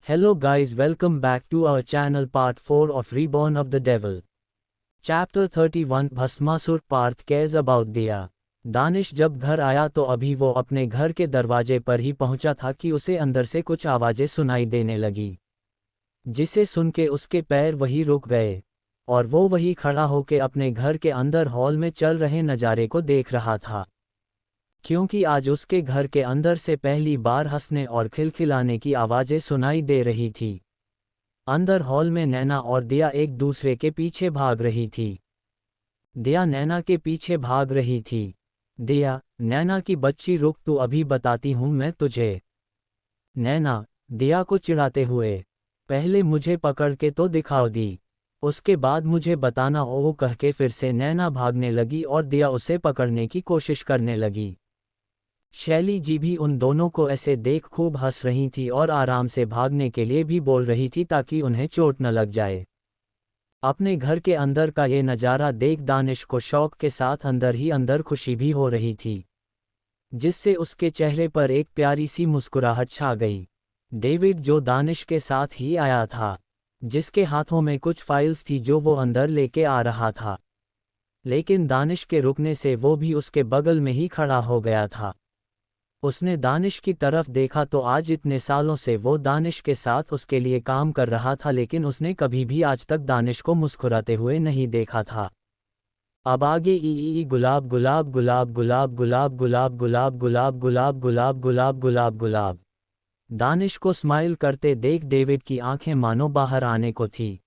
Hello guys, welcome back to our channel part 4 of Reborn of the Devil. Chapter 31 Bhasmasur Partha cares about दिया। दानिश जब घर आया तो अभी वो अपने घर के दरवाजे पर ही पहुंचा था कि उसे अंदर से कुछ आवाज़ें सुनाई देने लगी, जिसे सुन के उसके पैर वहीं रुक गए और वो वहीं खड़ा होकर अपने घर के अंदर हॉल में चल रहे नज़ारे को देख रहा था, क्योंकि आज उसके घर के अंदर से पहली बार हंसने और खिलखिलाने की आवाज़ें सुनाई दे रही थी। अंदर हॉल में नैना और दिया एक दूसरे के पीछे भाग रही थी। दिया नैना के पीछे भाग रही थी। दिया, नैना की बच्ची रुक, तू अभी बताती हूँ मैं तुझे। नैना, दिया को चिढ़ाते हुए, पहले मुझे पकड़ के तो दिखाओ दी, उसके बाद मुझे बताना। वो कह के फिर से नैना भागने लगी और दिया उसे पकड़ने की कोशिश करने लगी। शैली जी भी उन दोनों को ऐसे देख खूब हंस रही थी और आराम से भागने के लिए भी बोल रही थी ताकि उन्हें चोट न लग जाए। अपने घर के अंदर का ये नज़ारा देख दानिश को शौक के साथ अंदर ही अंदर खुशी भी हो रही थी, जिससे उसके चेहरे पर एक प्यारी सी मुस्कुराहट छा गई। डेविड जो दानिश के साथ ही आया था, जिसके हाथों में कुछ फाइल्स थी जो वो अंदर लेके आ रहा था, लेकिन दानिश के रुकने से वो भी उसके बगल में ही खड़ा हो गया था। उसने दानिश की तरफ देखा तो आज इतने सालों से वो दानिश के साथ उसके लिए काम कर रहा था, लेकिन उसने कभी भी आज तक दानिश को मुस्कुराते हुए नहीं देखा था। अब आगे ई गुलाब गुलाब गुलाब गुलाब गुलाब गुलाब गुलाब गुलाब गुलाब गुलाब गुलाब गुलाब गुलाब। दानिश को स्माइल करते देख डेविड की आंखें मानो बाहर आने को थी।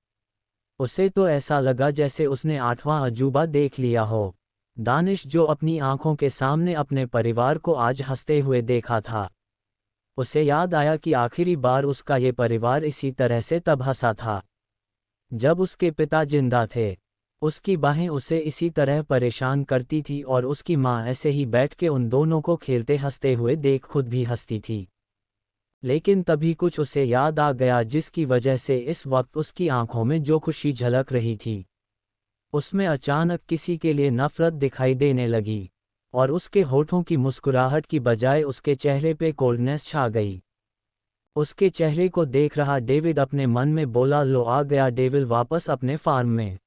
उसे तो ऐसा लगा जैसे उसने 8वां अजूबा देख लिया हो। दानिश जो अपनी आंखों के सामने अपने परिवार को आज हंसते हुए देखा था, उसे याद आया कि आखिरी बार उसका ये परिवार इसी तरह से तब हंसा था जब उसके पिता जिंदा थे। उसकी बाहें उसे इसी तरह परेशान करती थी और उसकी माँ ऐसे ही बैठ के उन दोनों को खेलते हंसते हुए देख खुद भी हंसती थी। लेकिन तभी कुछ उसे याद आ गया जिसकी वजह से इस वक्त उसकी आंखों में जो खुशी झलक रही थी, उसमें अचानक किसी के लिए नफरत दिखाई देने लगी और उसके होठों की मुस्कुराहट की बजाय उसके चेहरे पे कोल्डनेस छा गई। उसके चेहरे को देख रहा डेविड अपने मन में बोला, लो आ गया डेविल वापस अपने फार्म में।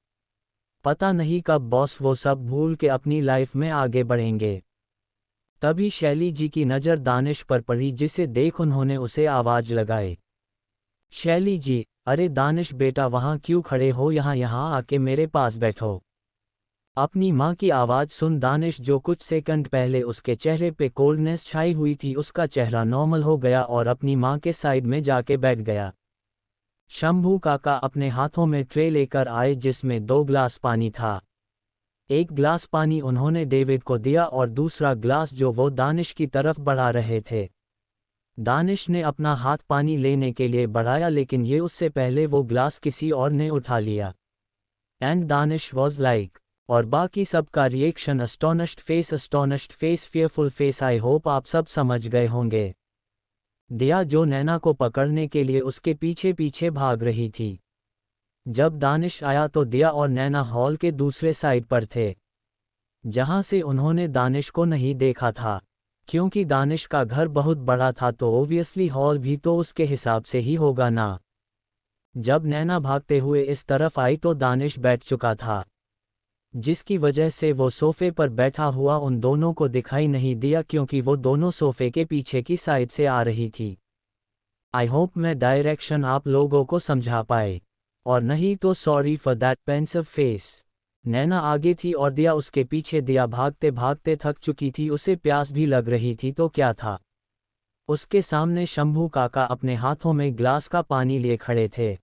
पता नहीं कब बॉस वो सब भूल के अपनी लाइफ में आगे बढ़ेंगे। तभी शैली जी की नज़र दानिश पर पड़ी, जिसे देख उन्होंने उसे आवाज़ लगाई, शैली जी। अरे दानिश बेटा, वहाँ क्यों खड़े हो, यहाँ आके मेरे पास बैठो। अपनी माँ की आवाज़ सुन दानिश, जो कुछ सेकंड पहले उसके चेहरे पे कोल्डनेस छाई हुई थी, उसका चेहरा नॉर्मल हो गया और अपनी माँ के साइड में जाके बैठ गया। शंभू काका अपने हाथों में ट्रे लेकर आए जिसमें 2 ग्लास पानी था। एक ग्लास पानी उन्होंने डेविड को दिया और दूसरा ग्लास जो वो दानिश की तरफ बढ़ा रहे थे। दानिश ने अपना हाथ पानी लेने के लिए बढ़ाया, लेकिन ये उससे पहले वो ग्लास किसी और ने उठा लिया। एंड दानिश वॉज लाइक, और बाकी सबका reaction astonished face, fearful face. I hope आप सब समझ गए होंगे। दिया जो नैना को पकड़ने के लिए उसके पीछे पीछे भाग रही थी। जब दानिश आया तो दिया और नैना हॉल के दूसरे साइड पर थे, जहां से उन्होंने दानिश को नहीं देखा था, क्योंकि दानिश का घर बहुत बड़ा था तो ओबियसली हॉल भी तो उसके हिसाब से ही होगा ना। जब नैना भागते हुए इस तरफ आई तो दानिश बैठ चुका था, जिसकी वजह से वो सोफे पर बैठा हुआ उन दोनों को दिखाई नहीं दिया, क्योंकि वो दोनों सोफे के पीछे की साइड से आ रही थी। आई होप मैं डायरेक्शन आप लोगों को समझा पाए, और नहीं तो sorry for that pensive face. Naina आगे थी और दिया उसके पीछे। दिया भागते भागते थक चुकी थी, उसे प्यास भी लग रही थी तो क्या था, उसके सामने शंभू काका अपने हाथों में ग्लास का पानी लिए खड़े थे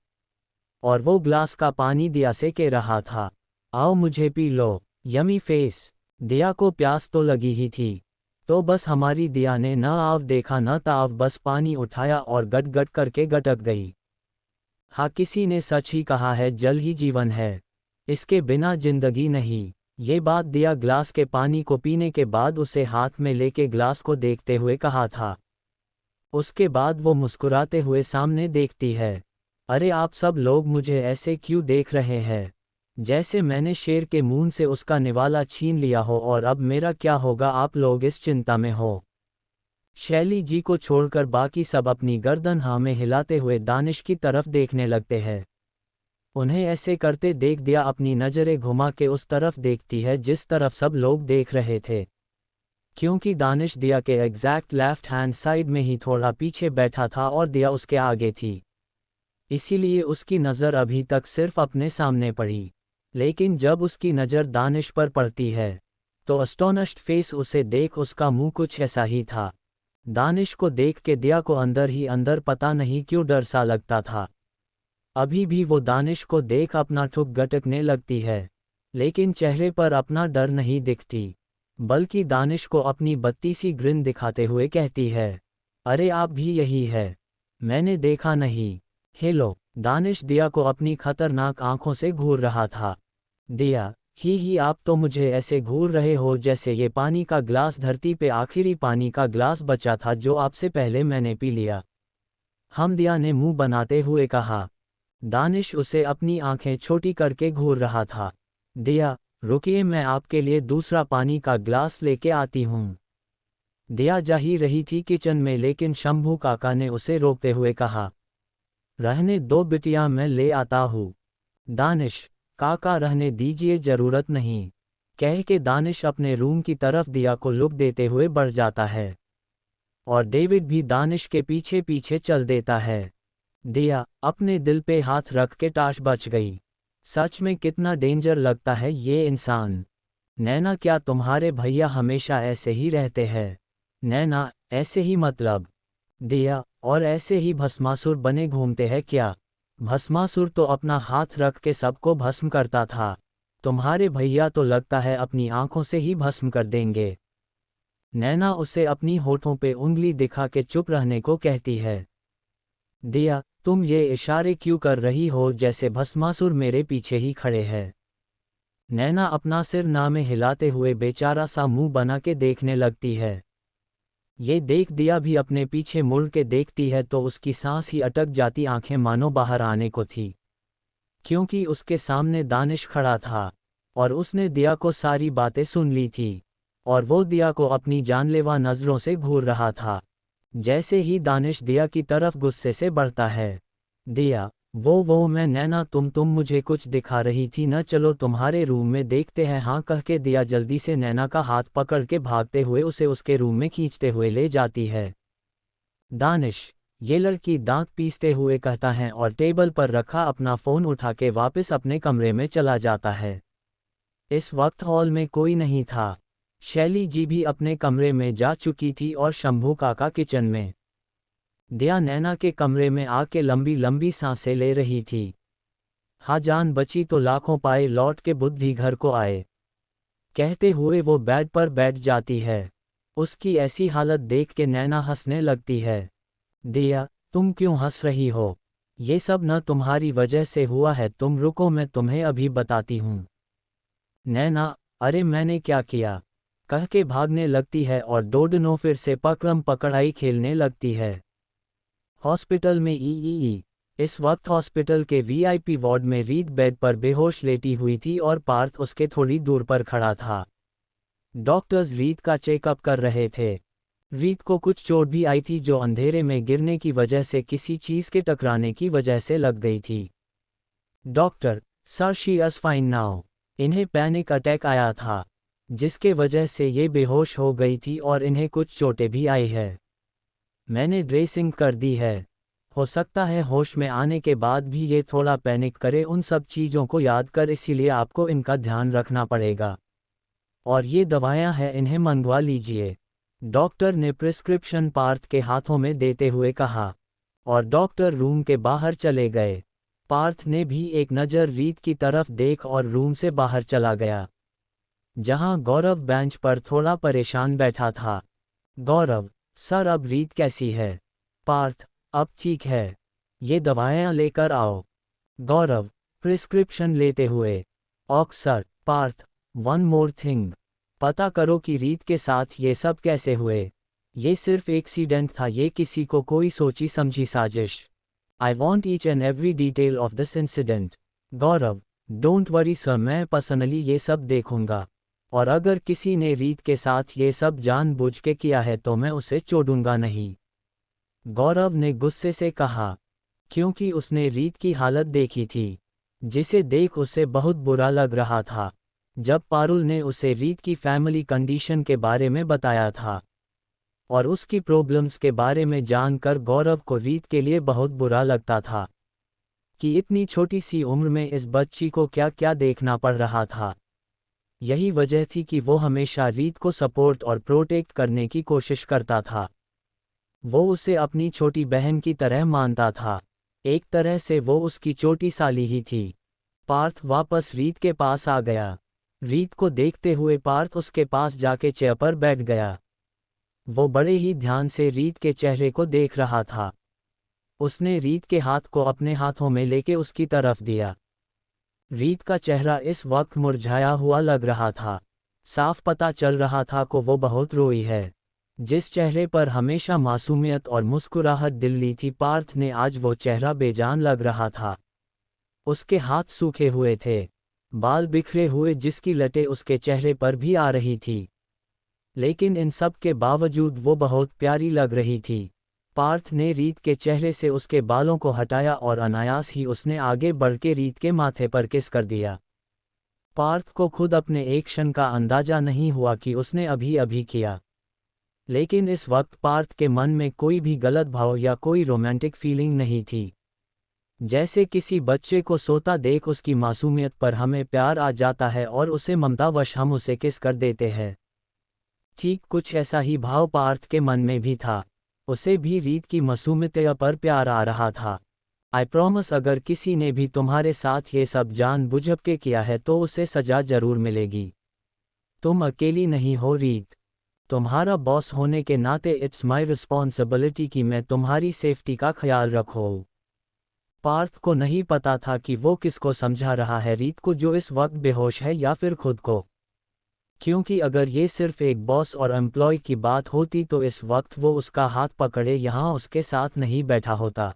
और वो ग्लास का पानी दिया से कह रहा था, आओ मुझे पी लो। Yummy face. दिया को प्यास तो लगी ही थी, तो बस हमारी दिया ने न आव देखा न ताव, बस पानी उठाया और गट गट करके गटक गई। हाँ, किसी ने सच ही कहा है, जल ही जीवन है, इसके बिना जिंदगी नहीं। ये बात दिया ग्लास के पानी को पीने के बाद उसे हाथ में लेके ग्लास को देखते हुए कहा था। उसके बाद वो मुस्कुराते हुए सामने देखती है। अरे आप सब लोग मुझे ऐसे क्यों देख रहे हैं, जैसे मैंने शेर के मुंह से उसका निवाला छीन लिया हो, और अब मेरा क्या होगा, आप लोग इस चिंता में हो। शैली जी को छोड़कर बाकी सब अपनी गर्दन हाँ में हिलाते हुए दानिश की तरफ देखने लगते हैं। उन्हें ऐसे करते देख दिया अपनी नज़रें घुमा के उस तरफ देखती है जिस तरफ सब लोग देख रहे थे। क्योंकि दानिश दिया के एग्जैक्ट लेफ्ट हैंड साइड में ही थोड़ा पीछे बैठा था और दिया उसके आगे थी, इसीलिए उसकी नज़र अभी तक सिर्फ अपने सामने पड़ी। लेकिन जब उसकी नज़र दानिश पर पड़ती है तो अस्टोनिश्ड फेस उसे देख उसका मुंह कुछ ऐसा ही था। दानिश को देख के दिया को अंदर ही अंदर पता नहीं क्यों डर सा लगता था। अभी भी वो दानिश को देख अपना ठुक गटकने लगती है, लेकिन चेहरे पर अपना डर नहीं दिखती, बल्कि दानिश को अपनी बत्ती सी ग्रिन दिखाते हुए कहती है, अरे आप भी यही है, मैंने देखा नहीं। हेलो। दानिश दिया को अपनी खतरनाक आंखों से घूर रहा था। दिया, ही आप तो मुझे ऐसे घूर रहे हो जैसे ये पानी का ग्लास धरती पे आखिरी पानी का ग्लास बचा था जो आपसे पहले मैंने पी लिया। हम दिया ने मुंह बनाते हुए कहा। दानिश उसे अपनी आंखें छोटी करके घूर रहा था। दिया, रुकिए मैं आपके लिए दूसरा पानी का ग्लास लेके आती हूँ। दिया जा ही रही थी किचन में लेकिन शंभू काका ने उसे रोकते हुए कहा, रहने दो बिटिया मैं ले आता हूँ। दानिश, काका रहने दीजिए ज़रूरत नहीं, कह के दानिश अपने रूम की तरफ दिया को लुक देते हुए बढ़ जाता है और डेविड भी दानिश के पीछे पीछे चल देता है। दिया अपने दिल पे हाथ रख के टाश बच गई। सच में कितना डेंजर लगता है ये इंसान। नैना, क्या तुम्हारे भैया हमेशा ऐसे ही रहते हैं? नैना, ऐसे ही मतलब? दिया, और ऐसे ही भस्मासुर बने घूमते हैं क्या? भस्मासुर तो अपना हाथ रख के सबको भस्म करता था, तुम्हारे भैया तो लगता है अपनी आंखों से ही भस्म कर देंगे। नैना उसे अपनी होठों पे उंगली दिखा के चुप रहने को कहती है। दिया, तुम ये इशारे क्यों कर रही हो जैसे भस्मासुर मेरे पीछे ही खड़े हैं? नैना अपना सिर ना में हिलाते हुए बेचारा सा मुंह बना के देखने लगती है। ये देख दिया भी अपने पीछे मुड़ के देखती है तो उसकी सांस ही अटक जाती, आंखें मानो बाहर आने को थी, क्योंकि उसके सामने दानिश खड़ा था और उसने दिया को सारी बातें सुन ली थी और वो दिया को अपनी जानलेवा नज़रों से घूर रहा था। जैसे ही दानिश दिया की तरफ गुस्से से बढ़ता है, दिया, वो मैं नैना तुम मुझे कुछ दिखा रही थी न, चलो तुम्हारे रूम में देखते हैं। हाँ कह के दिया जल्दी से नैना का हाथ पकड़ के भागते हुए उसे उसके रूम में खींचते हुए ले जाती है। दानिश, ये लड़की दांत पीसते हुए कहता है और टेबल पर रखा अपना फ़ोन उठा के वापस अपने कमरे में चला जाता है। इस वक्त हॉल में कोई नहीं था। शैली जी भी अपने कमरे में जा चुकी थी और शंभू काका किचन में। दिया नैना के कमरे में आके लंबी लंबी सांसें ले रही थी। हाँ जान बची तो लाखों पाए, लौट के बुद्धि घर को आए, कहते हुए वो बेड पर बैठ जाती है। उसकी ऐसी हालत देख के नैना हंसने लगती है। दिया, तुम क्यों हंस रही हो? ये सब न तुम्हारी वजह से हुआ है, तुम रुको मैं तुम्हें अभी बताती हूँ। नैना, अरे मैंने क्या किया? कह के भागने लगती है और डोडनो फिर से पकड़म पकड़ाई खेलने लगती है। हॉस्पिटल में ई। इस वक्त हॉस्पिटल के वीआईपी वार्ड में रीत बेड पर बेहोश लेटी हुई थी और पार्थ उसके थोड़ी दूर पर खड़ा था। डॉक्टर्स रीत का चेकअप कर रहे थे। रीत को कुछ चोट भी आई थी जो अंधेरे में गिरने की वजह से किसी चीज़ के टकराने की वजह से लग गई थी। Doctor, sir she is fine now. इन्हें पैनिक अटैक आया था जिसके वजह से ये बेहोश हो गई थी और इन्हें कुछ चोटें भी आई है। मैंने ड्रेसिंग कर दी है, हो सकता है होश में आने के बाद भी ये थोड़ा पैनिक करे उन सब चीज़ों को याद कर, इसीलिए आपको इनका ध्यान रखना पड़ेगा। और ये दवाएं हैं, इन्हें मंगवा लीजिए, डॉक्टर ने प्रिस्क्रिप्शन पार्थ के हाथों में देते हुए कहा और डॉक्टर रूम के बाहर चले गए। पार्थ ने भी एक नज़र रीत की तरफ देख और रूम से बाहर चला गया, जहां गौरव बेंच पर थोड़ा परेशान बैठा था। गौरव, सर अब रीत कैसी है? पार्थ, अब ठीक है, ये दवाएं लेकर आओ। गौरव, प्रिस्क्रिप्शन लेते हुए, okay sir. Parth, one more thing, पता करो कि रीत के साथ ये सब कैसे हुए। ये सिर्फ एक्सीडेंट था, ये किसी को कोई सोची समझी साजिश। I want each and every detail of this incident. Gaurav, don't worry sir, मैं पर्सनली ये सब देखूंगा। और अगर किसी ने रीत के साथ ये सब जानबूझ के किया है तो मैं उसे छोड़ूंगा नहीं। गौरव ने गुस्से से कहा, क्योंकि उसने रीत की हालत देखी थी, जिसे देख उसे बहुत बुरा लग रहा था। जब पारुल ने उसे रीत की फैमिली कंडीशन के बारे में बताया था और उसकी प्रॉब्लम्स के बारे में जानकर गौरव को रीत के लिए बहुत बुरा लगता था कि इतनी छोटी सी उम्र में इस बच्ची को क्या क्या देखना पड़ रहा था। यही वजह थी कि वो हमेशा रीत को सपोर्ट और प्रोटेक्ट करने की कोशिश करता था। वो उसे अपनी छोटी बहन की तरह मानता था। एक तरह से वो उसकी छोटी साली ही थी। पार्थ वापस रीत के पास आ गया। रीत को देखते हुए पार्थ उसके पास जाके चेयर पर बैठ गया। वो बड़े ही ध्यान से रीत के चेहरे को देख रहा था। उसने रीत के हाथ को अपने हाथों में लेके उसकी तरफ दिया। रीत का चेहरा इस वक्त मुरझाया हुआ लग रहा था। साफ पता चल रहा था कि वो बहुत रोई है। जिस चेहरे पर हमेशा मासूमियत और मुस्कुराहट दिल्ली थी, पार्थ ने आज वो चेहरा बेजान लग रहा था। उसके हाथ सूखे हुए थे, बाल बिखरे हुए जिसकी लटें उसके चेहरे पर भी आ रही थी। लेकिन इन सब के बावजूद वो बहुत प्यारी लग रही थी। पार्थ ने रीत के चेहरे से उसके बालों को हटाया और अनायास ही उसने आगे बढ़ के रीत के माथे पर किस कर दिया। पार्थ को खुद अपने एक्शन का अंदाजा नहीं हुआ कि उसने अभी अभी किया। लेकिन इस वक्त पार्थ के मन में कोई भी गलत भाव या कोई रोमांटिक फीलिंग नहीं थी। जैसे किसी बच्चे को सोता देख उसकी मासूमियत पर हमें प्यार आ जाता है और उसे ममतावश हम उसे किस कर देते हैं। ठीक कुछ ऐसा ही भाव पार्थ के मन में भी था। उसे भी रीत की मासूमियत पर प्यार आ रहा था। आई प्रॉमिस, अगर किसी ने भी तुम्हारे साथ ये सब जानबूझ के किया है तो उसे सजा जरूर मिलेगी। तुम अकेली नहीं हो रीत। तुम्हारा बॉस होने के नाते इट्स माई रिस्पॉन्सिबिलिटी कि मैं तुम्हारी सेफ्टी का ख्याल रखूं। पार्थ को नहीं पता था कि वो किसको समझा रहा है, रीत को जो इस वक्त बेहोश है या फिर खुद को। क्योंकि अगर ये सिर्फ एक बॉस और एम्प्लॉय की बात होती तो इस वक्त वो उसका हाथ पकड़े यहाँ उसके साथ नहीं बैठा होता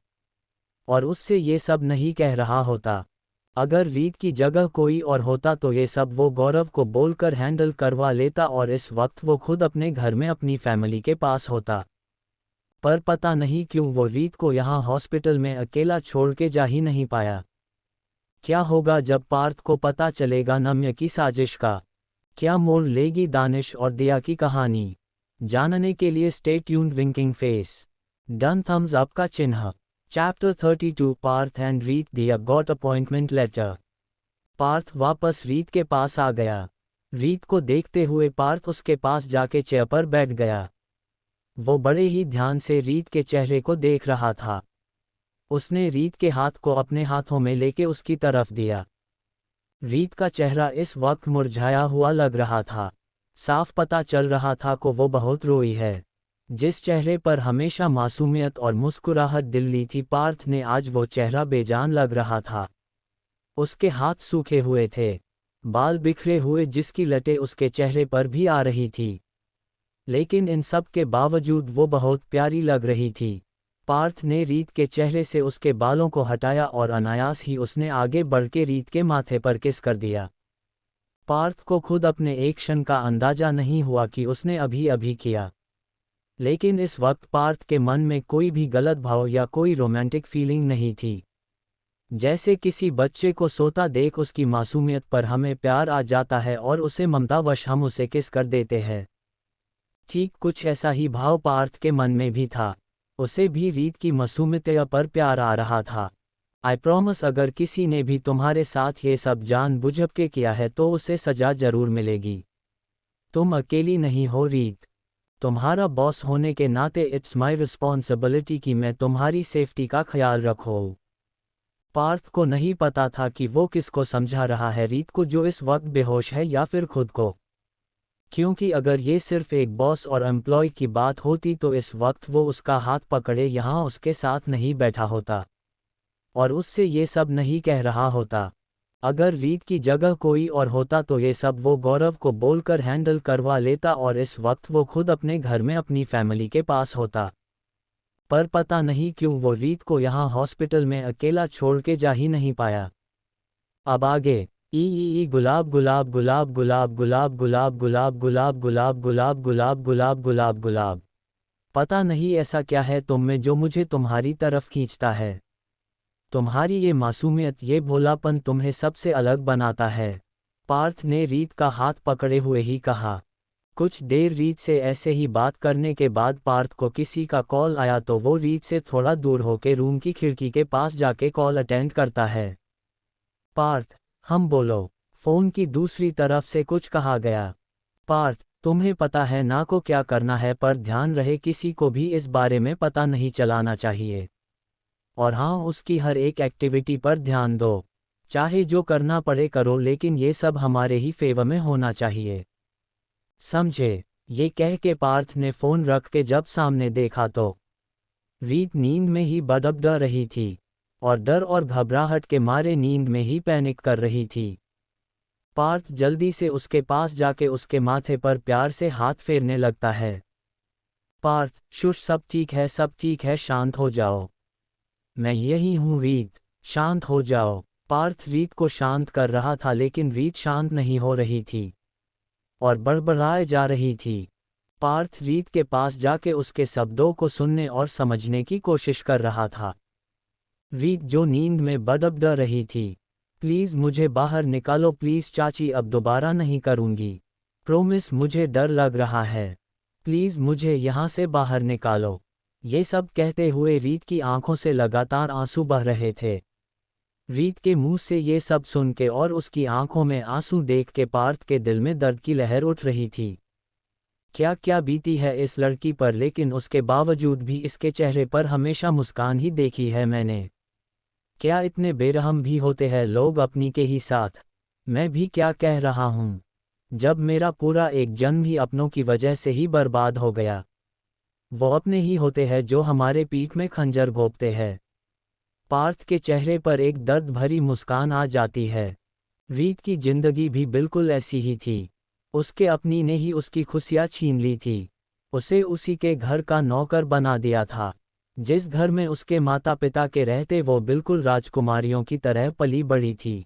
और उससे ये सब नहीं कह रहा होता। अगर रीत की जगह कोई और होता तो ये सब वो गौरव को बोलकर हैंडल करवा लेता और इस वक्त वो खुद अपने घर में अपनी फैमिली के पास होता। पर पता नहीं क्यों वो रीत को यहाँ हॉस्पिटल में अकेला छोड़ के जा ही नहीं पाया। क्या होगा जब पार्थ को पता चलेगा नम्य की साजिश का? क्या मोड़ लेगी दानिश और दिया की कहानी? जानने के लिए stay tuned. Winking face, done thumbs up का चिन्ह। चैप्टर 32 पार्थ एंड रीत दिया गॉट अपॉइंटमेंट लेटर। पार्थ वापस रीत के पास आ गया। रीत को देखते हुए पार्थ उसके पास जाके चेयर पर बैठ गया। वो बड़े ही ध्यान से रीत के चेहरे को देख रहा था। उसने रीत के हाथ को अपने हाथों में लेके उसकी तरफ दिया। रीत का चेहरा इस वक्त मुरझाया हुआ लग रहा था। साफ पता चल रहा था कि वो बहुत रोई है। जिस चेहरे पर हमेशा मासूमियत और मुस्कुराहट दिल्ली थी, पार्थ ने आज वो चेहरा बेजान लग रहा था। उसके हाथ सूखे हुए थे, बाल बिखरे हुए जिसकी लटें उसके चेहरे पर भी आ रही थी। लेकिन इन सब के बावजूद वो बहुत प्यारी लग रही थी। पार्थ ने रीत के चेहरे से उसके बालों को हटाया और अनायास ही उसने आगे बढ़ के रीत के माथे पर किस कर दिया। पार्थ को खुद अपने एक्शन का अंदाजा नहीं हुआ कि उसने अभी अभी किया। लेकिन इस वक्त पार्थ के मन में कोई भी गलत भाव या कोई रोमांटिक फीलिंग नहीं थी। जैसे किसी बच्चे को सोता देख उसकी मासूमियत पर हमें प्यार आ जाता है और उसे ममतावश हम उसे किस कर देते हैं। ठीक कुछ ऐसा ही भाव पार्थ के मन में भी था। उसे भी रीत की मासूमियत पर प्यार आ रहा था। आई प्रॉमिस, अगर किसी ने भी तुम्हारे साथ ये सब जानबूझ के किया है तो उसे सजा जरूर मिलेगी। तुम अकेली नहीं हो रीत। तुम्हारा बॉस होने के नाते इट्स माई रिस्पॉन्सिबिलिटी कि मैं तुम्हारी सेफ्टी का ख्याल रखूं। पार्थ को नहीं पता था कि वो किसको समझा रहा है, रीत को जो इस वक्त बेहोश है या फिर खुद को। क्योंकि अगर ये सिर्फ एक बॉस और एम्प्लॉय की बात होती तो इस वक्त वो उसका हाथ पकड़े यहाँ उसके साथ नहीं बैठा होता और उससे ये सब नहीं कह रहा होता। अगर रीत की जगह कोई और होता तो ये सब वो गौरव को बोलकर हैंडल करवा लेता और इस वक्त वो खुद अपने घर में अपनी फैमिली के पास होता। पर पता नहीं क्यों वो रीत को यहाँ हॉस्पिटल में अकेला छोड़ के जा ही नहीं पाया। अब आगे ई गुलाब गुलाब गुलाब गुलाब गुलाब गुलाब गुलाब गुलाब गुलाब गुलाब गुलाब गुलाब गुलाब गुलाब। पता नहीं ऐसा क्या है तुम में जो मुझे तुम्हारी तरफ खींचता है। तुम्हारी ये मासूमियत, ये भोलापन तुम्हें सबसे अलग बनाता है। पार्थ ने रीत का हाथ पकड़े हुए ही कहा। कुछ देर रीत से ऐसे ही बात करने के बाद पार्थ को किसी का कॉल आया तो वो रीत से थोड़ा दूर होकर रूम की खिड़की के पास जाके कॉल अटेंड करता है। पार्थ, हम बोलो। फोन की दूसरी तरफ से कुछ कहा गया। पार्थ, तुम्हें पता है ना को क्या करना है, पर ध्यान रहे किसी को भी इस बारे में पता नहीं चलाना चाहिए। और हाँ, उसकी हर एक एक्टिविटी पर ध्यान दो। चाहे जो करना पड़े करो, लेकिन ये सब हमारे ही फेवर में होना चाहिए, समझे? ये कह के पार्थ ने फोन रख के जब सामने देखा तो रीत नींद में ही बड़बड़ा रही थी और डर और घबराहट के मारे नींद में ही पैनिक कर रही थी। पार्थ जल्दी से उसके पास जाके उसके माथे पर प्यार से हाथ फेरने लगता है। पार्थ, शुश, सब ठीक है, सब ठीक है, शांत हो जाओ। मैं यही हूँ रीत, शांत हो जाओ। पार्थ रीत को शांत कर रहा था, लेकिन रीत शांत नहीं हो रही थी और बड़बड़ाए जा रही थी। पार्थ रीत के पास जाके उसके शब्दों को सुनने और समझने की कोशिश कर रहा था। रीत जो नींद में बड़बड़ा रही थी, प्लीज़ मुझे बाहर निकालो, प्लीज़ चाची, अब दोबारा नहीं करूँगी, प्रोमिस, मुझे डर लग रहा है, प्लीज़ मुझे यहाँ से बाहर निकालो। ये सब कहते हुए रीत की आंखों से लगातार आंसू बह रहे थे। रीत के मुंह से ये सब सुन के और उसकी आंखों में आंसू देख के पार्थ के दिल में दर्द की लहर उठ रही थी। क्या क्या बीती है इस लड़की पर, लेकिन उसके बावजूद भी इसके चेहरे पर हमेशा मुस्कान ही देखी है मैंने। क्या इतने बेरहम भी होते हैं लोग अपनी के ही साथ? मैं भी क्या कह रहा हूँ, जब मेरा पूरा एक जन्म ही अपनों की वजह से ही बर्बाद हो गया। वो अपने ही होते हैं जो हमारे पीठ में खंजर घोंपते हैं। पार्थ के चेहरे पर एक दर्द भरी मुस्कान आ जाती है। रीत की जिंदगी भी बिल्कुल ऐसी ही थी। उसके अपनी ने ही उसकी खुशियाँ छीन ली थी। उसे उसी के घर का नौकर बना दिया था। जिस घर में उसके माता पिता के रहते वो बिल्कुल राजकुमारियों की तरह पली बड़ी थी,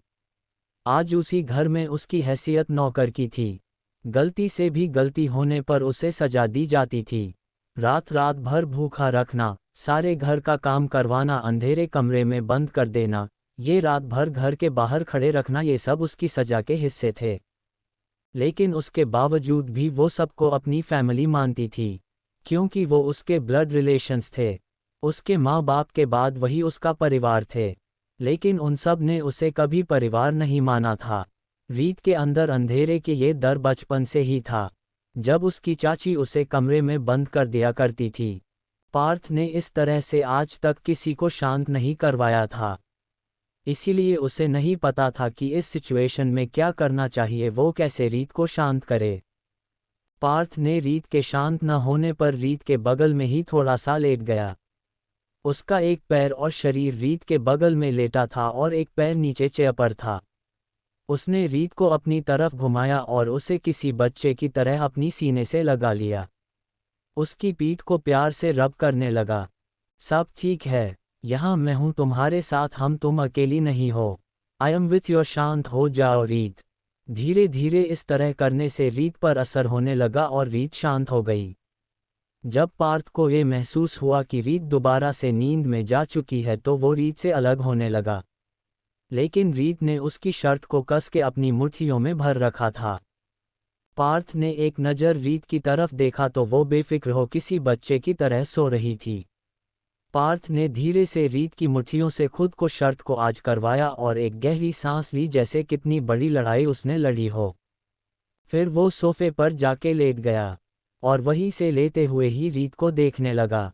आज उसी घर में उसकी हैसियत नौकर की थी। गलती से भी गलती होने पर उसे सजा दी जाती थी। रात रात भर भूखा रखना, सारे घर का काम करवाना, अंधेरे कमरे में बंद कर देना, ये रात भर घर के बाहर खड़े रखना, ये सब उसकी सजा के हिस्से थे। लेकिन उसके बावजूद भी वो सबको अपनी फैमिली मानती थी, क्योंकि वो उसके ब्लड रिलेशंस थे। उसके माँ बाप के बाद वही उसका परिवार थे, लेकिन उन सब ने उसे कभी परिवार नहीं माना था। रीत के अंदर अंधेरे के ये डर बचपन से ही था, जब उसकी चाची उसे कमरे में बंद कर दिया करती थी। पार्थ ने इस तरह से आज तक किसी को शांत नहीं करवाया था, इसीलिए उसे नहीं पता था कि इस सिचुएशन में क्या करना चाहिए, वो कैसे रीत को शांत करे। पार्थ ने रीत के शांत न होने पर रीत के बगल में ही थोड़ा सा लेट गया। उसका एक पैर और शरीर रीत के बगल में लेटा था और एक पैर नीचे चेयर पर था। उसने रीत को अपनी तरफ घुमाया और उसे किसी बच्चे की तरह अपनी सीने से लगा लिया। उसकी पीठ को प्यार से रब करने लगा। सब ठीक है, यहाँ मैं हूँ तुम्हारे साथ, हम तुम अकेली नहीं हो। आई एम विथ योर, शांत हो जाओ रीत। धीरे धीरे इस तरह करने से रीत पर असर होने लगा और रीत शांत हो गई। जब पार्थ को ये महसूस हुआ कि रीत दोबारा से नींद में जा चुकी है तो वो रीत से अलग होने लगा। लेकिन रीत ने उसकी शर्ट को कस के अपनी मुट्ठियों में भर रखा था। पार्थ ने एक नज़र रीत की तरफ देखा तो वो बेफिक्र हो किसी बच्चे की तरह सो रही थी। पार्थ ने धीरे से रीत की मुट्ठियों से खुद को शर्ट को आज करवाया और एक गहरी सांस ली, जैसे कितनी बड़ी लड़ाई उसने लड़ी हो। फिर वो सोफे पर जाके लेट गया और वहीं से लेते हुए ही रीत को देखने लगा।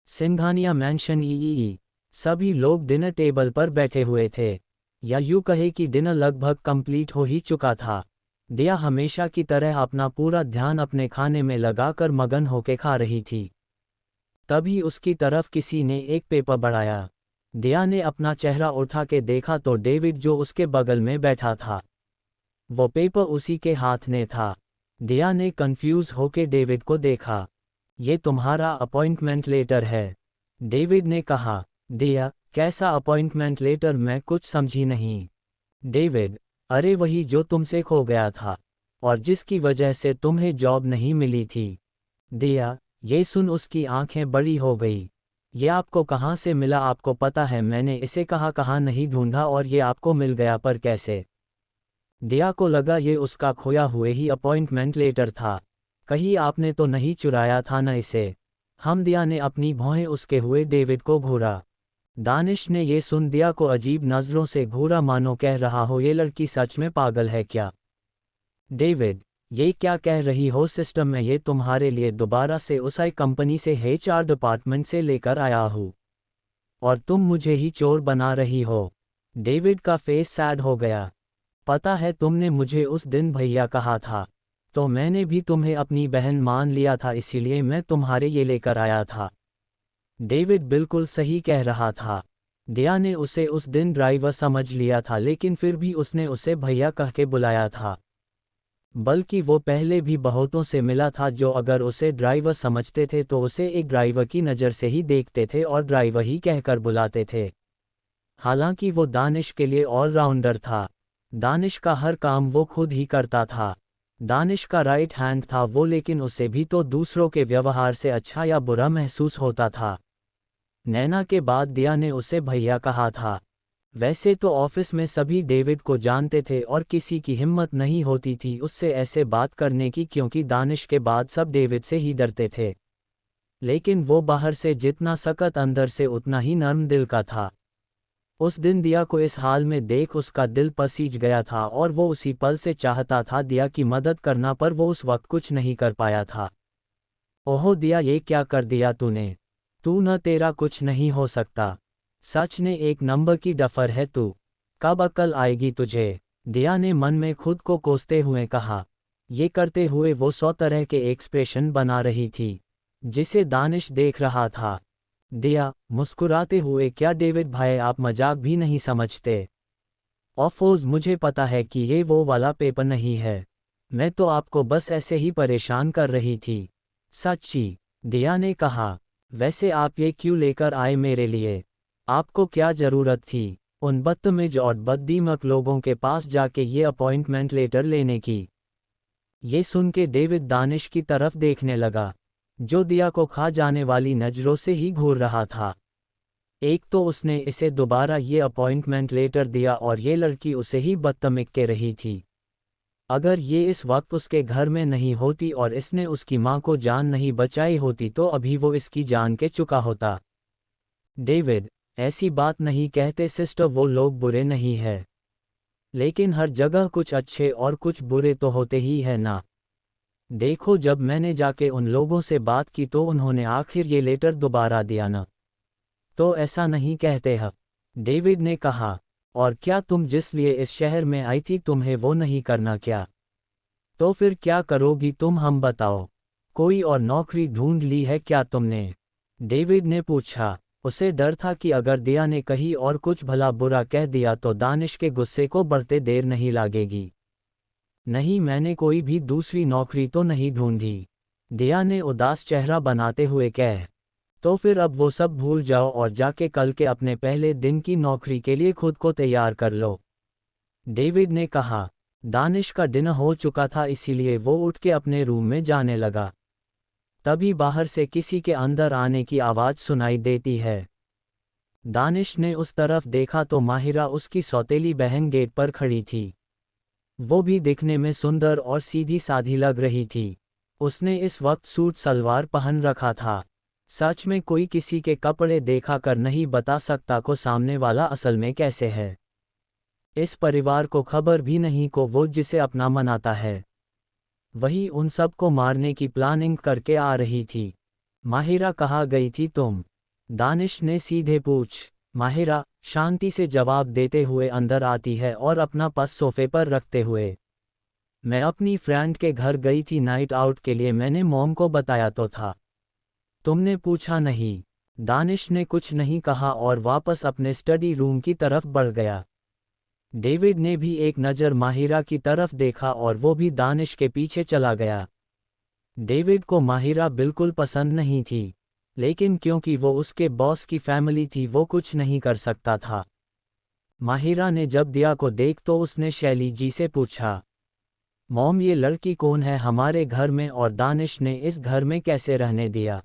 सिंघानिया मैंशन ई। सभी लोग डिनर टेबल पर बैठे हुए थे, या यूँ कहे कि डिनर लगभग कंप्लीट हो ही चुका था। दिया हमेशा की तरह अपना पूरा ध्यान अपने खाने में लगाकर मगन होके खा रही थी। तभी उसकी तरफ किसी ने एक पेपर बढ़ाया। दिया ने अपना चेहरा उठा के देखा तो डेविड जो उसके बगल में बैठा था, वो पेपर उसी के हाथ में था। दिया ने कंफ्यूज होके डेविड को देखा। ये तुम्हारा अपॉइंटमेंट लेटर है, डेविड ने कहा। दिया, कैसा अपॉइंटमेंट लेटर, मैं कुछ समझी नहीं। डेविड, अरे वही जो तुमसे खो गया था और जिसकी वजह से तुम्हें जॉब नहीं मिली थी। दिया, ये सुन उसकी आंखें बड़ी हो गई। ये आपको कहाँ से मिला? आपको पता है मैंने इसे कहाँ कहाँ नहीं ढूंढा और ये आपको मिल गया, पर कैसे? दिया को लगा ये उसका खोया हुए ही अपॉइंटमेंट लेटर था। कहीं आपने तो नहीं चुराया था न इसे? हम दिया ने अपनी भौहें उसके हुए डेविड को घूरा। दानिश ने ये सुन दिया को अजीब नज़रों से घूरा, मानो कह रहा हो ये लड़की सच में पागल है क्या। डेविड, ये क्या कह रही हो? सिस्टम में ये तुम्हारे लिए दोबारा से उस आई कंपनी से HR डिपार्टमेंट से लेकर आया हूँ और तुम मुझे ही चोर बना रही हो। डेविड का फेस सैड हो गया। पता है तुमने मुझे उस दिन भैया कहा था, तो मैंने भी तुम्हें अपनी बहन मान लिया था, इसीलिए मैं तुम्हारे ये लेकर आया था। डेविड बिल्कुल सही कह रहा था। दिया ने उसे उस दिन ड्राइवर समझ लिया था, लेकिन फिर भी उसने उसे भैया कह के बुलाया था। बल्कि वो पहले भी बहुतों से मिला था जो अगर उसे ड्राइवर समझते थे तो उसे एक ड्राइवर की नज़र से ही देखते थे और ड्राइवर ही कहकर बुलाते थे। हालांकि वो दानिश के लिए ऑलराउंडर था। दानिश का हर काम वो खुद ही करता था। दानिश का राइट हैंड था वो, लेकिन उसे भी तो दूसरों के व्यवहार से अच्छा या बुरा महसूस होता था। नैना के बाद दिया ने उसे भैया कहा था। वैसे तो ऑफिस में सभी डेविड को जानते थे और किसी की हिम्मत नहीं होती थी उससे ऐसे बात करने की, क्योंकि दानिश के बाद सब डेविड से ही डरते थे। लेकिन वो बाहर से जितना सख्त अंदर से उतना ही नर्म दिल का था। उस दिन दिया को इस हाल में देख उसका दिल पसीज गया था और वो उसी पल से चाहता था दिया की मदद करना, पर वो उस वक्त कुछ नहीं कर पाया था। ओहो दिया, ये क्या कर दिया तूने? तू न, तेरा कुछ नहीं हो सकता। सच ने एक नंबर की डफर है तू। कब अकल आएगी तुझे? दिया ने मन में खुद को कोसते हुए कहा। ये करते हुए वो 100 तरह के एक्सप्रेशन बना रही थी जिसे दानिश देख रहा था। दिया मुस्कुराते हुए, क्या डेविड भाई आप मजाक भी नहीं समझते? ऑफकोर्स मुझे पता है कि ये वो वाला पेपर नहीं है। मैं तो आपको बस ऐसे ही परेशान कर रही थी। सच्ची? दिया ने कहा। वैसे आप ये क्यों लेकर आए मेरे लिए? आपको क्या ज़रूरत थी उन बदतमीज और बददिमाग लोगों के पास जाके ये अपॉइंटमेंट लेटर लेने की? ये सुन के डेविड दानिश की तरफ देखने लगा, जो दिया को खा जाने वाली नज़रों से ही घूर रहा था। एक तो उसने इसे दोबारा ये अपॉइंटमेंट लेटर दिया और ये लड़की उसे ही बदतमीज के रही थी। अगर ये इस वक्त उसके घर में नहीं होती और इसने उसकी माँ को जान नहीं बचाई होती तो अभी वो इसकी जान के चुका होता। डेविड, ऐसी बात नहीं कहते सिस्टर, वो लोग बुरे नहीं है, लेकिन हर जगह कुछ अच्छे और कुछ बुरे तो होते ही है ना। देखो जब मैंने जाके उन लोगों से बात की तो उन्होंने आखिर ये लेटर दोबारा दिया ना। तो ऐसा नहीं कहते हैं, डेविड ने कहा। और क्या तुम जिस लिए इस शहर में आई थी तुम्हें वो नहीं करना क्या? तो फिर क्या करोगी तुम, हम बताओ। कोई और नौकरी ढूंढ ली है क्या तुमने? डेविड ने पूछा। उसे डर था कि अगर दिया ने कहीं और कुछ भला बुरा कह दिया तो दानिश के गुस्से को बढ़ते देर नहीं लगेगी। नहीं, मैंने कोई भी दूसरी नौकरी तो नहीं ढूंढी, दिया ने उदास चेहरा बनाते हुए कहा। तो फिर अब वो सब भूल जाओ और जाके कल के अपने पहले दिन की नौकरी के लिए खुद को तैयार कर लो, डेविड ने कहा। दानिश का डिनर हो चुका था इसीलिए वो उठ के अपने रूम में जाने लगा। तभी बाहर से किसी के अंदर आने की आवाज़ सुनाई देती है। दानिश ने उस तरफ देखा तो माहिरा उसकी सौतेली बहन गेट पर खड़ी थी। वो भी दिखने में सुंदर और सीधी साधी लग रही थी। उसने इस वक्त सूट सलवार पहन रखा था। सच में कोई किसी के कपड़े देखा कर नहीं बता सकता को सामने वाला असल में कैसे है। इस परिवार को खबर भी नहीं को वो जिसे अपना मनाता है वही उन सब को मारने की प्लानिंग करके आ रही थी। माहिरा कहाँ गई थी तुम? दानिश ने सीधे पूछ। माहिरा शांति से जवाब देते हुए अंदर आती है और अपना पर्स सोफे पर रखते हुए, मैं अपनी फ्रेंड के घर गई थी नाइट आउट के लिए, मैंने मॉम को बताया तो था, तुमने पूछा नहीं। दानिश ने कुछ नहीं कहा और वापस अपने स्टडी रूम की तरफ बढ़ गया। डेविड ने भी एक नज़र माहिरा की तरफ देखा और वो भी दानिश के पीछे चला गया। डेविड को माहिरा बिल्कुल पसंद नहीं थी, लेकिन क्योंकि वो उसके बॉस की फैमिली थी वो कुछ नहीं कर सकता था। माहिरा ने जब दिया को देख तो उसने शैली जी से पूछा, मॉम ये लड़की कौन है हमारे घर में और दानिश ने इस घर में कैसे रहने दिया?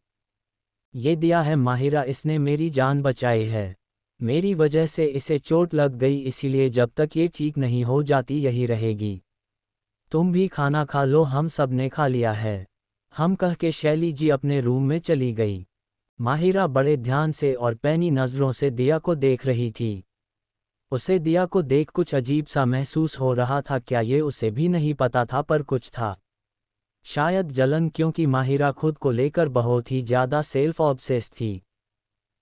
ये दिया है माहिरा, इसने मेरी जान बचाई है। मेरी वजह से इसे चोट लग गई, इसीलिए जब तक ये ठीक नहीं हो जाती यही रहेगी। तुम भी खाना खा लो, हम सब ने खा लिया है। हम कह के शैली जी अपने रूम में चली गई। माहिरा बड़े ध्यान से और पैनी नज़रों से दिया को देख रही थी। उसे दिया को देख कुछ अजीब सा महसूस हो रहा था, क्या ये उसे भी नहीं पता था, पर कुछ था। शायद जलन, क्योंकि माहिरा खुद को लेकर बहुत ही ज़्यादा सेल्फ ऑब्सेस्ड थी।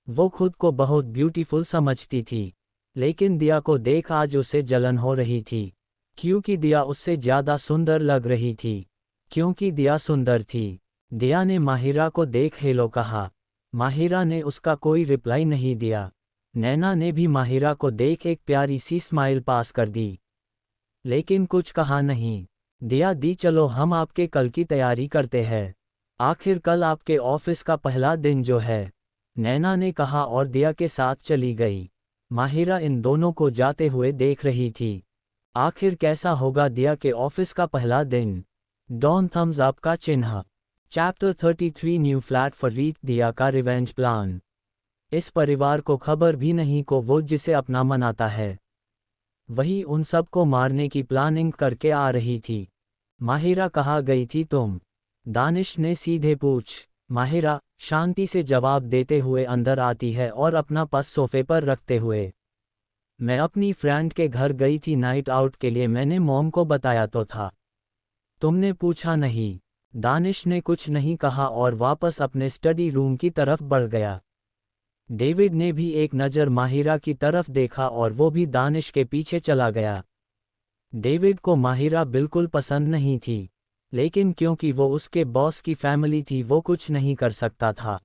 वो खुद को बहुत ब्यूटीफुल समझती थी, लेकिन दिया को देख आज उसे जलन हो रही थी, क्योंकि दिया उससे ज़्यादा सुंदर लग रही थी, क्योंकि दिया सुंदर थी। दिया ने माहिरा को देख हेलो कहा। माहिरा ने उसका कोई रिप्लाई नहीं दिया। नैना ने भी माहिरा को देख एक प्यारी सी स्माइल पास कर दी, लेकिन कुछ कहा नहीं। दिया दी, चलो हम आपके कल की तैयारी करते हैं। आखिर कल आपके ऑफिस का पहला दिन जो है, नैना ने कहा और दिया के साथ चली गई। माहिरा इन दोनों को जाते हुए देख रही थी। आखिर कैसा होगा दिया के ऑफिस का पहला दिन? डॉन थम्स अप का चिन्ह। चैप्टर 33 न्यू फ्लैट फॉर रीत, दिया का रिवेंज प्लान। इस परिवार को खबर भी नहीं को वो जिसे अपना मनाता है, वही उन सब को मारने की प्लानिंग करके आ रही थी। माहिरा कहाँ गई थी तुम? दानिश ने सीधे पूछ। माहिरा शांति से जवाब देते हुए अंदर आती है और अपना पर्स सोफे पर रखते हुए, मैं अपनी फ्रेंड के घर गई थी नाइट आउट के लिए, मैंने मॉम को बताया तो था। तुमने पूछा नहीं? दानिश ने कुछ नहीं कहा और वापस अपने स्टडी रूम की तरफ बढ़ गया। डेविड ने भी एक नज़र माहिरा की तरफ देखा और वो भी दानिश के पीछे चला गया। डेविड को माहिरा बिल्कुल पसंद नहीं थी, लेकिन क्योंकि वो उसके बॉस की फैमिली थी वो कुछ नहीं कर सकता था।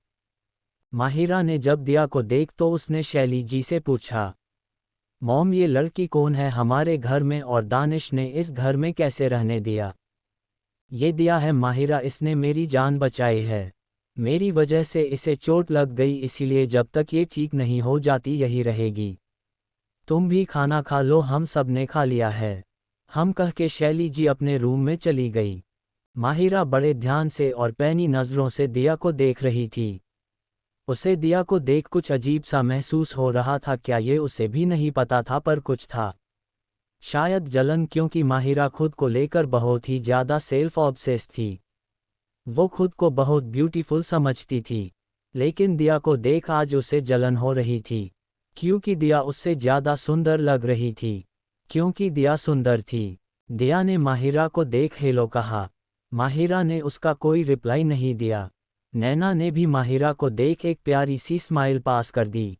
माहिरा ने जब दिया को देख तो उसने शैली जी से पूछा, मॉम ये लड़की कौन है हमारे घर में और दानिश ने इस घर में कैसे रहने दिया? ये दिया है माहिरा, इसने मेरी जान बचाई है। मेरी वजह से इसे चोट लग गई, इसीलिए जब तक ये ठीक नहीं हो जाती यही रहेगी। तुम भी खाना खा लो, हम सब ने खा लिया है। हम कह के शैली जी अपने रूम में चली गई। माहिरा बड़े ध्यान से और पैनी नज़रों से दिया को देख रही थी। उसे दिया को देख कुछ अजीब सा महसूस हो रहा था, क्या ये उसे भी नहीं पता था, पर कुछ था। शायद जलन, क्योंकि माहिरा खुद को लेकर बहुत ही ज़्यादा सेल्फ ऑब्सेस्ड थी। वो खुद को बहुत ब्यूटीफुल समझती थी, लेकिन दिया को देख आज उसे जलन हो रही थी, क्योंकि दिया उससे ज़्यादा सुंदर लग रही थी, क्योंकि दिया सुंदर थी। दिया ने माहिरा को देख हेलो कहा। माहिरा ने उसका कोई रिप्लाई नहीं दिया। नैना ने भी माहिरा को देख एक प्यारी सी स्माइल पास कर दी,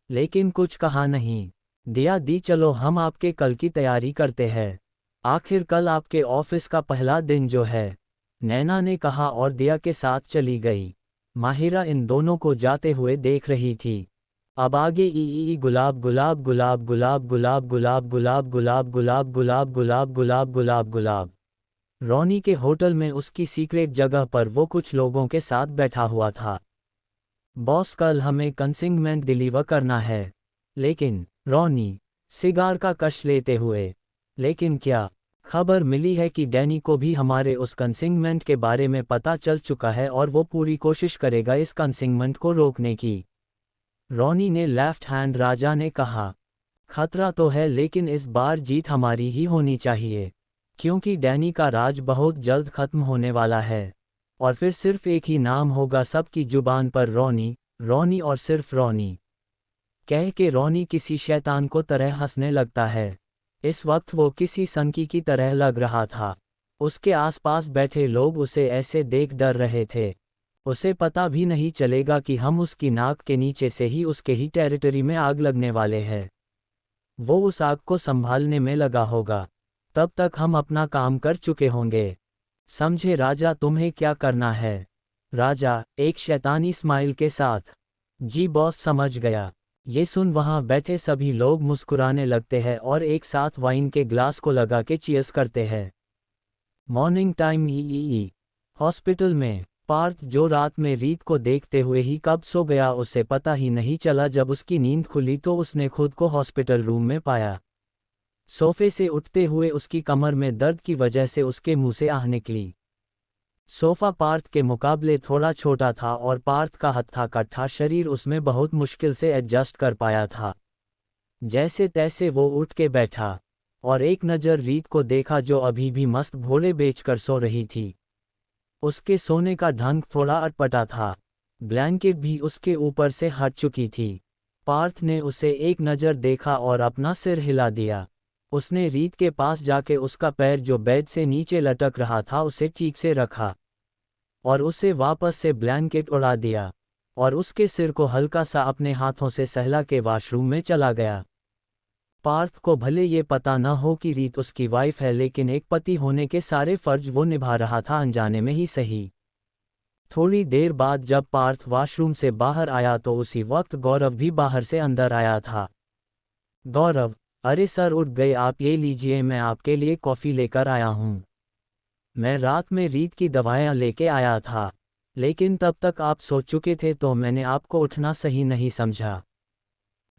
लेकिन कुछ कहा नहीं। दिया दी, चलो हम आपके कल की तैयारी करते हैं। आखिर कल आपके ऑफिस का पहला दिन जो है, नैना ने कहा और दिया के साथ चली गई। माहिरा इन दोनों को जाते हुए देख रही थी। अब आगे ई गुलाब गुलाब गुलाब गुलाब गुलाब गुलाब गुलाब गुलाब गुलाब गुलाब गुलाब गुलाब गुलाब गुलाब। रॉनी के होटल में उसकी सीक्रेट जगह पर वो कुछ लोगों के साथ बैठा हुआ था। बॉस कल हमें कंसिग्नमेंट डिलीवर करना है। लेकिन रॉनी सिगार का कश लेते हुए, लेकिन क्या? खबर मिली है कि डैनी को भी हमारे उस कंसिग्नमेंट के बारे में पता चल चुका है और वो पूरी कोशिश करेगा इस कंसिग्नमेंट को रोकने की। रॉनी ने लेफ्ट हैंड राजा ने कहा, खतरा तो है लेकिन इस बार जीत हमारी ही होनी चाहिए, क्योंकि डैनी का राज बहुत जल्द खत्म होने वाला है और फिर सिर्फ एक ही नाम होगा सबकी जुबान पर, रॉनी, रॉनी और सिर्फ रॉनी। कह के रॉनी किसी शैतान को तरह हंसने लगता है। इस वक्त वो किसी सनकी की तरह लग रहा था। उसके आसपास बैठे लोग उसे ऐसे देख डर रहे थे। उसे पता भी नहीं चलेगा कि हम उसकी नाक के नीचे से ही उसके ही टेरिटरी में आग लगने वाले हैं। वो उस आग को संभालने में लगा होगा, तब तक हम अपना काम कर चुके होंगे। समझे राजा, तुम्हें क्या करना है? राजा एक शैतानी स्माइल के साथ, जी बॉस समझ गया। ये सुन वहाँ बैठे सभी लोग मुस्कुराने लगते हैं और एक साथ वाइन के ग्लास को लगा के चीयर्स करते हैं। मॉर्निंग टाइम ई हॉस्पिटल में पार्थ, जो रात में रीत को देखते हुए ही कब सो गया उसे पता ही नहीं चला। जब उसकी नींद खुली तो उसने खुद को हॉस्पिटल रूम में पाया। सोफे से उठते हुए उसकी कमर में दर्द की वजह से उसके मुंह से आह निकली। सोफा पार्थ के मुकाबले थोड़ा छोटा था और पार्थ का हत्था-कट्ठा शरीर उसमें बहुत मुश्किल से एडजस्ट कर पाया था। जैसे तैसे वो उठ के बैठा और एक नज़र रीत को देखा, जो अभी भी मस्त भोले बेचकर सो रही थी। उसके सोने का ढंग थोड़ा अटपटा था, ब्लैंकेट भी उसके ऊपर से हट चुकी थी। पार्थ ने उसे एक नज़र देखा और अपना सिर हिला दिया। उसने रीत के पास जाके उसका पैर, जो बेड से नीचे लटक रहा था, उसे ठीक से रखा और उसे वापस से ब्लैंकेट उड़ा दिया और उसके सिर को हल्का सा अपने हाथों से सहला के वॉशरूम में चला गया। पार्थ को भले ये पता न हो कि रीत उसकी वाइफ है, लेकिन एक पति होने के सारे फर्ज वो निभा रहा था, अनजाने में ही सही। थोड़ी देर बाद जब पार्थ वॉशरूम से बाहर आया तो उसी वक्त गौरव भी बाहर से अंदर आया था। गौरव, अरे सर, उठ गए आप? ये लीजिए, मैं आपके लिए कॉफ़ी लेकर आया हूँ। मैं रात में रीत की दवाइयाँ लेके आया था, लेकिन तब तक आप सो चुके थे तो मैंने आपको उठना सही नहीं समझा।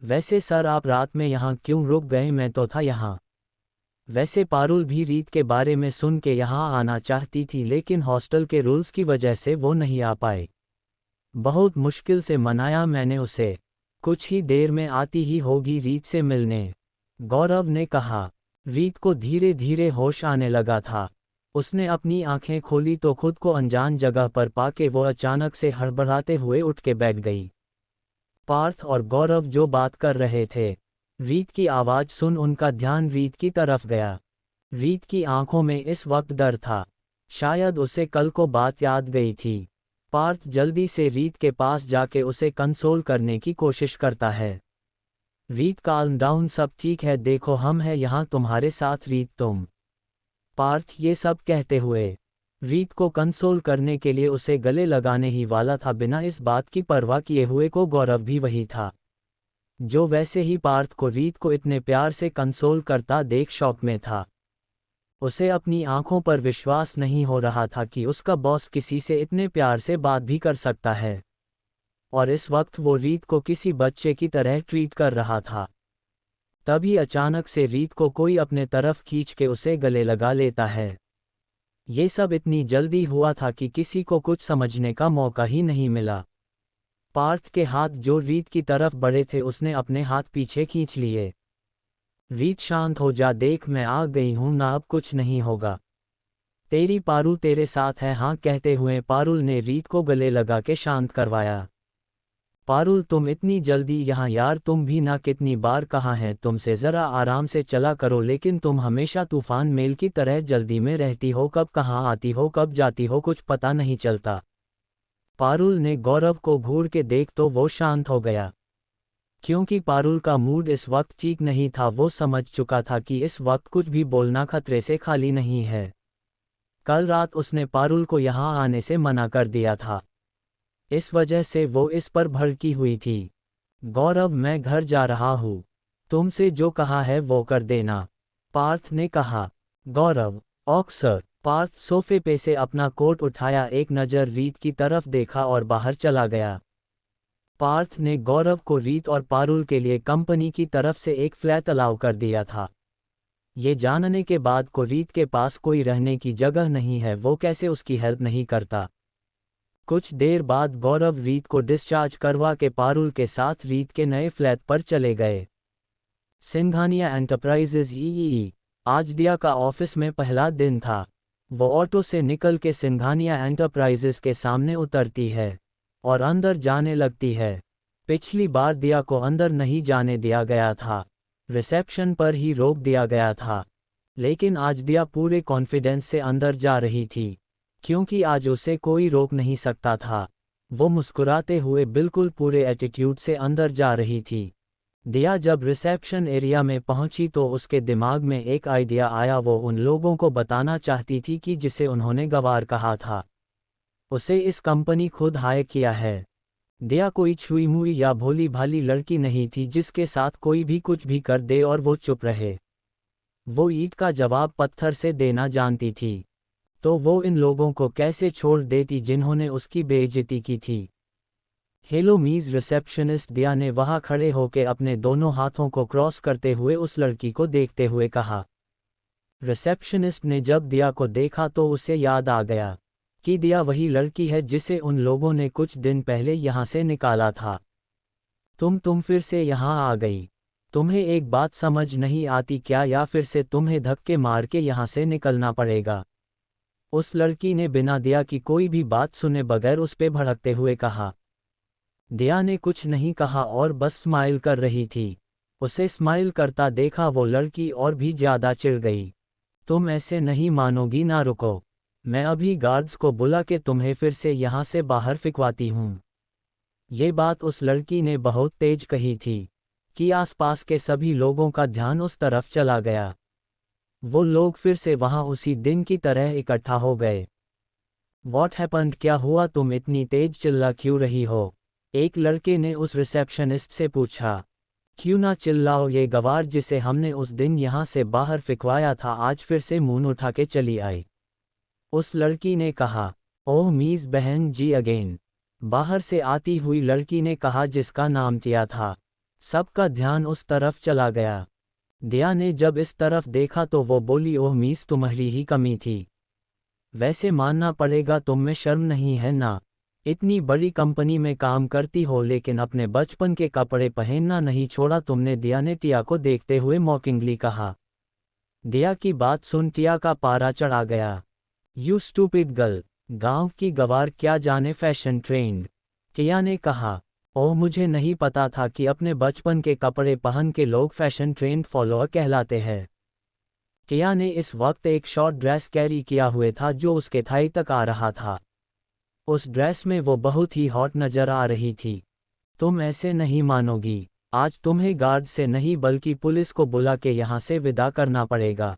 वैसे सर, आप रात में यहाँ क्यों रुक गए? मैं तो था यहाँ। वैसे पारुल भी रीत के बारे में सुन के यहाँ आना चाहती थी, लेकिन हॉस्टल के रूल्स की वजह से वो नहीं आ पाए। बहुत मुश्किल से मनाया मैंने उसे। कुछ ही देर में आती ही होगी रीत से मिलने, गौरव ने कहा। रीत को धीरे धीरे होश आने लगा था। उसने अपनी आंखें खोली तो खुद को अनजान जगह पर पाके वो अचानक से हड़बड़ाते हुए उठ के बैठ गई। पार्थ और गौरव जो बात कर रहे थे, रीत की आवाज़ सुन उनका ध्यान रीत की तरफ गया। रीत की आंखों में इस वक्त डर था, शायद उसे कल को बात याद गई थी। पार्थ जल्दी से रीत के पास जाके उसे कंसोल करने की कोशिश करता है। रीत, काल्म डाउन, सब ठीक है, देखो हम हैं यहाँ तुम्हारे साथ। रीत, तुम। पार्थ ये सब कहते हुए रीत को कंसोल करने के लिए उसे गले लगाने ही वाला था, बिना इस बात की परवाह किए हुए को गौरव भी वही था, जो वैसे ही पार्थ को रीत को इतने प्यार से कंसोल करता देख शॉक में था। उसे अपनी आंखों पर विश्वास नहीं हो रहा था कि उसका बॉस किसी से इतने प्यार से बात भी कर सकता है, और इस वक्त वो रीत को किसी बच्चे की तरह ट्रीट कर रहा था। तभी अचानक से रीत को कोई अपने तरफ खींच के उसे गले लगा लेता है। ये सब इतनी जल्दी हुआ था कि किसी को कुछ समझने का मौका ही नहीं मिला। पार्थ के हाथ जो रीत की तरफ बढ़े थे, उसने अपने हाथ पीछे खींच लिए। रीत, शांत हो जा, देख मैं आ गई हूं ना, अब कुछ नहीं होगा। तेरी पारुल तेरे साथ है। हाँ, कहते हुए पारुल ने रीत को गले लगा के शांत करवाया। पारुल, तुम इतनी जल्दी यहाँ? यार तुम भी ना, कितनी बार कहा है तुमसे ज़रा आराम से चला करो, लेकिन तुम हमेशा तूफान मेल की तरह जल्दी में रहती हो, कब कहाँ आती हो कब जाती हो कुछ पता नहीं चलता। पारुल ने गौरव को घूर के देख तो वो शांत हो गया, क्योंकि पारुल का मूड इस वक्त ठीक नहीं था। वो समझ चुका था कि इस वक्त कुछ भी बोलना खतरे से खाली नहीं है। कल रात उसने पारुल को यहाँ आने से मना कर दिया था, इस वजह से वो इस पर भड़की हुई थी। गौरव, मैं घर जा रहा हूँ, तुमसे जो कहा है वो कर देना, पार्थ ने कहा। गौरव, ओक सर। पार्थ सोफे पे से अपना कोट उठाया, एक नज़र रीत की तरफ देखा और बाहर चला गया। पार्थ ने गौरव को रीत और पारुल के लिए कंपनी की तरफ से एक फ्लैट अलाउ कर दिया था। ये जानने के बाद को रीत के पास कोई रहने की जगह नहीं है, वो कैसे उसकी हेल्प नहीं करता। कुछ देर बाद गौरव रीत को डिस्चार्ज करवा के पारुल के साथ रीत के नए फ्लैट पर चले गए। सिंघानिया एंटरप्राइजेज ई। आज दिया का ऑफिस में पहला दिन था। वो ऑटो से निकल के सिंघानिया एंटरप्राइजेज के सामने उतरती है और अंदर जाने लगती है। पिछली बार दिया को अंदर नहीं जाने दिया गया था, रिसेप्शन पर ही रोक दिया गया था, लेकिन आज दिया पूरे कॉन्फिडेंस से अंदर जा रही थी, क्योंकि आज उसे कोई रोक नहीं सकता था। वो मुस्कुराते हुए बिल्कुल पूरे एटीट्यूड से अंदर जा रही थी। दिया जब रिसेप्शन एरिया में पहुंची तो उसके दिमाग में एक आइडिया आया। वो उन लोगों को बताना चाहती थी कि जिसे उन्होंने गवार कहा था, उसे इस कंपनी खुद हायर किया है। दिया कोई छुई मुई या भोली भाली लड़की नहीं थी जिसके साथ कोई भी कुछ भी कर दे और वो चुप रहे। वो ईंट का जवाब पत्थर से देना जानती थी। तो वो इन लोगों को कैसे छोड़ देती जिन्होंने उसकी बेइज्जती की थी। हेलो मीज़, रिसेप्शनिस्ट दिया ने वहाँ खड़े होकर अपने दोनों हाथों को क्रॉस करते हुए उस लड़की को देखते हुए कहा। रिसेप्शनिस्ट ने जब दिया को देखा तो उसे याद आ गया कि दिया वही लड़की है जिसे उन लोगों ने कुछ दिन पहले यहाँ से निकाला था। तुम फिर से यहाँ आ गई। तुम्हें एक बात समझ नहीं आती क्या, या फिर से तुम्हें धक्के मार के यहाँ से निकलना पड़ेगा? उस लड़की ने बिना दिया की कोई भी बात सुने बगैर उस पे भड़कते हुए कहा। दिया ने कुछ नहीं कहा और बस स्माइल कर रही थी। उसे स्माइल करता देखा वो लड़की और भी ज़्यादा चिढ़ गई। तुम ऐसे नहीं मानोगी, ना रुको, मैं अभी गार्ड्स को बुला के तुम्हें फिर से यहाँ से बाहर फिकवाती हूँ। ये बात उस लड़की ने बहुत तेज कही थी कि आसपास के सभी लोगों का ध्यान उस तरफ चला गया। वो लोग फिर से वहाँ उसी दिन की तरह इकट्ठा हो गए। वॉट हैपन्ड, क्या हुआ, तुम इतनी तेज चिल्ला क्यों रही हो? एक लड़के ने उस रिसेप्शनिस्ट से पूछा। क्यों ना चिल्लाओ, ये गवार जिसे हमने उस दिन यहाँ से बाहर फिकवाया था आज फिर से मुंह उठा के चली आई। उस लड़की ने कहा। ओह मीज़ बहन जी अगेन, बाहर से आती हुई लड़की ने कहा जिसका नाम तिया था। सबका ध्यान उस तरफ चला गया। दिया ने जब इस तरफ देखा तो वो बोली, ओह मीस, तुम्हारी ही कमी थी। वैसे मानना पड़ेगा तुम में शर्म नहीं है ना? इतनी बड़ी कंपनी में काम करती हो लेकिन अपने बचपन के कपड़े पहनना नहीं छोड़ा तुमने, दिया ने टिया को देखते हुए मॉकिंगली कहा। दिया की बात सुन टिया का पारा चढ़ा गया। यू स्टूपिड गर्ल, गांव की गवार क्या जाने फैशन ट्रेंड। टिया ने कहा। ओह, मुझे नहीं पता था कि अपने बचपन के कपड़े पहन के लोग फैशन ट्रेंड फॉलोअर कहलाते हैं। टिया ने इस वक्त एक शॉर्ट ड्रेस कैरी किया हुए था जो उसके थाई तक आ रहा था। उस ड्रेस में वो बहुत ही हॉट नजर आ रही थी। तुम ऐसे नहीं मानोगी, आज तुम्हें गार्ड से नहीं बल्कि पुलिस को बुला के यहाँ से विदा करना पड़ेगा।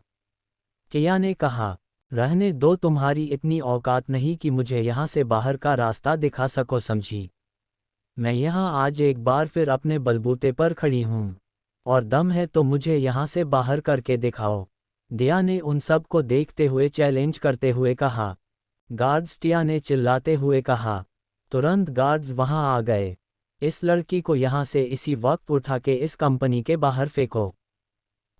टिया ने कहा। रहने दो, तुम्हारी इतनी औकात नहीं कि मुझे यहाँ से बाहर का रास्ता दिखा सको, समझी? मैं यहाँ आज एक बार फिर अपने बलबूते पर खड़ी हूँ, और दम है तो मुझे यहाँ से बाहर करके दिखाओ। दिया ने उन सब को देखते हुए चैलेंज करते हुए कहा। गार्ड्स, टिया ने चिल्लाते हुए कहा। तुरंत गार्ड्स वहाँ आ गए। इस लड़की को यहाँ से इसी वक्त उठा के इस कंपनी के बाहर फेंको।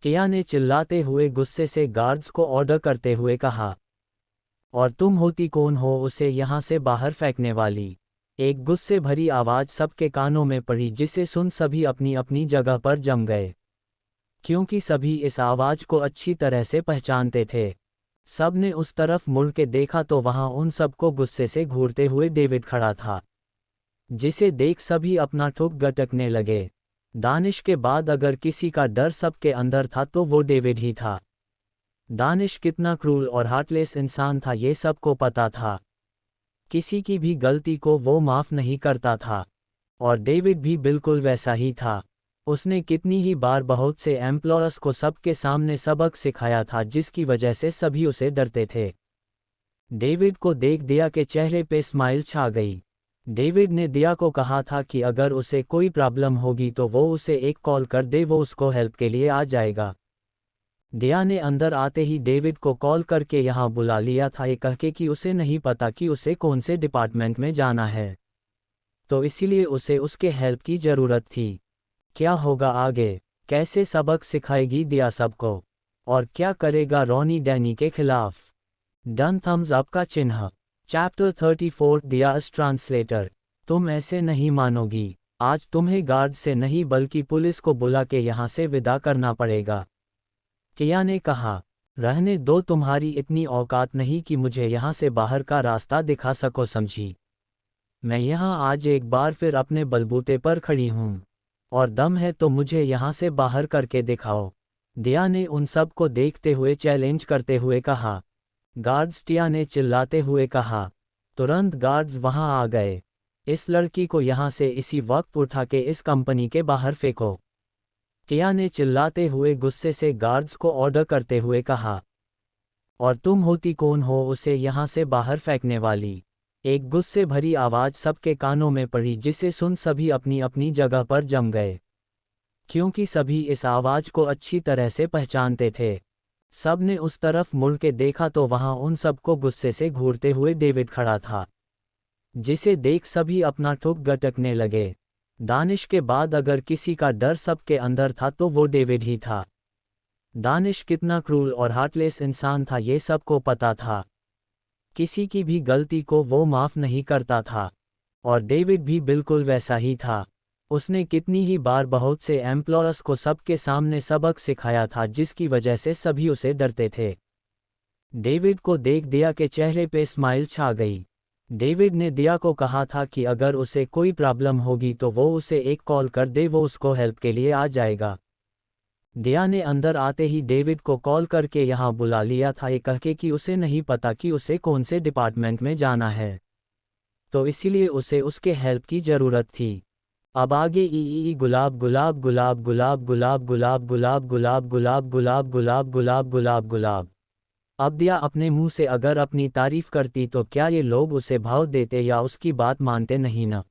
टिया ने चिल्लाते हुए गुस्से से गार्ड्स को ऑर्डर करते हुए कहा। और तुम होती कौन हो उसे यहाँ से बाहर फेंकने वाली? एक गुस्से भरी आवाज़ सबके कानों में पड़ी जिसे सुन सभी अपनी अपनी जगह पर जम गए, क्योंकि सभी इस आवाज़ को अच्छी तरह से पहचानते थे। सब ने उस तरफ मुड़ के देखा तो वहाँ उन सबको गुस्से से घूरते हुए डेविड खड़ा था, जिसे देख सभी अपना ठुक गटकने लगे। दानिश के बाद अगर किसी का डर सबके अंदर था तो वो डेविड ही था। दानिश कितना क्रूर और हार्टलेस इंसान था ये सबको पता था। किसी की भी गलती को वो माफ़ नहीं करता था, और डेविड भी बिल्कुल वैसा ही था। उसने कितनी ही बार बहुत से एम्प्लॉयर्स को सबके सामने सबक सिखाया था जिसकी वजह से सभी उसे डरते थे। डेविड को देख दिया के चेहरे पे स्माइल छा गई। डेविड ने दिया को कहा था कि अगर उसे कोई प्रॉब्लम होगी तो वो उसे एक कॉल कर दे, वो उसको हेल्प के लिए आ जाएगा। दिया ने अंदर आते ही डेविड को कॉल करके यहाँ बुला लिया था, ये कह के कि उसे नहीं पता कि उसे कौन से डिपार्टमेंट में जाना है, तो इसीलिए उसे उसके हेल्प की ज़रूरत थी। क्या होगा आगे, कैसे सबक सिखाएगी दिया सबको, और क्या करेगा रॉनी डैनी के खिलाफ? डन थम्स अप का चिन्ह। Chapter 34 diyas translator. तुम ऐसे नहीं मानोगी, आज तुम्हें गार्ड से नहीं बल्कि पुलिस को बुला के यहाँ से विदा करना पड़ेगा। टिया ने कहा। रहने दो, तुम्हारी इतनी औकात नहीं कि मुझे यहाँ से बाहर का रास्ता दिखा सको, समझी? मैं यहाँ आज एक बार फिर अपने बलबूते पर खड़ी हूँ, और दम है तो मुझे यहाँ से बाहर करके दिखाओ। दिया ने उन सब को देखते हुए चैलेंज करते हुए कहा। गार्ड्स, टिया ने चिल्लाते हुए कहा। तुरंत गार्ड्स वहाँ आ गए। इस लड़की को यहाँ से इसी वक्त उठा के इस कंपनी के बाहर फेंको। टिया ने चिल्लाते हुए गुस्से से गार्ड्स को ऑर्डर करते हुए कहा। और तुम होती कौन हो उसे यहाँ से बाहर फेंकने वाली? एक गुस्से भरी आवाज़ सबके कानों में पड़ी जिसे सुन सभी अपनी अपनी जगह पर जम गए, क्योंकि सभी इस आवाज़ को अच्छी तरह से पहचानते थे। सब ने उस तरफ मुड़ के देखा तो वहां उन सबको गुस्से से घूरते हुए डेविड खड़ा था, जिसे देख सभी अपना ठुक गटकने लगे। दानिश के बाद अगर किसी का डर सबके अंदर था तो वो डेविड ही था। दानिश कितना क्रूर और हार्टलेस इंसान था ये सबको पता था। किसी की भी गलती को वो माफ़ नहीं करता था, और डेविड भी बिल्कुल वैसा ही था। उसने कितनी ही बार बहुत से एम्प्लॉयर्स को सबके सामने सबक सिखाया था जिसकी वजह से सभी उसे डरते थे। डेविड को देख दिया के चेहरे पे स्माइल छा गई। डेविड ने दिया को कहा था कि अगर उसे कोई प्रॉब्लम होगी तो वो उसे एक कॉल कर दे, वो उसको हेल्प के लिए आ जाएगा। दिया ने अंदर आते ही डेविड को कॉल करके यहाँ बुला लिया था, ये कहके कि उसे नहीं पता कि उसे कौन से डिपार्टमेंट में जाना है, तो इसीलिए उसे उसके हेल्प की ज़रूरत थी। अब आगे ई गुलाब गुलाब गुलाब गुलाब गुलाब गुलाब गुलाब गुलाब गुलाब गुलाब गुलाब गुलाब गुलाब गुलाब। अब दिया अपने मुंह से अगर अपनी तारीफ करती तो क्या ये लोग उसे भाव देते या उसकी बात मानते नहीं ना?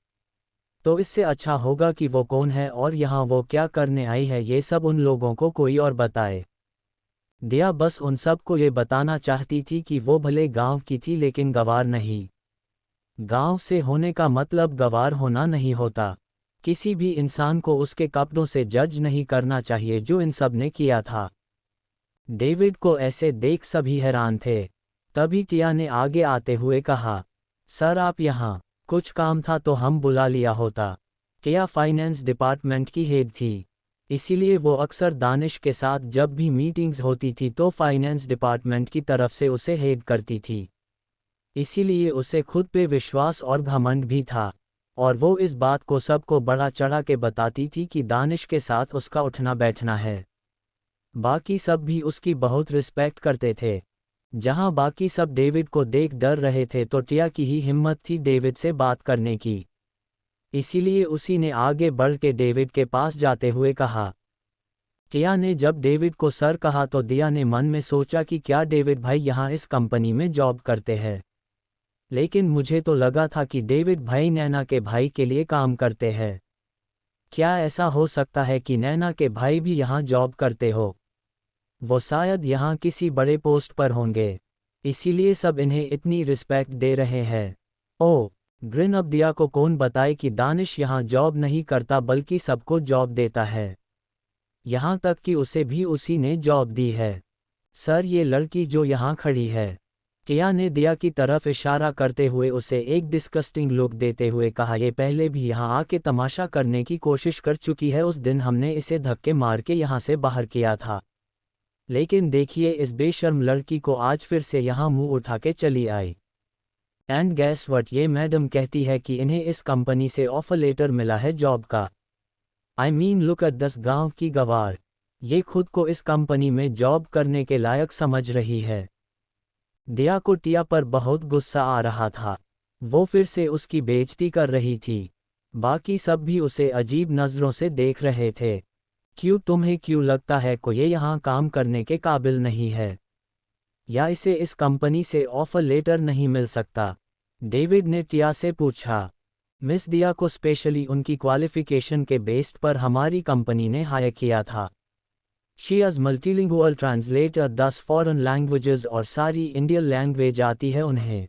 तो इससे अच्छा होगा कि वो कौन है और यहाँ वो क्या करने आई है ये सब उन लोगों को कोई और बताए। दिया बस उन सब को ये बताना चाहती थी कि वो भले गांव की थी लेकिन गवार नहीं। गांव से होने का मतलब गवार होना नहीं होता। किसी भी इंसान को उसके कपड़ों से जज नहीं करना चाहिए जो इन सब ने किया था। डेविड को ऐसे देख सभी हैरान थे। तभी टिया ने आगे आते हुए कहा, सर आप यहाँ, कुछ काम था तो हम बुला लिया होता। टिया फाइनेंस डिपार्टमेंट की हेड थी, इसीलिए वो अक्सर दानिश के साथ जब भी मीटिंग्स होती थी तो फाइनेंस डिपार्टमेंट की तरफ से उसे हेड करती थी। इसीलिए उसे खुद पे विश्वास और घमंड भी था, और वो इस बात को सबको बढ़ा चढ़ा के बताती थी कि दानिश के साथ उसका उठना बैठना है। बाकी सब भी उसकी बहुत रिस्पेक्ट करते थे। जहां बाकी सब डेविड को देख डर रहे थे तो टिया की ही हिम्मत थी डेविड से बात करने की। इसीलिए उसी ने आगे बढ़ के डेविड के पास जाते हुए कहा। टिया ने जब डेविड को सर कहा तो दिया ने मन में सोचा कि क्या डेविड भाई यहाँ इस कंपनी में जॉब करते हैं, लेकिन मुझे तो लगा था कि डेविड भाई नैना के भाई के लिए काम करते हैं। क्या ऐसा हो सकता है कि नैना के भाई भी यहाँ जॉब करते हो? वो शायद यहाँ किसी बड़े पोस्ट पर होंगे, इसीलिए सब इन्हें इतनी रिस्पेक्ट दे रहे हैं। ओह ग्रिन, अब दिया को कौन बताए कि दानिश यहाँ जॉब नहीं करता बल्कि सबको जॉब देता है, यहाँ तक कि उसे भी उसी ने जॉब दी है। सर ये लड़की जो यहाँ खड़ी है, टिया ने दिया की तरफ इशारा करते हुए उसे एक डिस्कस्टिंग लुक देते हुए कहा, ये पहले भी यहाँ आके तमाशा करने की कोशिश कर चुकी है। उस दिन हमने इसे धक्के मार के यहाँ से बाहर किया था, लेकिन देखिए इस बेशर्म लड़की को आज फिर से यहाँ मुंह उठा के चली आई। एंड गैस व्हाट, ये मैडम कहती है कि इन्हें इस कंपनी से ऑफर लेटर मिला है जॉब का। I mean look at this गांव की गवार, ये खुद को इस कंपनी में जॉब करने के लायक समझ रही है। दिया को टिया पर बहुत गुस्सा आ रहा था, वो फिर से उसकी बेइज्जती कर रही थी। बाकी सब भी उसे अजीब नज़रों से देख रहे थे। तुम्हें क्यों लगता है को ये यहाँ काम करने के काबिल नहीं है, या इसे इस कंपनी से ऑफर लेटर नहीं मिल सकता? डेविड ने टिया से पूछा। मिस दिया को स्पेशली उनकी क्वालिफिकेशन के बेस्ड पर हमारी कंपनी ने हायर किया था। She is multilingual translator 10 foreign languages और सारी इंडियन लैंग्वेज आती है उन्हें।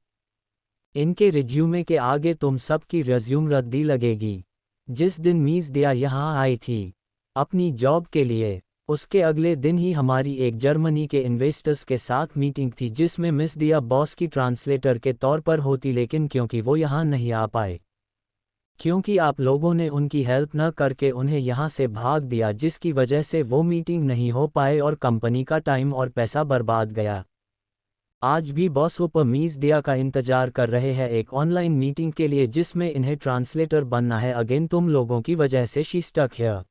इनके रिज्यूमे के आगे तुम सबकी रिज्यूम रद्दी लगेगी। जिस दिन मिस दिया यहाँ आई थी अपनी जॉब के लिए, उसके अगले दिन ही हमारी एक जर्मनी के इन्वेस्टर्स के साथ मीटिंग थी जिसमें मिस दिया बॉस की ट्रांसलेटर के तौर पर होती, लेकिन क्योंकि वो यहाँ नहीं आ पाए, क्योंकि आप लोगों ने उनकी हेल्प न करके उन्हें यहाँ से भाग दिया, जिसकी वजह से वो मीटिंग नहीं हो पाए और कंपनी का टाइम और पैसा बर्बाद गया। आज भी बॉस ऊपर मिस दिया का इंतजार कर रहे हैं एक ऑनलाइन मीटिंग के लिए जिसमें इन्हें ट्रांसलेटर बनना है। अगेन तुम लोगों की वजह से she stuck here.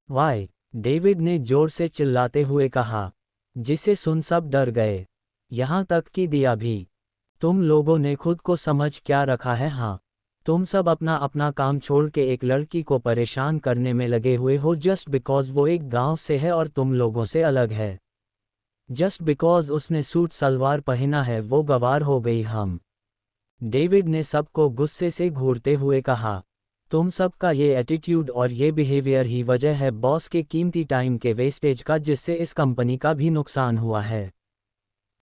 Why, David ने जोर से चिल्लाते हुए कहा, जिसे सुन सब डर गए, यहाँ तक कि दिया भी। तुम लोगों ने खुद को समझ क्या रखा है? हाँ, तुम सब अपना अपना काम छोड़ के एक लड़की को परेशान करने में लगे हुए हो जस्ट बिकॉज वो एक गांव से है और तुम लोगों से अलग है। जस्ट बिकॉज उसने सूट सलवार पहना है वो गवार हो गई हम? डेविड ने सबको गुस्से से घूरते हुए कहा। तुम सबका ये एटीट्यूड और ये बिहेवियर ही वजह है बॉस के कीमती टाइम के वेस्टेज का, जिससे इस कंपनी का भी नुकसान हुआ है।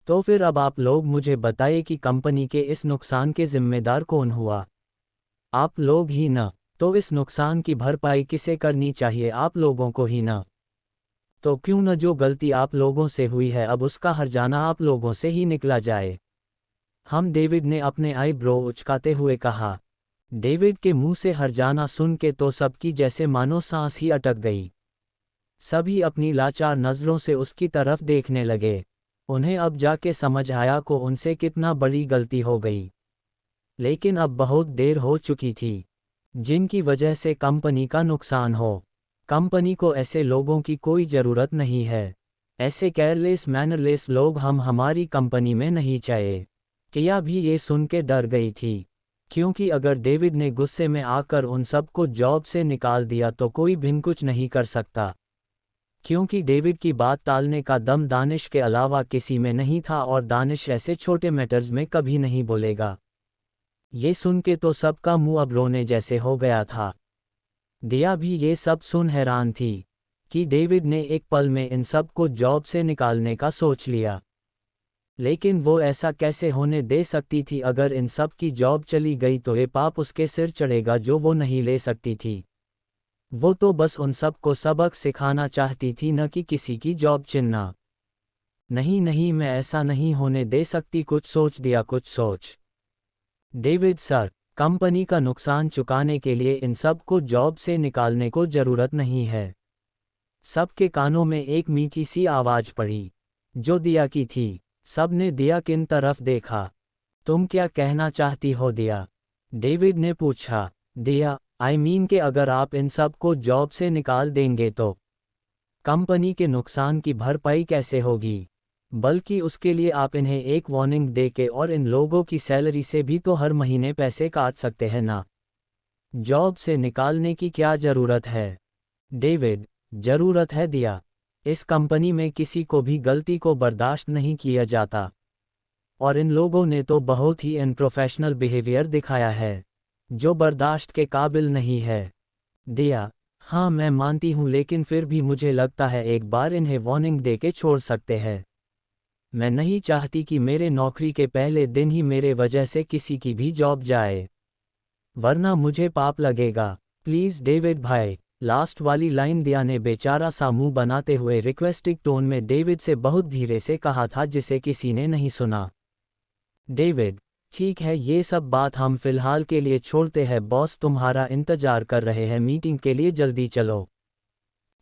तो फिर अब आप लोग मुझे बताइए कि कंपनी के इस नुकसान के जिम्मेदार कौन हुआ? आप लोग ही ना। तो इस नुकसान की भरपाई किसे करनी चाहिए? आप लोगों को ही ना। तो क्यों न जो गलती आप लोगों से हुई है अब उसका हर्जाना आप लोगों से ही निकला जाए। डेविड ने अपने आईब्रो उचकाते हुए कहा। डेविड के मुंह से हर्जाना सुन के तो सबकी जैसे मानो सांस ही अटक गई। सभी अपनी लाचार नज़रों से उसकी तरफ देखने लगे। उन्हें अब जाके समझ आया को उनसे कितना बड़ी गलती हो गई। लेकिन अब बहुत देर हो चुकी थी, जिनकी वजह से कंपनी का नुकसान हो। कंपनी को ऐसे लोगों की कोई ज़रूरत नहीं है। ऐसे केयरलेस मैनरलेस लोग हमारी कंपनी में नहीं चाहिए। टिया भी ये सुन के डर गई थी, क्योंकि अगर डेविड ने गुस्से में आकर उन सबको जॉब से निकाल दिया तो कोई भी कुछ नहीं कर सकता, क्योंकि डेविड की बात टालने का दम दानिश के अलावा किसी में नहीं था और दानिश ऐसे छोटे मैटर्स में कभी नहीं बोलेगा। ये सुन के तो सबका मुंह अब रोने जैसे हो गया था। दिया भी ये सब सुन हैरान थी कि डेविड ने एक पल में इन सब को जॉब से निकालने का सोच लिया। लेकिन वो ऐसा कैसे होने दे सकती थी? अगर इन सब की जॉब चली गई तो ये पाप उसके सिर चढ़ेगा जो वो नहीं ले सकती थी। वो तो बस उन सब को सबक सिखाना चाहती थी, न कि किसी की जॉब छीनना। नहीं नहीं, मैं ऐसा नहीं होने दे सकती। कुछ सोच दिया, कुछ सोच। डेविड सर, कंपनी का नुकसान चुकाने के लिए इन सब को जॉब से निकालने को जरूरत नहीं है। सबके कानों में एक मीठी सी आवाज पड़ी, जो दिया की थी। सब ने दिया किन तरफ देखा। तुम क्या कहना चाहती हो दिया? डेविड ने पूछा। दिया, आई मीन के अगर आप इन सब को जॉब से निकाल देंगे तो कंपनी के नुकसान की भरपाई कैसे होगी? बल्कि उसके लिए आप इन्हें एक वार्निंग दे के और इन लोगों की सैलरी से भी तो हर महीने पैसे काट सकते हैं ना। जॉब से निकालने की क्या ज़रूरत है? डेविड, ज़रूरत है दिया। इस कंपनी में किसी को भी गलती को बर्दाश्त नहीं किया जाता, और इन लोगों ने तो बहुत ही अनप्रोफेशनल बिहेवियर दिखाया है, जो बर्दाश्त के काबिल नहीं है। दिया, हाँ मैं मानती हूँ, लेकिन फिर भी मुझे लगता है एक बार इन्हें वार्निंग दे के छोड़ सकते हैं। मैं नहीं चाहती कि मेरे नौकरी के पहले दिन ही मेरे वजह से किसी की भी जॉब जाए, वरना मुझे पाप लगेगा। प्लीज़ डेविड भाई। लास्ट वाली लाइन दिया ने बेचारा सा मुंह बनाते हुए रिक्वेस्टिंग टोन में डेविड से बहुत धीरे से कहा था, जिसे किसी ने नहीं सुना। डेविड, ठीक है, ये सब बात हम फिलहाल के लिए छोड़ते हैं। बॉस तुम्हारा इंतजार कर रहे हैं मीटिंग के लिए, जल्दी चलो।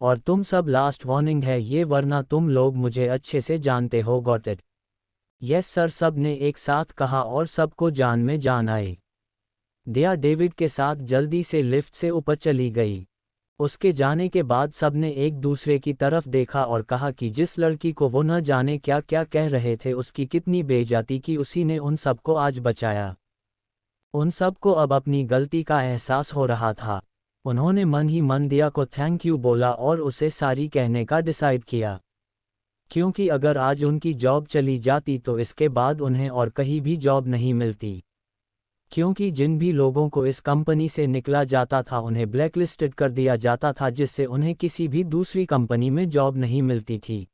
और तुम सब, लास्ट वार्निंग है ये, वरना तुम लोग मुझे अच्छे से जानते हो। Got it? यस सर, सब ने एक साथ कहा और सबको जान में जान आई। दिया डेविड के साथ जल्दी से लिफ्ट से ऊपर चली गई। उसके जाने के बाद सबने एक दूसरे की तरफ देखा और कहा कि जिस लड़की को वो न जाने क्या क्या कह रहे थे, उसकी कितनी बेइज्जती की, उसी ने उन सबको आज बचाया। उन सबको अब अपनी गलती का एहसास हो रहा था। उन्होंने मन ही मन दिया को थैंक यू बोला और उसे सॉरी कहने का डिसाइड किया, क्योंकि अगर आज उनकी जॉब चली जाती तो इसके बाद उन्हें और कहीं भी जॉब नहीं मिलती, क्योंकि जिन भी लोगों को इस कंपनी से निकला जाता था उन्हें ब्लैकलिस्टेड कर दिया जाता था, जिससे उन्हें किसी भी दूसरी कंपनी में जॉब नहीं मिलती थी।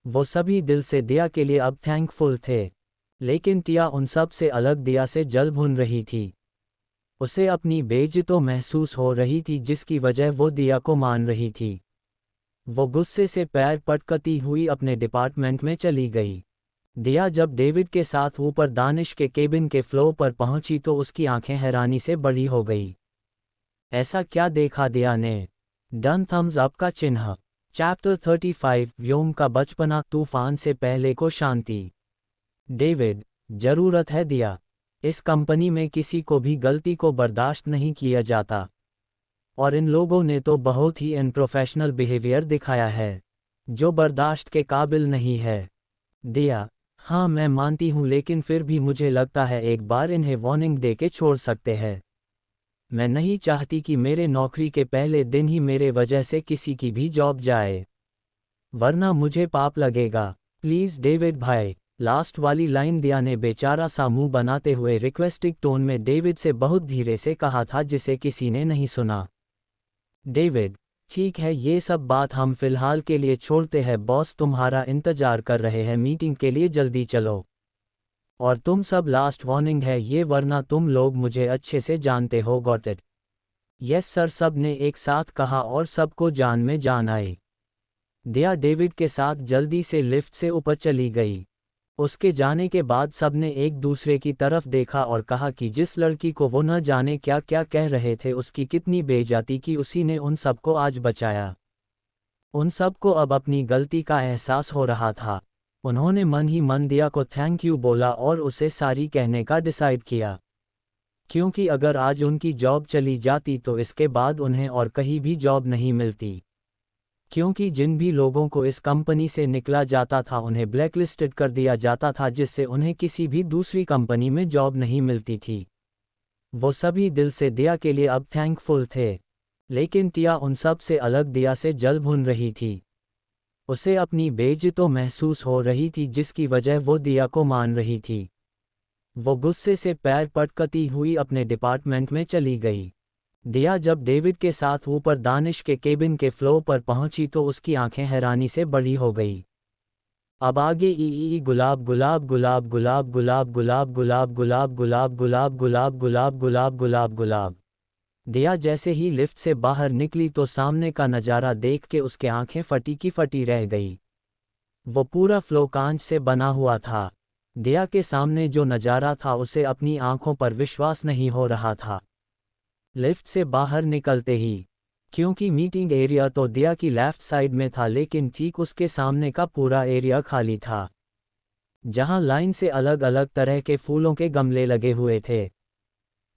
वो सभी दिल से दिया के लिए अब थैंकफुल थे, लेकिन टिया उन सब से अलग दिया से जल भुन रही थी। उसे अपनी बेइज्जती महसूस हो रही थी, जिसकी वजह वो दिया को मान रही थी। वो गुस्से से पैर पटकती हुई अपने डिपार्टमेंट में चली गई। दिया जब डेविड के साथ ऊपर दानिश के केबिन के फ्लोर पर पहुंची तो उसकी आंखें हैरानी से बड़ी हो गई। ऐसा क्या देखा दिया ने? डन थम्स अप का चिन्ह। चैप्टर 35, व्योम का बचपना, तूफान से पहले को शांति। डेविड, जरूरत है दिया। इस कंपनी में किसी को भी गलती को बर्दाश्त नहीं किया जाता, और इन लोगों ने तो बहुत ही अनप्रोफेशनल बिहेवियर दिखाया है, जो बर्दाश्त के काबिल नहीं है। दिया, हाँ मैं मानती हूँ, लेकिन फिर भी मुझे लगता है एक बार इन्हें वार्निंग दे के छोड़ सकते हैं। मैं नहीं चाहती कि मेरे नौकरी के पहले दिन ही मेरे वजह से किसी की भी जॉब जाए, वरना मुझे पाप लगेगा। प्लीज़ डेविड भाई। लास्ट वाली लाइन दिया ने बेचारा सा मुंह बनाते हुए रिक्वेस्टिंग टोन में डेविड से बहुत धीरे से कहा था, जिसे किसी ने नहीं सुना। डेविड, ठीक है, ये सब बात हम फिलहाल के लिए छोड़ते हैं। बॉस तुम्हारा इंतजार कर रहे हैं मीटिंग के लिए, जल्दी चलो। और तुम सब, लास्ट वार्निंग है ये, वरना तुम लोग मुझे अच्छे से जानते हो। Got it? यस सर, सब ने एक साथ कहा और सबको जान में जान आई। दिया डेविड के साथ जल्दी से लिफ्ट से ऊपर चली गई। उसके जाने के बाद सबने एक दूसरे की तरफ देखा और कहा कि जिस लड़की को वो न जाने क्या क्या कह रहे थे, उसकी कितनी बेइज्जती की, उसी ने उन सबको आज बचाया। उन सबको अब अपनी गलती का एहसास हो रहा था। उन्होंने मन ही मन दिया को थैंक यू बोला और उसे सॉरी कहने का डिसाइड किया, क्योंकि अगर आज उनकी जॉब चली जाती तो इसके बाद उन्हें और कहीं भी जॉब नहीं मिलती। क्योंकि जिन भी लोगों को इस कंपनी से निकला जाता था उन्हें ब्लैकलिस्टेड कर दिया जाता था, जिससे उन्हें किसी भी दूसरी कंपनी में जॉब नहीं मिलती थी। वो सभी दिल से दिया के लिए अब थैंकफुल थे। लेकिन टिया उन सब से अलग दिया से जल भून रही थी। उसे अपनी बेइज्जती महसूस हो रही थी, जिसकी वजह वो दिया को मान रही थी। वो गुस्से से पैर पटकती हुई अपने डिपार्टमेंट में चली गई। दिया जब डेविड के साथ ऊपर दानिश के केबिन के फ्लोर पर पहुंची तो उसकी आंखें हैरानी से बड़ी हो गई। अब आगे ई गुलाब गुलाब गुलाब गुलाब गुलाब गुलाब गुलाब गुलाब गुलाब गुलाब गुलाब गुलाब गुलाब गुलाब गुलाब। दिया जैसे ही लिफ्ट से बाहर निकली तो सामने का नज़ारा देख के उसके आंखें फटी की फटी रह गई। वो पूरा फ्लो कांच से बना हुआ था। दिया के सामने जो नज़ारा था उसे अपनी आंखों पर विश्वास नहीं हो रहा था। लिफ्ट से बाहर निकलते ही, क्योंकि मीटिंग एरिया तो दिया की लेफ्ट साइड में था, लेकिन ठीक उसके सामने का पूरा एरिया खाली था, जहां लाइन से अलग अलग तरह के फूलों के गमले लगे हुए थे,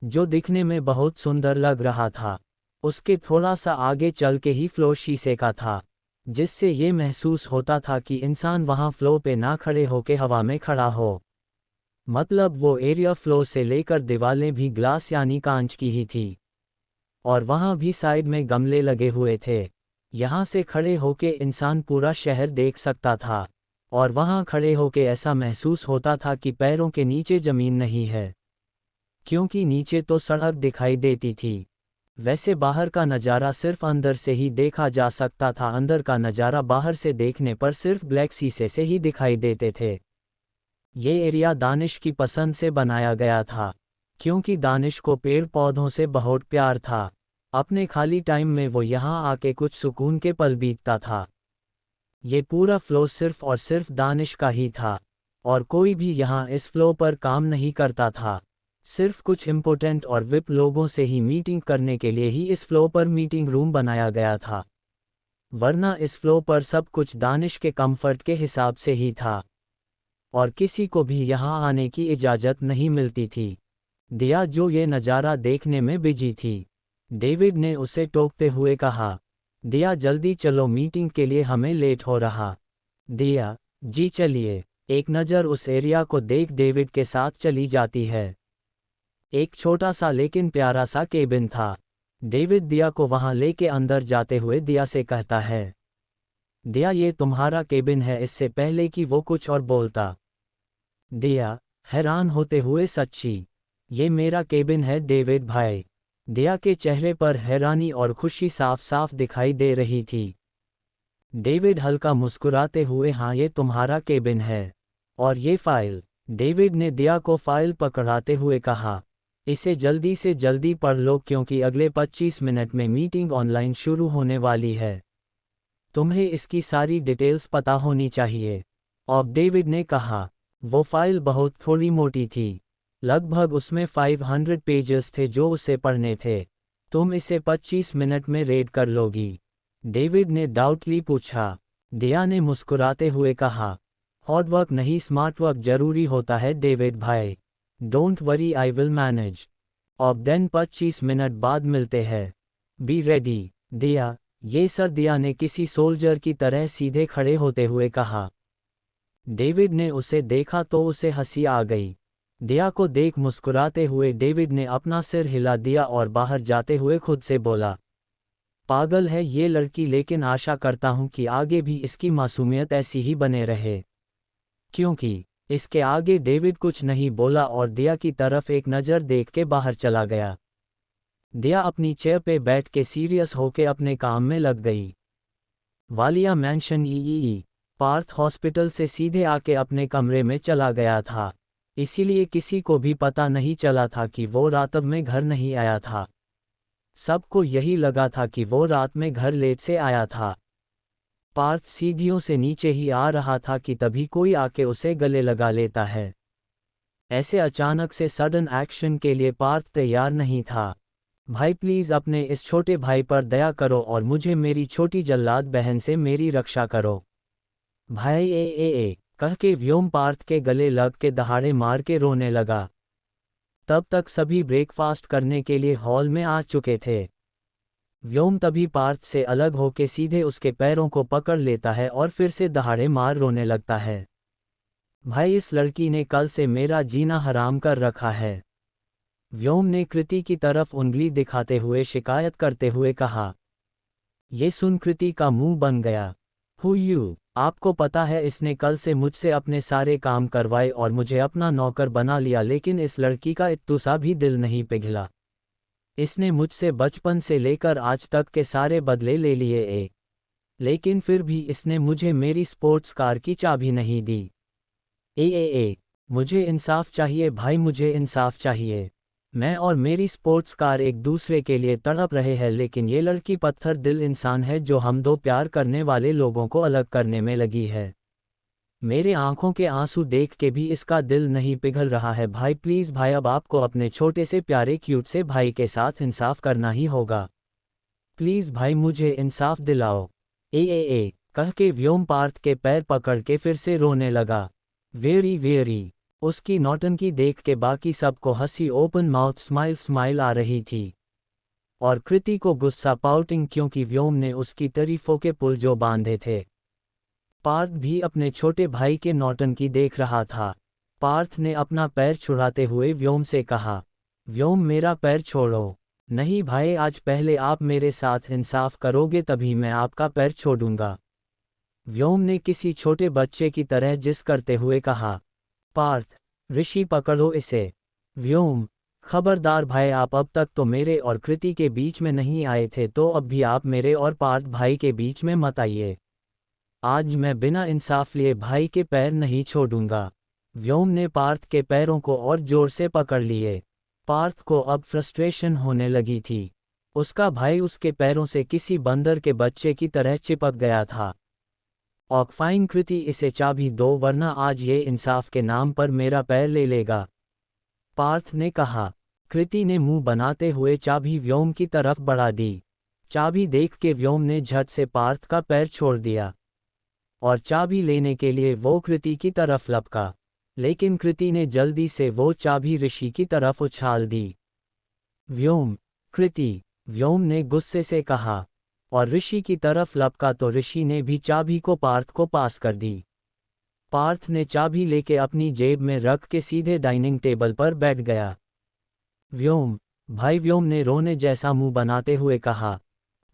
जो दिखने में बहुत सुंदर लग रहा था। उसके थोड़ा सा आगे चल के ही फ्लोर शीशे का था, जिससे ये महसूस होता था कि इंसान वहां फ्लोर पे ना खड़े होके हवा में खड़ा हो। मतलब वो एरिया फ्लोर से लेकर दीवारें भी ग्लास यानी कांच की ही थी, और वहां भी साइड में गमले लगे हुए थे। यहां से खड़े होके इंसान पूरा शहर देख सकता था, और वहां खड़े होके ऐसा महसूस होता था कि पैरों के नीचे जमीन नहीं है, क्योंकि नीचे तो सड़क दिखाई देती थी। वैसे बाहर का नज़ारा सिर्फ अंदर से ही देखा जा सकता था, अंदर का नज़ारा बाहर से देखने पर सिर्फ ब्लैक शीशे से ही दिखाई देते थे। ये एरिया दानिश की पसंद से बनाया गया था, क्योंकि दानिश को पेड़ पौधों से बहुत प्यार था। अपने खाली टाइम में वो यहाँ आके कुछ सुकून के पल बीतता था। ये पूरा फ्लो सिर्फ और सिर्फ दानिश का ही था, और कोई भी यहाँ इस फ्लो पर काम नहीं करता था। सिर्फ कुछ इम्पोर्टेंट और विप लोगों से ही मीटिंग करने के लिए ही इस फ्लो पर मीटिंग रूम बनाया गया था, वरना इस फ्लो पर सब कुछ दानिश के कंफर्ट के हिसाब से ही था, और किसी को भी यहाँ आने की इजाज़त नहीं मिलती थी। दिया जो ये नज़ारा देखने में बिजी थी, डेविड ने उसे टोकते हुए कहा, दिया जल्दी चलो, मीटिंग के लिए हमें लेट हो रहा। दिया, जी चलिए। एक नज़र उस एरिया को देख डेविड के साथ चली जाती है। एक छोटा सा लेकिन प्यारा सा केबिन था। डेविड दिया को वहां लेके अंदर जाते हुए दिया से कहता है, दिया ये तुम्हारा केबिन है, इससे पहले कि वो कुछ और बोलता। दिया हैरान होते हुए, सच्ची? ये मेरा केबिन है डेविड भाई। दिया के चेहरे पर हैरानी और खुशी साफ साफ दिखाई दे रही थी। डेविड हल्का मुस्कुराते हुए, हाँ ये तुम्हारा केबिन है। और ये फाइल? डेविड ने दिया को फाइल पकड़ाते हुए कहा, इसे जल्दी से जल्दी पढ़ लो, क्योंकि अगले 25 मिनट में मीटिंग ऑनलाइन शुरू होने वाली है। तुम्हें इसकी सारी डिटेल्स पता होनी चाहिए। और डेविड ने कहा, वो फाइल बहुत थोड़ी मोटी थी, लगभग उसमें 500 पेजेस थे जो उसे पढ़ने थे। तुम इसे 25 मिनट में रीड कर लोगी? डेविड ने डाउटली पूछा। दिया ने मुस्कुराते हुए कहा, हार्ड वर्क नहीं, स्मार्ट वर्क जरूरी होता है डेविड भाई। Don't worry, I will manage. और देन 25 मिनट बाद मिलते हैं। Be ready. दिया, ये सर, दिया ने किसी सोल्जर की तरह सीधे खड़े होते हुए कहा। डेविड ने उसे देखा तो उसे हंसी आ गई। दिया को देख मुस्कुराते हुए डेविड ने अपना सिर हिला दिया और बाहर जाते हुए खुद से बोला, पागल है ये लड़की, लेकिन आशा करता हूं कि आगे भी इसकी मासूमियत ऐसी ही बने रहे, क्योंकि इसके आगे डेविड कुछ नहीं बोला और दिया की तरफ एक नज़र देख के बाहर चला गया। दिया अपनी चेयर पे बैठ के सीरियस होके अपने काम में लग गई। वालिया मैंशन ई पार्थ हॉस्पिटल से सीधे आके अपने कमरे में चला गया था, इसीलिए किसी को भी पता नहीं चला था कि वो रात में घर नहीं आया था। सबको यही लगा था कि वो रात में घर लेट से आया था। पार्थ सीढ़ियों से नीचे ही आ रहा था कि तभी कोई आके उसे गले लगा लेता है। ऐसे अचानक से सडन एक्शन के लिए पार्थ तैयार नहीं था। भाई प्लीज़ अपने इस छोटे भाई पर दया करो और मुझे मेरी छोटी जल्लाद बहन से मेरी रक्षा करो। भाई ए कह के व्योम पार्थ के गले लग के दहाड़े मार के रोने लगा। तब तक सभी ब्रेकफास्ट करने के लिए हॉल में आ चुके थे। व्योम तभी पार्थ से अलग होके सीधे उसके पैरों को पकड़ लेता है और फिर से दहाड़े मार रोने लगता है। भाई इस लड़की ने कल से मेरा जीना हराम कर रखा है। व्योम ने कृति की तरफ उंगली दिखाते हुए शिकायत करते हुए कहा। ये सुन कृति का मुंह बन गया। Who you? आपको पता है इसने कल से मुझसे अपने सारे काम करवाए और मुझे अपना नौकर बना लिया, लेकिन इस लड़की का इत्तू सा भी दिल नहीं पिघला। इसने मुझसे बचपन से लेकर आज तक के सारे बदले ले लिए लेकिन फिर भी इसने मुझे मेरी स्पोर्ट्स कार की चाबी नहीं दी। मुझे इंसाफ चाहिए भाई, मुझे इंसाफ चाहिए। मैं और मेरी स्पोर्ट्स कार एक दूसरे के लिए तड़प रहे हैं, लेकिन ये लड़की पत्थर दिल इंसान है जो हम दो प्यार करने वाले लोगों को अलग करने में लगी है। मेरे आंखों के आंसू देख के भी इसका दिल नहीं पिघल रहा है। भाई प्लीज़ भाई, अब आपको अपने छोटे से प्यारे क्यूट से भाई के साथ इंसाफ करना ही होगा। प्लीज़ भाई मुझे इंसाफ दिलाओ। कह के व्योम पार्थ के पैर पकड़ के फिर से रोने लगा। वेरी उसकी नौटंकी देख के बाकी सबको हंसी ओपन माउथ स्माइल आ रही थी और कृति को गुस्सा पाउटिंग, क्योंकि व्योम ने उसकी तारीफों के पुल जो बांधे थे। पार्थ भी अपने छोटे भाई के नौटंकी देख रहा था। पार्थ ने अपना पैर छुड़ाते हुए व्योम से कहा, व्योम मेरा पैर छोड़ो। नहीं भाई, आज पहले आप मेरे साथ इंसाफ करोगे तभी मैं आपका पैर छोड़ूंगा। व्योम ने किसी छोटे बच्चे की तरह जिस करते हुए कहा। पार्थ, ऋषि पकड़ो इसे। व्योम, खबरदार भाई, आप अब तक तो मेरे और कृति के बीच में नहीं आए थे, तो अब भी आप मेरे और पार्थ भाई के बीच में मत आइए। आज मैं बिना इंसाफ लिए भाई के पैर नहीं छोड़ूंगा। व्योम ने पार्थ के पैरों को और जोर से पकड़ लिए। पार्थ को अब फ्रस्ट्रेशन होने लगी थी। उसका भाई उसके पैरों से किसी बंदर के बच्चे की तरह चिपक गया था। फाइन कृति, इसे चाबी दो वरना आज ये इंसाफ के नाम पर मेरा पैर ले लेगा, पार्थ ने कहा। कृति ने मुंह बनाते हुए चाबी व्योम की तरफ बढ़ा दी। चाबी देख के व्योम ने झट से पार्थ का पैर छोड़ दिया और चाबी लेने के लिए वो कृति की तरफ लपका, लेकिन कृति ने जल्दी से वो चाबी ऋषि की तरफ उछाल दी। व्योम, कृति, व्योम ने गुस्से से कहा और ऋषि की तरफ लपका तो ऋषि ने भी चाबी को पार्थ को पास कर दी। पार्थ ने चाबी लेके अपनी जेब में रख के सीधे डाइनिंग टेबल पर बैठ गया। व्योम, भाई, व्योम ने रोने जैसा मुंह बनाते हुए कहा।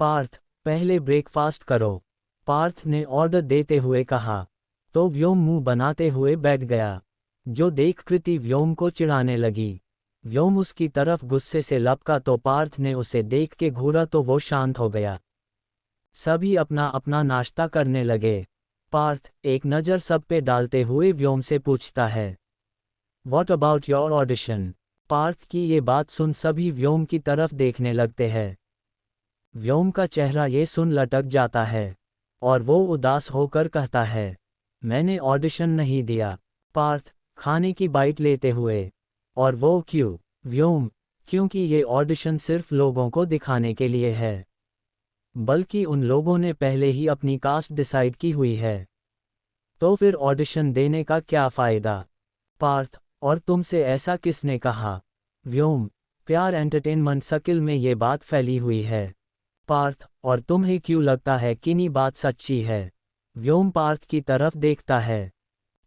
पार्थ, पहले ब्रेकफास्ट करो, पार्थ ने ऑर्डर देते हुए कहा। तो व्योम मुंह बनाते हुए बैठ गया, जो देख कृति व्योम को चिढ़ाने लगी। व्योम उसकी तरफ गुस्से से लपका तो पार्थ ने उसे देख के घूरा तो वो शांत हो गया। सभी अपना अपना नाश्ता करने लगे। पार्थ एक नज़र सब पे डालते हुए व्योम से पूछता है, What about your audition? Partha की ये बात सुन सभी व्योम की तरफ देखने लगते हैं। व्योम का चेहरा ये सुन लटक जाता है और वो उदास होकर कहता है, मैंने ऑडिशन नहीं दिया। पार्थ खाने की बाइट लेते हुए, और वो क्यों? व्योम, क्योंकि ये ऑडिशन सिर्फ लोगों को दिखाने के लिए है, बल्कि उन लोगों ने पहले ही अपनी कास्ट डिसाइड की हुई है, तो फिर ऑडिशन देने का क्या फ़ायदा? पार्थ, और तुमसे ऐसा किसने कहा? व्योम, प्यार एंटरटेनमेंट सर्किल में ये बात फैली हुई है। पार्थ, और तुम्हें क्यों लगता है कि ये बात सच्ची है? व्योम पार्थ की तरफ देखता है।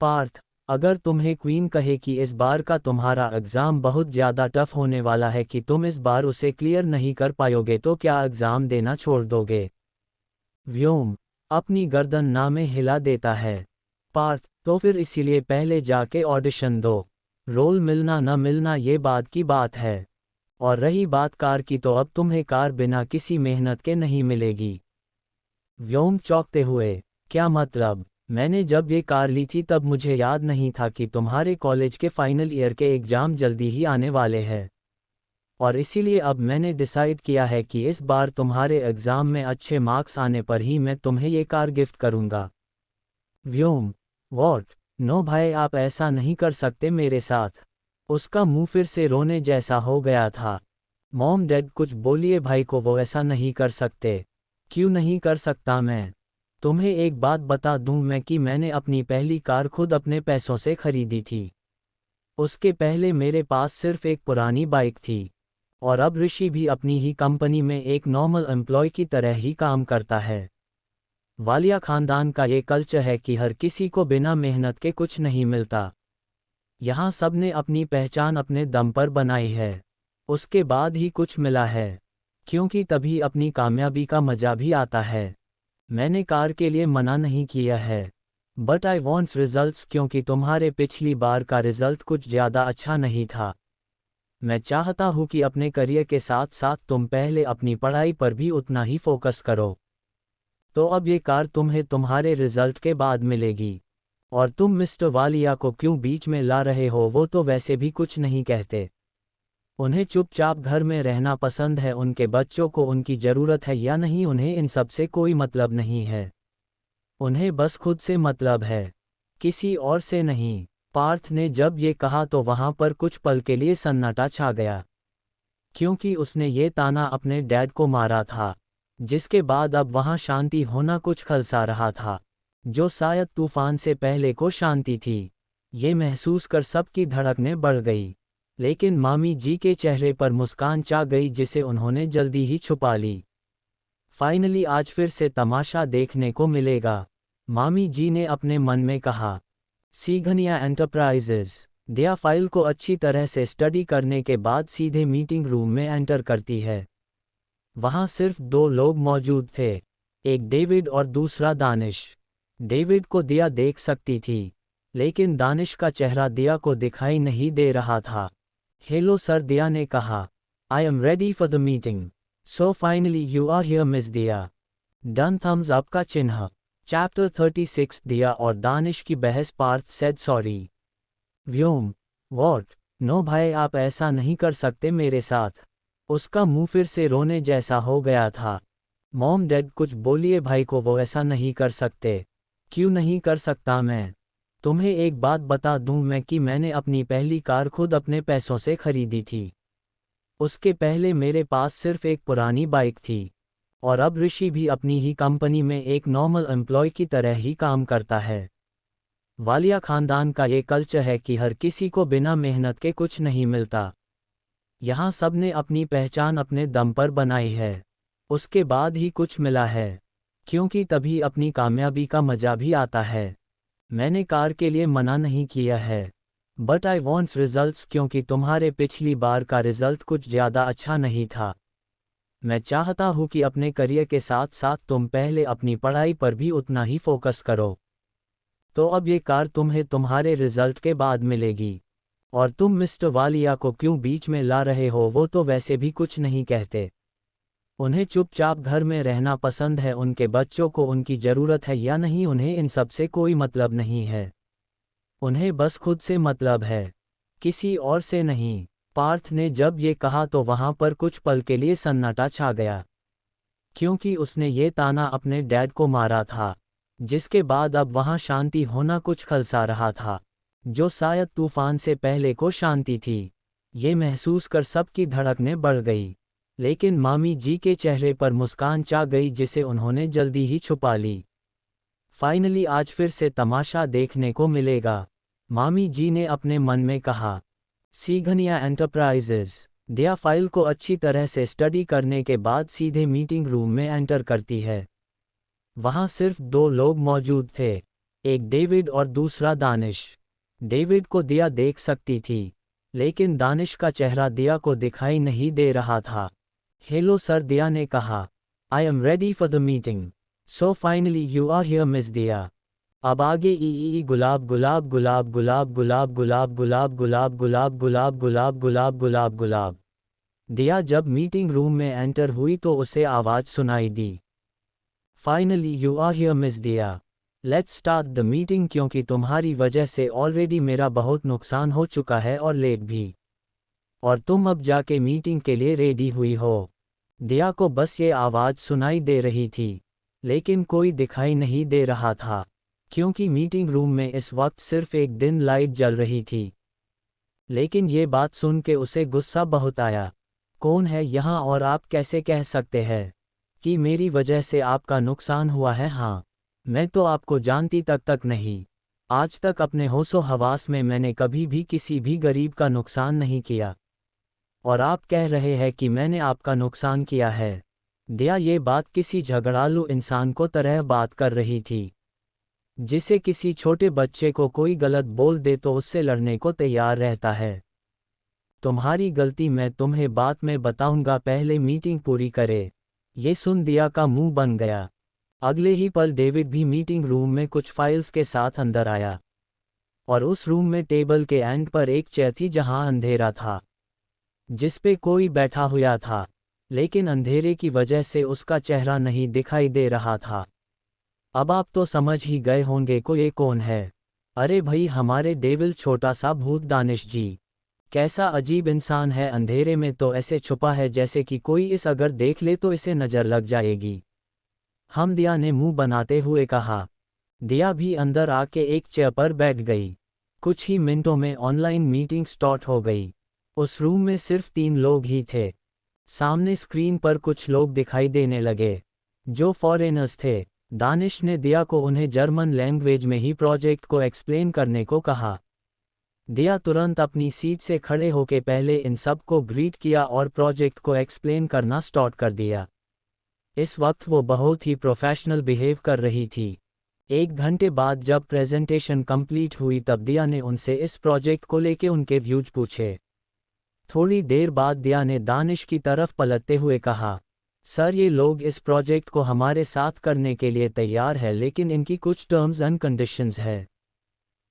पार्थ, अगर तुम्हें क्वीन कहे कि इस बार का तुम्हारा एग्ज़ाम बहुत ज़्यादा टफ होने वाला है कि तुम इस बार उसे क्लियर नहीं कर पाओगे, तो क्या एग्ज़ाम देना छोड़ दोगे? व्योम अपनी गर्दन ना में हिला देता है। पार्थ, तो फिर इसीलिए पहले जाके ऑडिशन दो। रोल मिलना न मिलना ये बात की बात है। और रही बात कार की, तो अब तुम्हें कार बिना किसी मेहनत के नहीं मिलेगी। व्योम चौंकते हुए, क्या मतलब? मैंने जब ये कार ली थी तब मुझे याद नहीं था कि तुम्हारे कॉलेज के फाइनल ईयर के एग्ज़ाम जल्दी ही आने वाले हैं। और इसीलिए अब मैंने डिसाइड किया है कि इस बार तुम्हारे एग्ज़ाम में अच्छे मार्क्स आने पर ही मैं तुम्हें ये कार गिफ्ट करूँगा। व्योम, वॉट? नो भाई, आप ऐसा नहीं कर सकते मेरे साथ। उसका मुंह फिर से रोने जैसा हो गया था। मॉम डैड कुछ बोलिए भाई को, वो ऐसा नहीं कर सकते। क्यों नहीं कर सकता मैं? तुम्हें एक बात बता दूं मैं कि मैंने अपनी पहली कार खुद अपने पैसों से खरीदी थी। उसके पहले मेरे पास सिर्फ एक पुरानी बाइक थी। और अब ऋषि भी अपनी ही कंपनी में एक नॉर्मल एम्प्लॉय की तरह ही काम करता है। वालिया खानदान का ये कल्चर है कि हर किसी को बिना मेहनत के कुछ नहीं मिलता। यहाँ सबने अपनी पहचान अपने दम पर बनाई है। उसके बाद ही कुछ मिला है। क्योंकि तभी अपनी कामयाबी का मजा भी आता है। मैंने कार के लिए मना नहीं किया है। बट आई वॉन्ट्स रिजल्ट्स, क्योंकि तुम्हारे पिछली बार का रिजल्ट कुछ ज़्यादा अच्छा नहीं था। मैं चाहता हूँ कि अपने करियर के साथ साथ तुम पहले अपनी पढ़ाई पर भी उतना ही फोकस करो। तो अब ये कार तुम्हें तुम्हारे रिजल्ट के बाद मिलेगी। और तुम मिस्टर वालिया को क्यों बीच में ला रहे हो? वो तो वैसे भी कुछ नहीं कहते। उन्हें चुपचाप घर में रहना पसंद है। उनके बच्चों को उनकी ज़रूरत है या नहीं, उन्हें इन सब से कोई मतलब नहीं है। उन्हें बस खुद से मतलब है, किसी और से नहीं। पार्थ ने जब ये कहा तो वहाँ पर कुछ पल के लिए सन्नाटा छा गया। क्योंकि उसने ये ताना अपने डैड को मारा था, जिसके बाद अब वहाँ शांति होना कुछ खलसा रहा था, जो शायद तूफान से पहले को शांति थी। ये महसूस कर सबकी धड़कनें बढ़ गई। लेकिन मामी जी के चेहरे पर मुस्कान छा गई, जिसे उन्होंने जल्दी ही छुपा ली। फाइनली आज फिर से तमाशा देखने को मिलेगा, मामी जी ने अपने मन में कहा। सीघनिया एंटरप्राइजेज दिया फाइल को अच्छी तरह से स्टडी करने के बाद सीधे मीटिंग रूम में एंटर करती है। वहाँ सिर्फ दो लोग मौजूद थे, एक डेविड और दूसरा दानिश। डेविड को दिया देख सकती थी, लेकिन दानिश का चेहरा दिया को दिखाई नहीं दे रहा था। हेलो सर, दिया ने कहा। I am ready for the meeting. So finally you are here miss Diya. Done thumbs up का चिन्ह। चैप्टर 36 दिया और दानिश की बहस। Parth said sorry. Vyom, what? No भाई, आप ऐसा नहीं कर सकते मेरे साथ। उसका मुंह फिर से रोने जैसा हो गया था। मॉम डैड कुछ बोलिए भाई को, वो ऐसा नहीं कर सकते। क्यों नहीं कर सकता मैं? तुम्हें एक बात बता दूं मैं कि मैंने अपनी पहली कार खुद अपने पैसों से खरीदी थी। उसके पहले मेरे पास सिर्फ एक पुरानी बाइक थी। और अब ऋषि भी अपनी ही कंपनी में एक नॉर्मल एम्प्लॉय की तरह ही काम करता है। वालिया खानदान का ये कल्चर है कि हर किसी को बिना मेहनत के कुछ नहीं मिलता। यहाँ सबने अपनी पहचान अपने दम पर बनाई है। उसके बाद ही कुछ मिला है। क्योंकि तभी अपनी कामयाबी का मजा भी आता है। मैंने कार के लिए मना नहीं किया है। बट आई वॉन्ट्स रिजल्ट्स, क्योंकि तुम्हारे पिछली बार का रिजल्ट कुछ ज़्यादा अच्छा नहीं था। मैं चाहता हूँ कि अपने करियर के साथ साथ तुम पहले अपनी पढ़ाई पर भी उतना ही फोकस करो। तो अब ये कार तुम्हें तुम्हारे रिजल्ट के बाद मिलेगी। और तुम मिस्टर वालिया को क्यों बीच में ला रहे हो? वो तो वैसे भी कुछ नहीं कहते। उन्हें चुपचाप घर में रहना पसंद है। उनके बच्चों को उनकी ज़रूरत है या नहीं, उन्हें इन सब से कोई मतलब नहीं है। उन्हें बस खुद से मतलब है, किसी और से नहीं। पार्थ ने जब ये कहा तो वहाँ पर कुछ पल के लिए सन्नाटा छा गया। क्योंकि उसने ये ताना अपने डैड को मारा था, जिसके बाद अब वहाँ शांति होना कुछ खलसा रहा था, जो शायद तूफान से पहले को शांति थी। ये महसूस कर सबकी धड़कनें बढ़ गई। लेकिन मामी जी के चेहरे पर मुस्कान छा गई, जिसे उन्होंने जल्दी ही छुपा ली। फाइनली आज फिर से तमाशा देखने को मिलेगा, मामी जी ने अपने मन में कहा। सीघनिया एंटरप्राइजेज दिया फाइल को अच्छी तरह से स्टडी करने के बाद सीधे मीटिंग रूम में एंटर करती है। वहाँ सिर्फ दो लोग मौजूद थे, एक डेविड और दूसरा दानिश। डेविड को दिया देख सकती थी, लेकिन दानिश का चेहरा दिया को दिखाई नहीं दे रहा था। हेलो सर, दिया ने कहा। I am ready for the meeting. So finally you are here miss Diya. अब आगे ई गुलाब गुलाब गुलाब गुलाब गुलाब गुलाब गुलाब गुलाब गुलाब गुलाब गुलाब गुलाब गुलाब गुलाब। दिया जब मीटिंग रूम में एंटर हुई तो उसे आवाज सुनाई दी। Finally you are here miss Diya. Let's start the meeting क्योंकि तुम्हारी वजह से ऑलरेडी मेरा बहुत नुकसान हो चुका है और लेट भी। और तुम अब जाके मीटिंग के लिए रेडी हुई हो। दिया को बस ये आवाज सुनाई दे रही थी, लेकिन कोई दिखाई नहीं दे रहा था, क्योंकि मीटिंग रूम में इस वक्त सिर्फ एक दिन लाइट जल रही थी। लेकिन ये बात सुन के उसे गुस्सा बहुत आया। कौन है यहाँ और आप कैसे कह सकते हैं कि मेरी वजह से आपका नुकसान हुआ है? हाँ, मैं तो आपको जानती तक नहीं। आज तक अपने होशो हवास में मैंने कभी भी किसी भी गरीब का नुकसान नहीं किया, और आप कह रहे हैं कि मैंने आपका नुकसान किया है। दिया ये बात किसी झगड़ालू इंसान को तरह बात कर रही थी, जिसे किसी छोटे बच्चे को कोई गलत बोल दे तो उससे लड़ने को तैयार रहता है। तुम्हारी गलती मैं तुम्हें बाद में बताऊंगा, पहले मीटिंग पूरी करे। ये सुन दिया का मुंह बन गया। अगले ही पल डेविड भी मीटिंग रूम में कुछ फाइल्स के साथ अंदर आया, और उस रूम में टेबल के एंड पर एक चेयर थी जहां अंधेरा था, जिसपे कोई बैठा हुआ था, लेकिन अंधेरे की वजह से उसका चेहरा नहीं दिखाई दे रहा था। अब आप तो समझ ही गए होंगे को ये कौन है। अरे भाई, हमारे डेविल छोटा सा भूत दानिश जी। कैसा अजीब इंसान है, अंधेरे में तो ऐसे छुपा है जैसे कि कोई इस अगर देख ले तो इसे नज़र लग जाएगी। हम दिया ने मुंह बनाते हुए कहा। दिया भी अंदर आके एक चेयर पर बैठ गई। कुछ ही मिनटों में ऑनलाइन मीटिंग स्टार्ट हो गई। उस रूम में सिर्फ 3 लोग ही थे। सामने स्क्रीन पर कुछ लोग दिखाई देने लगे, जो फॉरेनर्स थे। दानिश ने दिया को उन्हें जर्मन लैंग्वेज में ही प्रोजेक्ट को एक्सप्लेन करने को कहा। दिया तुरंत अपनी सीट से खड़े होकर पहले इन सब को ग्रीट किया और प्रोजेक्ट को एक्सप्लेन करना स्टार्ट कर दिया। इस वक्त वो बहुत ही प्रोफेशनल बिहेव कर रही थी। 1 घंटे बाद जब प्रेजेंटेशन कंप्लीट हुई तब दिया ने उनसे इस प्रोजेक्ट को लेके उनके व्यूज पूछे। थोड़ी देर बाद दिया ने दानिश की तरफ पलटते हुए कहा, सर ये लोग इस प्रोजेक्ट को हमारे साथ करने के लिए तैयार है, लेकिन इनकी कुछ टर्म्स एंड कंडीशंस है।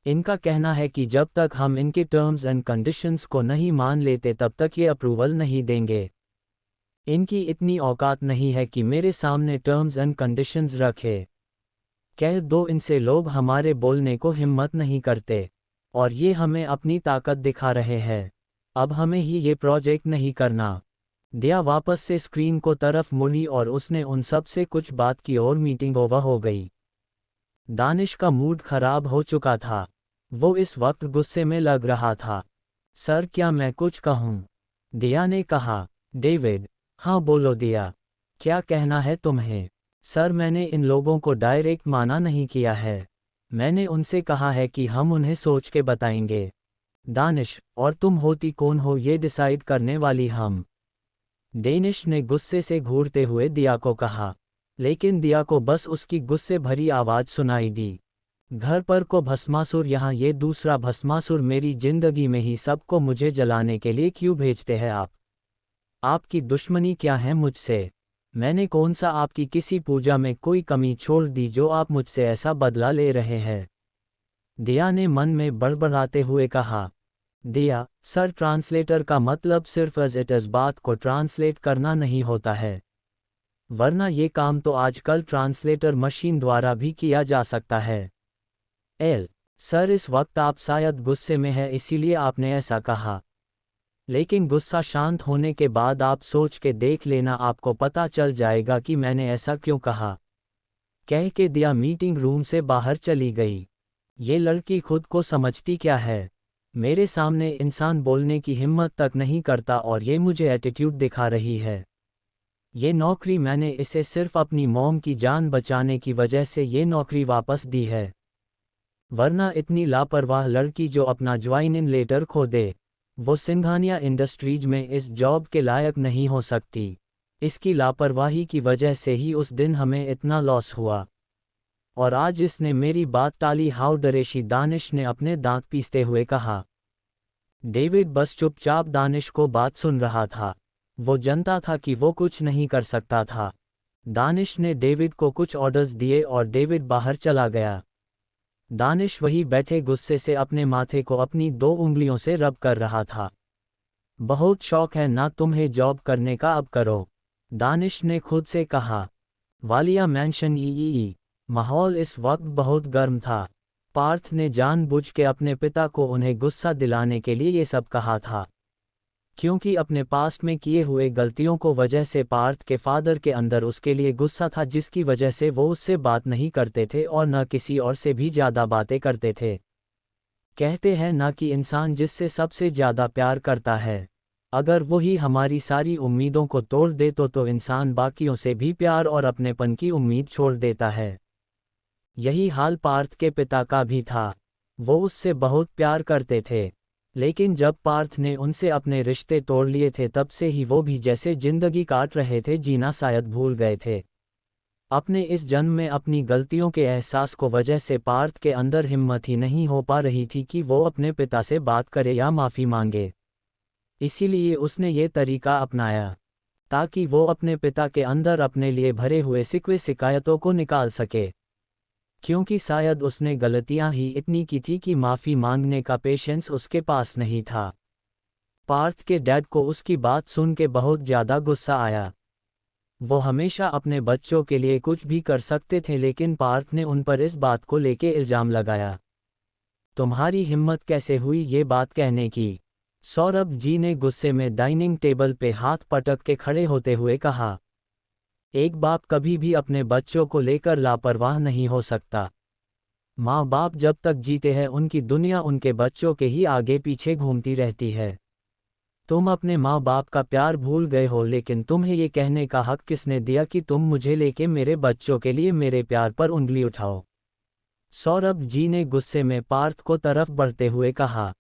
इनका कहना है कि जब तक हम इनके टर्म्स एंड कंडीशंस को नहीं मान लेते तब तक ये अप्रूवल नहीं देंगे। इनकी इतनी औकात नहीं है कि मेरे सामने टर्म्स एंड कंडीशंस रखे। कह दो इनसे, लोग हमारे बोलने को हिम्मत नहीं करते, और ये हमें अपनी ताकत दिखा रहे हैं। अब हमें ही ये प्रोजेक्ट नहीं करना। दिया वापस से स्क्रीन को तरफ मुड़ी और उसने उन सब से कुछ बात की और मीटिंग ओवर हो गई। दानिश का मूड खराब हो चुका था। वो इस वक्त गुस्से में लग रहा था। सर क्या मैं कुछ कहूँ? दिया ने कहा। डेविड, हाँ बोलो दिया, क्या कहना है तुम्हें? सर मैंने इन लोगों को डायरेक्ट माना नहीं किया है। मैंने उनसे कहा है कि हम उन्हें सोच के बताएंगे। दानिश, और तुम होती कौन हो ये डिसाइड करने वाली? हम। डेनिश ने गुस्से से घूरते हुए दिया को कहा, लेकिन दिया को बस उसकी गुस्से भरी आवाज सुनाई दी। घर पर को भस्मासुर, यहाँ ये दूसरा भस्मासुर मेरी जिंदगी में ही सबको मुझे जलाने के लिए क्यों भेजते हैं आप? आपकी दुश्मनी क्या है मुझसे? मैंने कौन सा आपकी किसी पूजा में कोई कमी छोड़ दी जो आप मुझसे ऐसा बदला ले रहे हैं? दिया ने मन में बड़बड़ाते हुए कहा। दिया, सर ट्रांसलेटर का मतलब सिर्फ एज इट इज बात को ट्रांसलेट करना नहीं होता है, वरना ये काम तो आजकल ट्रांसलेटर मशीन द्वारा भी किया जा सकता है। सर इस वक्त आप शायद गुस्से में हैं इसीलिए आपने ऐसा कहा, लेकिन गुस्सा शांत होने के बाद आप सोच के देख लेना, आपको पता चल जाएगा कि मैंने ऐसा क्यों कहा। कह के दिया मीटिंग रूम से बाहर चली गई। ये लड़की खुद को समझती क्या है? मेरे सामने इंसान बोलने की हिम्मत तक नहीं करता और ये मुझे एटीट्यूड दिखा रही है। ये नौकरी मैंने इसे सिर्फ अपनी मॉम की जान बचाने की वजह से ये नौकरी वापस दी है, वरना इतनी लापरवाह लड़की जो अपना ज्वाइन-इन लेटर खो दे, वो सिंघानिया इंडस्ट्रीज में इस जॉब के लायक नहीं हो सकती। इसकी लापरवाही की वजह से ही उस दिन हमें इतना लॉस हुआ, और आज इसने मेरी बात टाली। हाउ डरेशी, दानिश ने अपने दांत पीसते हुए कहा। डेविड बस चुपचाप दानिश को बात सुन रहा था। वो जानता था कि वो कुछ नहीं कर सकता था। दानिश ने डेविड को कुछ ऑर्डर्स दिए और डेविड बाहर चला गया। दानिश वही बैठे गुस्से से अपने माथे को अपनी 2 उंगलियों से रब कर रहा था। बहुत शौक है ना तुम्हें जॉब करने का, अब करो, दानिश ने खुद से कहा। वालिया मैंशन ई। माहौल इस वक्त बहुत गर्म था। पार्थ ने जानबूझ के अपने पिता को उन्हें गुस्सा दिलाने के लिए ये सब कहा था, क्योंकि अपने पास्ट में किए हुए गलतियों को वजह से पार्थ के फादर के अंदर उसके लिए गुस्सा था, जिसकी वजह से वो उससे बात नहीं करते थे और न किसी और से भी ज़्यादा बातें करते थे। कहते हैं ना कि इंसान जिससे सबसे ज़्यादा प्यार करता है, अगर वही हमारी सारी उम्मीदों को तोड़ दे तो इंसान बाकियों से भी प्यार और अपनेपन की उम्मीद छोड़ देता है। यही हाल पार्थ के पिता का भी था। वो उससे बहुत प्यार करते थे, लेकिन जब पार्थ ने उनसे अपने रिश्ते तोड़ लिए थे तब से ही वो भी जैसे जिंदगी काट रहे थे, जीना शायद भूल गए थे। अपने इस जन्म में अपनी गलतियों के एहसास को वजह से पार्थ के अंदर हिम्मत ही नहीं हो पा रही थी कि वो अपने पिता से बात करे या माफ़ी मांगे। इसीलिए उसने ये तरीका अपनाया ताकि वो अपने पिता के अंदर अपने लिए भरे हुए सिकवे शिकायतों को निकाल सके, क्योंकि शायद उसने गलतियां ही इतनी की थी कि माफ़ी मांगने का पेशेंस उसके पास नहीं था। पार्थ के डैड को उसकी बात सुन के बहुत ज़्यादा गुस्सा आया। वो हमेशा अपने बच्चों के लिए कुछ भी कर सकते थे, लेकिन पार्थ ने उन पर इस बात को लेके इल्ज़ाम लगाया। तुम्हारी हिम्मत कैसे हुई ये बात कहने की? सौरभ जी ने गुस्से में डाइनिंग टेबल पे हाथ पटक के खड़े होते हुए कहा। एक बाप कभी भी अपने बच्चों को लेकर लापरवाह नहीं हो सकता। माँ बाप जब तक जीते हैं उनकी दुनिया उनके बच्चों के ही आगे पीछे घूमती रहती है। तुम अपने माँ बाप का प्यार भूल गए हो, लेकिन तुम्हें ये कहने का हक किसने दिया कि तुम मुझे लेके मेरे बच्चों के लिए मेरे प्यार पर उंगली उठाओ? सौरभ जी ने गुस्से में पार्थ को तरफ बढ़ते हुए कहा।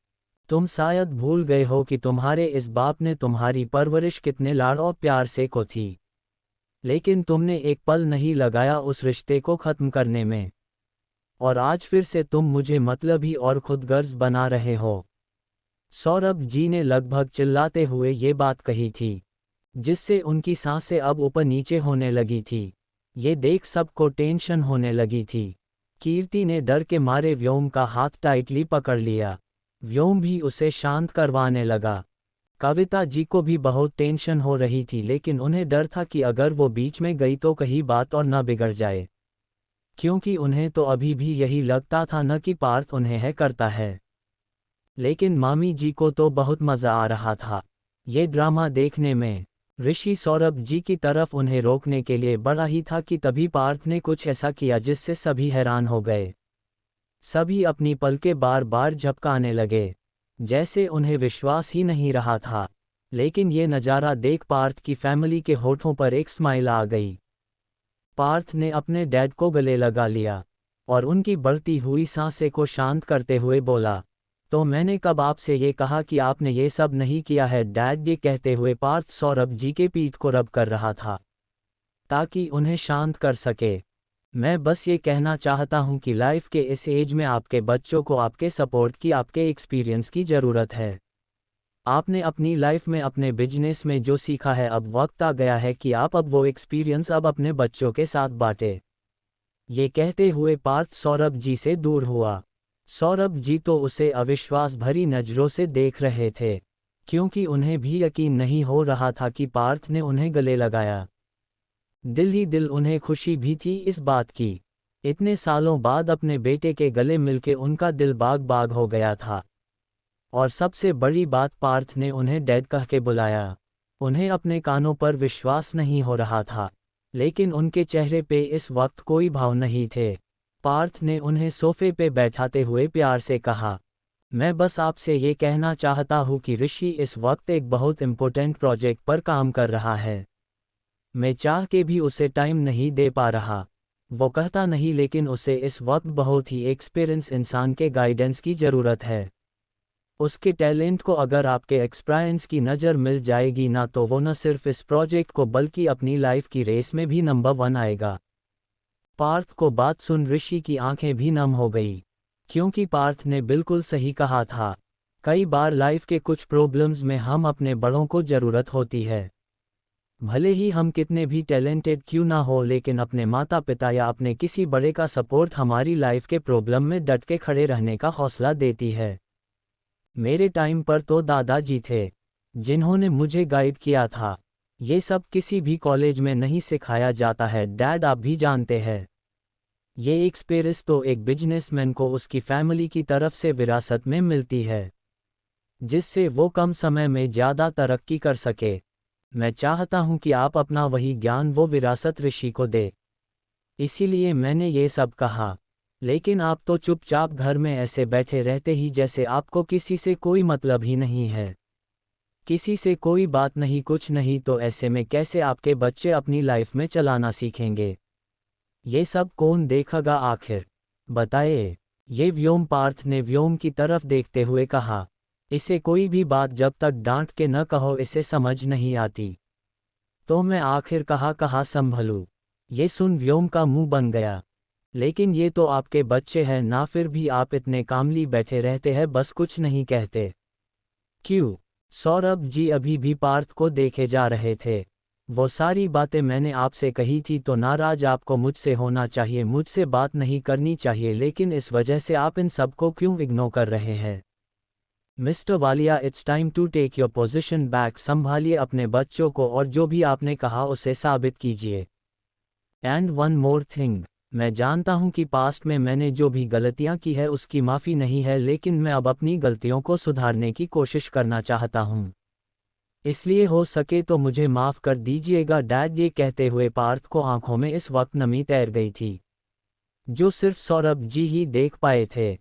तुम शायद भूल गए हो कि तुम्हारे इस बाप ने तुम्हारी परवरिश कितने लाड़ और प्यार से को थी, लेकिन तुमने एक पल नहीं लगाया उस रिश्ते को ख़त्म करने में, और आज फिर से तुम मुझे मतलबी और खुदगर्ज बना रहे हो। सौरभ जी ने लगभग चिल्लाते हुए ये बात कही थी, जिससे उनकी सांसें अब ऊपर नीचे होने लगी थी। ये देख सबको टेंशन होने लगी थी। कीर्ति ने डर के मारे व्योम का हाथ टाइटली पकड़ लिया। व्योम भी उसे शांत करवाने लगा। कविता जी को भी बहुत टेंशन हो रही थी, लेकिन उन्हें डर था कि अगर वो बीच में गई तो कहीं बात और न बिगड़ जाए, क्योंकि उन्हें तो अभी भी यही लगता था न कि पार्थ उन्हें है करता है। लेकिन मामी जी को तो बहुत मज़ा आ रहा था ये ड्रामा देखने में। ऋषि सौरभ जी की तरफ उन्हें रोकने के लिए बढ़ा ही था कि तभी पार्थ ने कुछ ऐसा किया जिससे सभी हैरान हो गए। सभी अपनी पलकें बार बार झपकाने लगे, जैसे उन्हें विश्वास ही नहीं रहा था। लेकिन ये नज़ारा देख पार्थ की फैमिली के होठों पर एक स्माइल आ गई। पार्थ ने अपने डैड को गले लगा लिया और उनकी बढ़ती हुई सांसें को शांत करते हुए बोला, तो मैंने कब आपसे ये कहा कि आपने ये सब नहीं किया है? डैड, ये कहते हुए पार्थ सौरभ जी के पीठ को रब कर रहा था ताकि उन्हें शांत कर सके। मैं बस ये कहना चाहता हूँ कि लाइफ के इस एज में आपके बच्चों को आपके सपोर्ट की, आपके एक्सपीरियंस की ज़रूरत है। आपने अपनी लाइफ में, अपने बिजनेस में जो सीखा है, अब वक्त आ गया है कि आप अब वो एक्सपीरियंस अब अपने बच्चों के साथ बांटे। ये कहते हुए पार्थ सौरभ जी से दूर हुआ। सौरभ जी तो उसे अविश्वास भरी नज़रों से देख रहे थे, क्योंकि उन्हें भी यकीन नहीं हो रहा था कि पार्थ ने उन्हें गले लगाया। दिल ही दिल उन्हें खुशी भी थी इस बात की। इतने सालों बाद अपने बेटे के गले मिलके उनका दिल बाग बाग हो गया था। और सबसे बड़ी बात, पार्थ ने उन्हें डैड कह के बुलाया। उन्हें अपने कानों पर विश्वास नहीं हो रहा था, लेकिन उनके चेहरे पे इस वक्त कोई भाव नहीं थे। पार्थ ने उन्हें सोफे पे बैठाते हुए प्यार से कहा, मैं बस आपसे ये कहना चाहता हूँ कि ऋषि इस वक्त एक बहुत इम्पोर्टेंट प्रोजेक्ट पर काम कर रहा है। मैं चाह के भी उसे टाइम नहीं दे पा रहा। वो कहता नहीं, लेकिन उसे इस वक्त बहुत ही एक्सपीरियंस इंसान के गाइडेंस की ज़रूरत है। उसके टैलेंट को अगर आपके एक्सपीरियंस की नज़र मिल जाएगी ना, तो वो न सिर्फ इस प्रोजेक्ट को बल्कि अपनी लाइफ की रेस में भी नंबर 1 आएगा। पार्थ को बात सुन ऋषि की आंखें भी नम हो गई, क्योंकि पार्थ ने बिल्कुल सही कहा था। कई बार लाइफ के कुछ प्रॉब्लम्स में हम अपने बड़ों को ज़रूरत होती है। भले ही हम कितने भी टैलेंटेड क्यों ना हो, लेकिन अपने माता पिता या अपने किसी बड़े का सपोर्ट हमारी लाइफ के प्रॉब्लम में डट के खड़े रहने का हौसला देती है। मेरे टाइम पर तो दादाजी थे जिन्होंने मुझे गाइड किया था। ये सब किसी भी कॉलेज में नहीं सिखाया जाता है डैड, आप भी जानते हैं। ये एक्सपीरियंस तो एक बिजनेसमैन को उसकी फैमिली की तरफ से विरासत में मिलती है, जिससे वो कम समय में ज़्यादा तरक्की कर सके। मैं चाहता हूं कि आप अपना वही ज्ञान वो विरासत ऋषि को दे। इसीलिए मैंने ये सब कहा। लेकिन आप तो चुपचाप घर में ऐसे बैठे रहते ही जैसे आपको किसी से कोई मतलब ही नहीं है, किसी से कोई बात नहीं, कुछ नहीं। तो ऐसे में कैसे आपके बच्चे अपनी लाइफ में चलाना सीखेंगे? ये सब कौन देखेगा आखिर, बताइए। ये व्योम पार्थ ने व्योम की तरफ देखते हुए कहा। इसे कोई भी बात जब तक डांट के न कहो इसे समझ नहीं आती, तो मैं आखिर कहाँ संभलूं। ये सुन व्योम का मुंह बन गया। लेकिन ये तो आपके बच्चे हैं ना, फिर भी आप इतने कामली बैठे रहते हैं, बस कुछ नहीं कहते क्यों? सौरभ जी अभी भी पार्थ को देखे जा रहे थे। वो सारी बातें मैंने आपसे कही थी, तो नाराज आपको मुझसे होना चाहिए, मुझसे बात नहीं करनी चाहिए, लेकिन इस वजह से आप इन सबको क्यों इग्नोर कर रहे हैं? Mister Walia, it's time to take your position back. संभालिए अपने बच्चों को और जो भी आपने कहा उसे साबित कीजिए। एंड वन मोर थिंग, मैं जानता हूं कि पास्ट में मैंने जो भी गलतियां की है उसकी माफ़ी नहीं है, लेकिन मैं अब अपनी गलतियों को सुधारने की कोशिश करना चाहता हूं। इसलिए हो सके तो मुझे माफ़ कर दीजिएगा डैड। ये कहते हुए पार्थ को आंखों में इस वक्त नमी तैर गई थी, जो सिर्फ सौरभ जी ही देख पाए थे।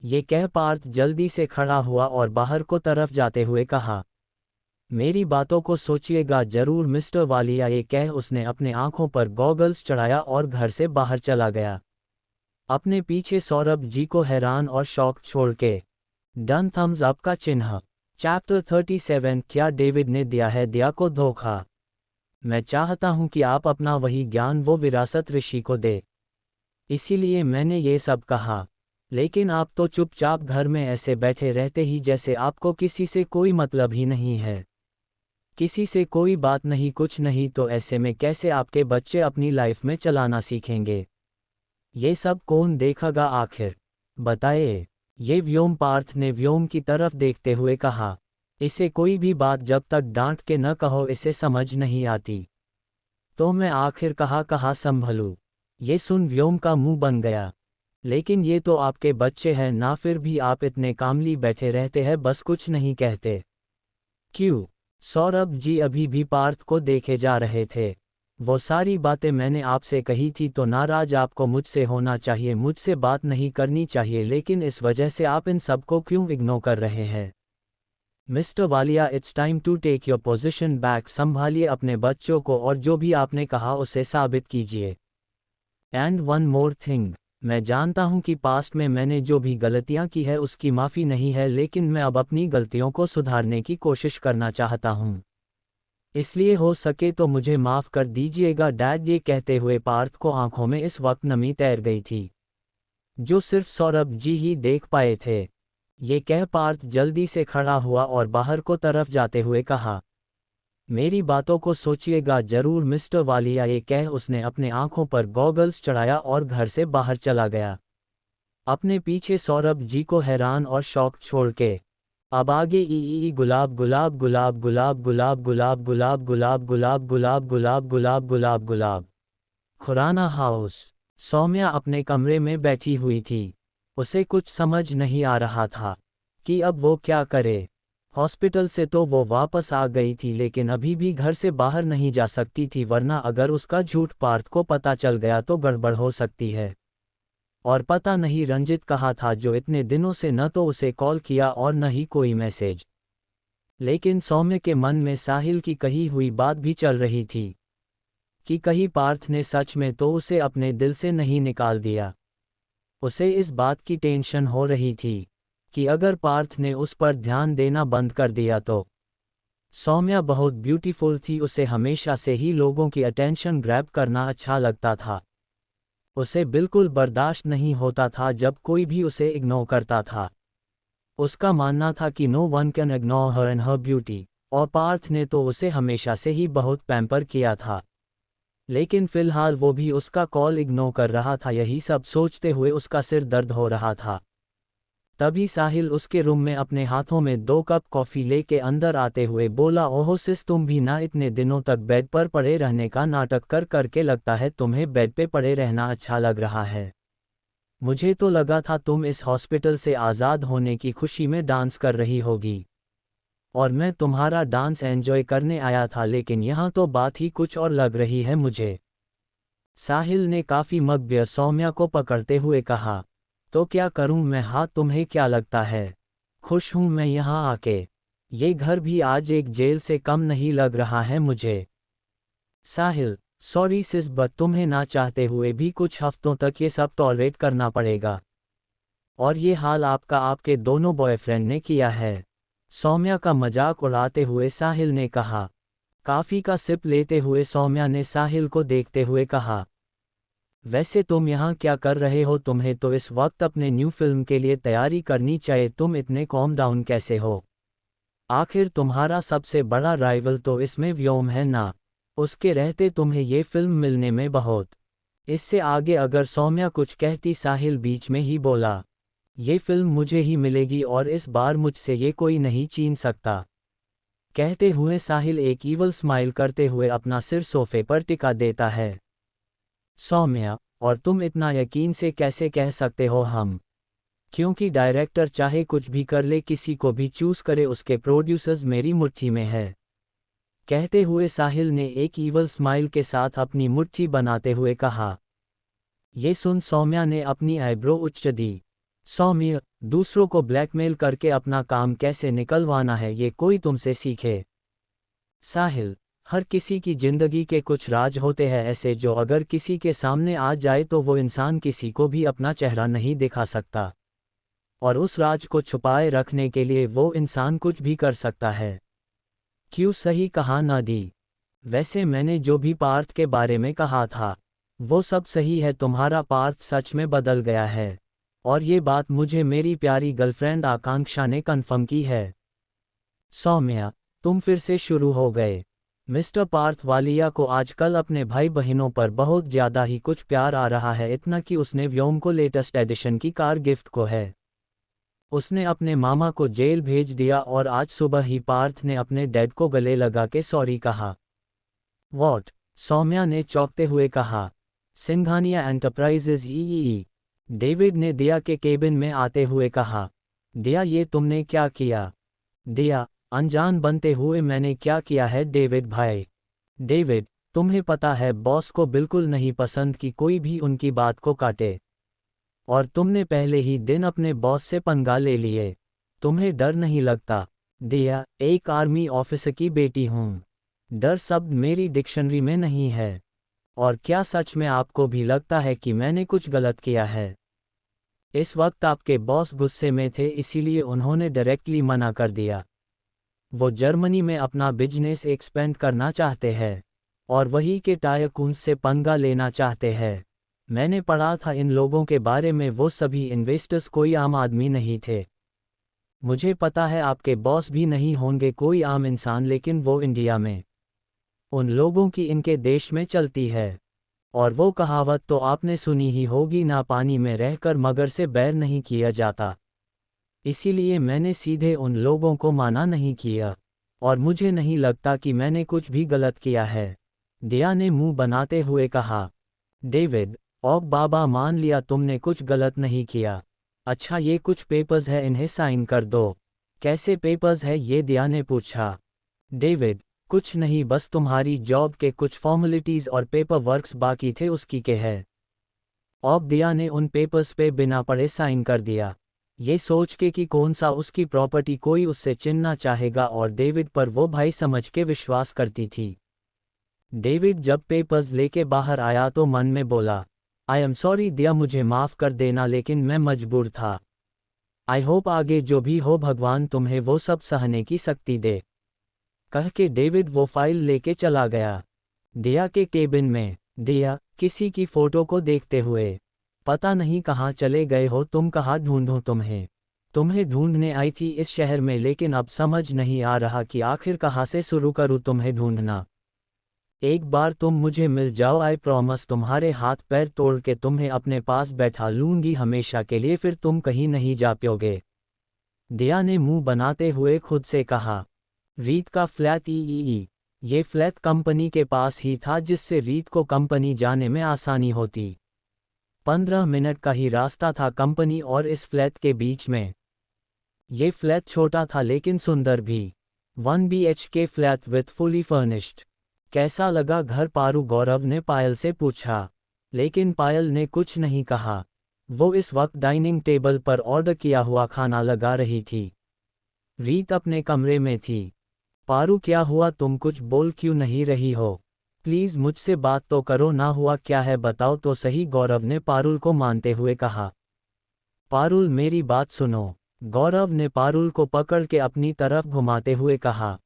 ये कह पार्थ जल्दी से खड़ा हुआ और बाहर को तरफ जाते हुए कहा, मेरी बातों को सोचिएगा जरूर मिस्टर वालिया। ये कह उसने अपने आंखों पर गॉगल्स चढ़ाया और घर से बाहर चला गया, अपने पीछे सौरभ जी को हैरान और शौक छोड़ के डन थम्स अप का चिन्ह। चैप्टर 37, क्या डेविड ने दिया है दिया को धोखा? मैं चाहता हूं कि आप अपना वही ज्ञान वो विरासत ऋषि को दे। इसीलिए मैंने ये सब कहा। लेकिन आप तो चुपचाप घर में ऐसे बैठे रहते ही जैसे आपको किसी से कोई मतलब ही नहीं है, किसी से कोई बात नहीं, कुछ नहीं। तो ऐसे में कैसे आपके बच्चे अपनी लाइफ में चलाना सीखेंगे? ये सब कौन देखेगा आखिर, बताइए। ये व्योम पार्थ ने व्योम की तरफ देखते हुए कहा। इसे कोई भी बात जब तक डांट के न कहो इसे समझ नहीं आती, तो मैं आखिर कहाँ संभलूं। ये सुन व्योम का मुंह बन गया। लेकिन ये तो आपके बच्चे हैं ना, फिर भी आप इतने कामली बैठे रहते हैं, बस कुछ नहीं कहते क्यों? सौरभ जी अभी भी पार्थ को देखे जा रहे थे। वो सारी बातें मैंने आपसे कही थी, तो नाराज आपको मुझसे होना चाहिए, मुझसे बात नहीं करनी चाहिए, लेकिन इस वजह से आप इन सबको क्यों इग्नोर कर रहे हैं? Mister Walia, it's time to take your position back. संभालिए अपने बच्चों को और जो भी आपने कहा उसे साबित कीजिए। एंड वन मोर थिंग, मैं जानता हूं कि पास्ट में मैंने जो भी गलतियां की है उसकी माफ़ी नहीं है, लेकिन मैं अब अपनी गलतियों को सुधारने की कोशिश करना चाहता हूं। इसलिए हो सके तो मुझे माफ़ कर दीजिएगा डैड। ये कहते हुए पार्थ को आंखों में इस वक्त नमी तैर गई थी, जो सिर्फ सौरभ जी ही देख पाए थे। ये कह पार्थ जल्दी से खड़ा हुआ और बाहर को तरफ जाते हुए कहा, मेरी बातों को सोचिएगा जरूर मिस्टर वालिया। ये कह उसने अपने आंखों पर गॉगल्स चढ़ाया और घर से बाहर चला गया, अपने पीछे सौरभ जी को हैरान और शौक छोड़ के। अब आगे ई गुलाब गुलाब गुलाब गुलाब गुलाब गुलाब गुलाब गुलाब गुलाब गुलाब गुलाब गुलाब गुलाब गुलाब। खुराना हाउस। सौम्या अपने कमरे में बैठी हुई थी। उसे कुछ समझ नहीं आ रहा था कि अब वो क्या करे। हॉस्पिटल से तो वो वापस आ गई थी, लेकिन अभी भी घर से बाहर नहीं जा सकती थी, वरना अगर उसका झूठ पार्थ को पता चल गया तो गड़बड़ हो सकती है। और पता नहीं रंजित कहाँ था, जो इतने दिनों से न तो उसे कॉल किया और न ही कोई मैसेज। लेकिन सौम्य के मन में साहिल की कही हुई बात भी चल रही थी कि कहीं पार्थ ने सच में तो उसे अपने दिल से नहीं निकाल दिया। उसे इस बात की टेंशन हो रही थी कि अगर पार्थ ने उस पर ध्यान देना बंद कर दिया तो। सौम्या बहुत ब्यूटीफुल थी, उसे हमेशा से ही लोगों की अटेंशन ग्रैब करना अच्छा लगता था। उसे बिल्कुल बर्दाश्त नहीं होता था जब कोई भी उसे इग्नोर करता था। उसका मानना था कि no one can ignore her and her beauty. और पार्थ ने तो उसे हमेशा से ही बहुत पैम्पर किया था। लेकिन फिलहाल वो भी उसका कॉल इग्नोर कर रहा था। यही सब सोचते हुए उसका सिर दर्द हो रहा था। तभी साहिल उसके रूम में अपने हाथों में 2 कप कॉफ़ी लेके अंदर आते हुए बोला, ओहो सिस, तुम भी ना इतने दिनों तक बेड पर पड़े रहने का नाटक कर करके लगता है तुम्हें बेड पे पड़े रहना अच्छा लग रहा है। मुझे तो लगा था तुम इस हॉस्पिटल से आज़ाद होने की खुशी में डांस कर रही होगी और मैं तुम्हारा डांस एंजॉय करने आया था, लेकिन यहाँ तो बात ही कुछ और लग रही है मुझे। साहिल ने काफ़ी मगबियर सौम्या को पकड़ते हुए कहा, तो क्या करूं मैं? हाँ, तुम्हें क्या लगता है खुश हूं मैं यहाँ आके? ये घर भी आज एक जेल से कम नहीं लग रहा है मुझे। साहिल, सॉरी सिस, बट तुम्हें ना चाहते हुए भी कुछ हफ्तों तक ये सब टॉलरेट करना पड़ेगा। और ये हाल आपका आपके दोनों बॉयफ्रेंड ने किया है। सौम्या का मजाक उड़ाते हुए साहिल ने कहा। काफ़ी का सिप लेते हुए सौम्या ने साहिल को देखते हुए कहा, वैसे तुम यहाँ क्या कर रहे हो? तुम्हें तो इस वक्त अपने न्यू फिल्म के लिए तैयारी करनी चाहिए। तुम इतने कॉम डाउन कैसे हो? आखिर तुम्हारा सबसे बड़ा राइवल तो इसमें व्योम है ना। उसके रहते तुम्हें ये फिल्म मिलने में बहुत। इससे आगे अगर सौम्या कुछ कहती, साहिल बीच में ही बोला, ये फिल्म मुझे ही मिलेगी और इस बार मुझसे ये कोई नहीं छीन सकता। कहते हुए साहिल एक ईवल स्माइल करते हुए अपना सिर सोफे पर टिका देता है। सौम्या, और तुम इतना यकीन से कैसे कह सकते हो हम? क्योंकि डायरेक्टर चाहे कुछ भी कर ले, किसी को भी चूज करे, उसके प्रोड्यूसर्स मेरी मुट्ठी में है। कहते हुए साहिल ने एक ईवल स्माइल के साथ अपनी मुट्ठी बनाते हुए कहा। ये सुन सौम्या ने अपनी आईब्रो उच्च दी। सौम्या, दूसरों को ब्लैकमेल करके अपना काम कैसे निकलवाना है ये कोई तुमसे सीखे। साहिल, हर किसी की जिंदगी के कुछ राज होते हैं ऐसे, जो अगर किसी के सामने आ जाए तो वो इंसान किसी को भी अपना चेहरा नहीं दिखा सकता, और उस राज को छुपाए रखने के लिए वो इंसान कुछ भी कर सकता है। क्यों, सही कहा ना दी? वैसे मैंने जो भी पार्थ के बारे में कहा था वो सब सही है। तुम्हारा पार्थ सच में बदल गया है, और ये बात मुझे मेरी प्यारी गर्लफ्रेंड आकांक्षा ने कन्फर्म की है। सौम्या, तुम फिर से शुरू हो गए। मिस्टर पार्थ वालिया को आजकल अपने भाई बहनों पर बहुत ज़्यादा ही कुछ प्यार आ रहा है, इतना कि उसने व्योम को लेटेस्ट एडिशन की कार गिफ्ट को है। उसने अपने मामा को जेल भेज दिया और आज सुबह ही पार्थ ने अपने डैड को गले लगा के सॉरी कहा। वॉट? सौम्या ने चौंकते हुए कहा। सिंघानिया एंटरप्राइजेज ई। डेविड ने दिया के केबिन में आते हुए कहा। दिया, ये तुमने क्या किया? दिया, अनजान बनते हुए मैंने क्या किया है डेविड भाई? डेविड, तुम्हें पता है बॉस को बिल्कुल नहीं पसंद कि कोई भी उनकी बात को काटे, और तुमने पहले ही दिन अपने बॉस से पंगा ले लिए। तुम्हें डर नहीं लगता? दिया, एक आर्मी ऑफिसर की बेटी हूँ, डर शब्द मेरी डिक्शनरी में नहीं है। और क्या सच में आपको भी लगता है कि मैंने कुछ गलत किया है? इस वक्त आपके बॉस गुस्से में थे, इसीलिए उन्होंने डायरेक्टली मना कर दिया। वो जर्मनी में अपना बिजनेस एक्सपेंड करना चाहते हैं, और वही के टायकून से पंगा लेना चाहते हैं। मैंने पढ़ा था इन लोगों के बारे में, वो सभी इन्वेस्टर्स कोई आम आदमी नहीं थे। मुझे पता है आपके बॉस भी नहीं होंगे कोई आम इंसान, लेकिन वो इंडिया में उन लोगों की इनके देश में चलती है। और वो कहावत तो आपने सुनी ही होगी ना, पानी में रहकर मगर से बैर नहीं किया जाता। इसीलिए मैंने सीधे उन लोगों को माना नहीं किया, और मुझे नहीं लगता कि मैंने कुछ भी गलत किया है। दिया ने मुंह बनाते हुए कहा। डेविड, ओक बाबा, मान लिया तुमने कुछ गलत नहीं किया। अच्छा, ये कुछ पेपर्स है, इन्हें साइन कर दो। कैसे पेपर्स है ये? दिया ने पूछा। डेविड, कुछ नहीं, बस तुम्हारी जॉब के कुछ फॉर्मेलिटीज़ और पेपर वर्क्स बाकी थे उसकी के है। ओक, दिया ने उन पेपर्स पे बिना पढ़े साइन कर दिया, ये सोच के कि कौन सा उसकी प्रॉपर्टी कोई उससे छीनना चाहेगा, और डेविड पर वो भाई समझ के विश्वास करती थी। डेविड जब पेपर्स लेके बाहर आया तो मन में बोला, आई एम सॉरी दिया, मुझे माफ़ कर देना, लेकिन मैं मजबूर था। आई होप आगे जो भी हो भगवान तुम्हें वो सब सहने की शक्ति दे। कह के डेविड वो फाइल लेके चला गया दिया के केबिन में। दिया, किसी की फोटो को देखते हुए, पता नहीं कहाँ चले गए हो तुम, कहाँ ढूंढूं तुम्हें? तुम्हें ढूंढने आई थी इस शहर में, लेकिन अब समझ नहीं आ रहा कि आखिर कहाँ से शुरू करूँ तुम्हें ढूंढना। एक बार तुम मुझे मिल जाओ, आई प्रॉमिस तुम्हारे हाथ पैर तोड़ के तुम्हें अपने पास बैठा लूंगी हमेशा के लिए, फिर तुम कहीं नहीं जा पाओगे। दिया ने मुंह बनाते हुए खुद से कहा। रीत का फ्लैट ई। ये फ्लैट कंपनी के पास ही था, जिससे रीत को कंपनी जाने में आसानी होती। 15 मिनट का ही रास्ता था कंपनी और इस फ्लैट के बीच में। ये फ्लैट छोटा था लेकिन सुंदर भी। 1 BHK flat with fully furnished. कैसा लगा घर पारू, गौरव ने पायल से पूछा। लेकिन पायल ने कुछ नहीं कहा। वो इस वक्त डाइनिंग टेबल पर ऑर्डर किया हुआ खाना लगा रही थी। रीत अपने कमरे में थी। पारू क्या हुआ, तुम कुछ बोल क्यों नहीं रही हो? प्लीज़ मुझसे बात तो करो ना, हुआ क्या है बताओ तो सही, गौरव ने पारुल को मानते हुए कहा। पारुल मेरी बात सुनो, गौरव ने पारुल को पकड़ के अपनी तरफ घुमाते हुए कहा।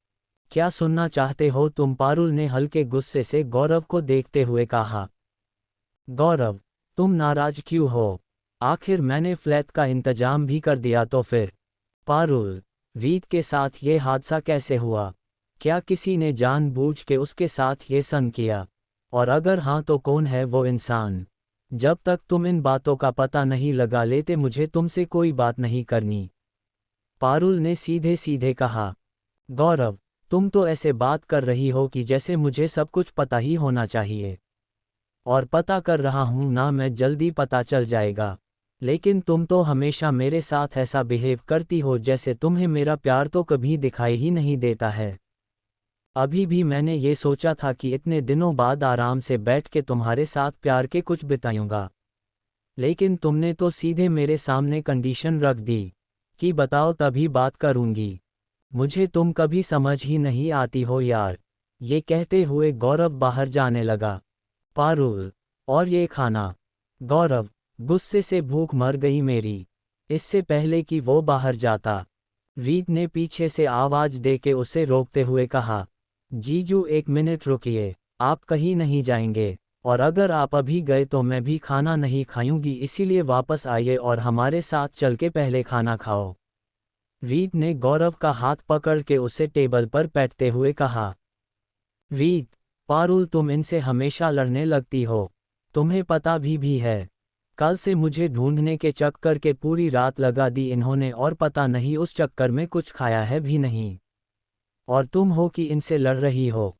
क्या सुनना चाहते हो तुम? पारुल ने हल्के गुस्से से गौरव को देखते हुए कहा। गौरव, तुम नाराज क्यों हो? आखिर मैंने फ्लैट का इंतजाम भी कर दिया तो फिर? पारुल, रीत के साथ ये हादसा कैसे हुआ? क्या किसी ने जानबूझ के उसके साथ ये सन किया? और अगर हाँ तो कौन है वो इंसान? जब तक तुम इन बातों का पता नहीं लगा लेते मुझे तुमसे कोई बात नहीं करनी। पारुल ने सीधे सीधे कहा। गौरव, तुम तो ऐसे बात कर रही हो कि जैसे मुझे सब कुछ पता ही होना चाहिए। और पता कर रहा हूं ना मैं, जल्दी पता चल जाएगा। लेकिन तुम तो हमेशा मेरे साथ ऐसा बिहेव करती हो जैसे तुम्हें मेरा प्यार तो कभी दिखाई ही नहीं देता है। अभी भी मैंने ये सोचा था कि इतने दिनों बाद आराम से बैठ के तुम्हारे साथ प्यार के कुछ बिताऊंगा। लेकिन तुमने तो सीधे मेरे सामने कंडीशन रख दी कि बताओ तभी बात करूंगी। मुझे तुम कभी समझ ही नहीं आती हो यार। ये कहते हुए गौरव बाहर जाने लगा। पारुल, और ये खाना? गौरव, गुस्से से भूख मर गई मेरी। इससे पहले कि वो बाहर जाता, रीत ने पीछे से आवाज दे के उसे रोकते हुए कहा। जीजू एक मिनट रुकिए, आप कहीं नहीं जाएंगे, और अगर आप अभी गए तो मैं भी खाना नहीं खाऊंगी, इसीलिए वापस आइए और हमारे साथ चल के पहले खाना खाओ। रीत ने गौरव का हाथ पकड़ के उसे टेबल पर बैठते हुए कहा। रीत, पारुल तुम इनसे हमेशा लड़ने लगती हो, तुम्हें पता भी है। कल से मुझे ढूंढने के चक्कर के पूरी रात लगा दी इन्होंने, और पता नहीं उस चक्कर में कुछ खाया है भी नहीं। और तुम हो कि इनसे लड़ रही हो।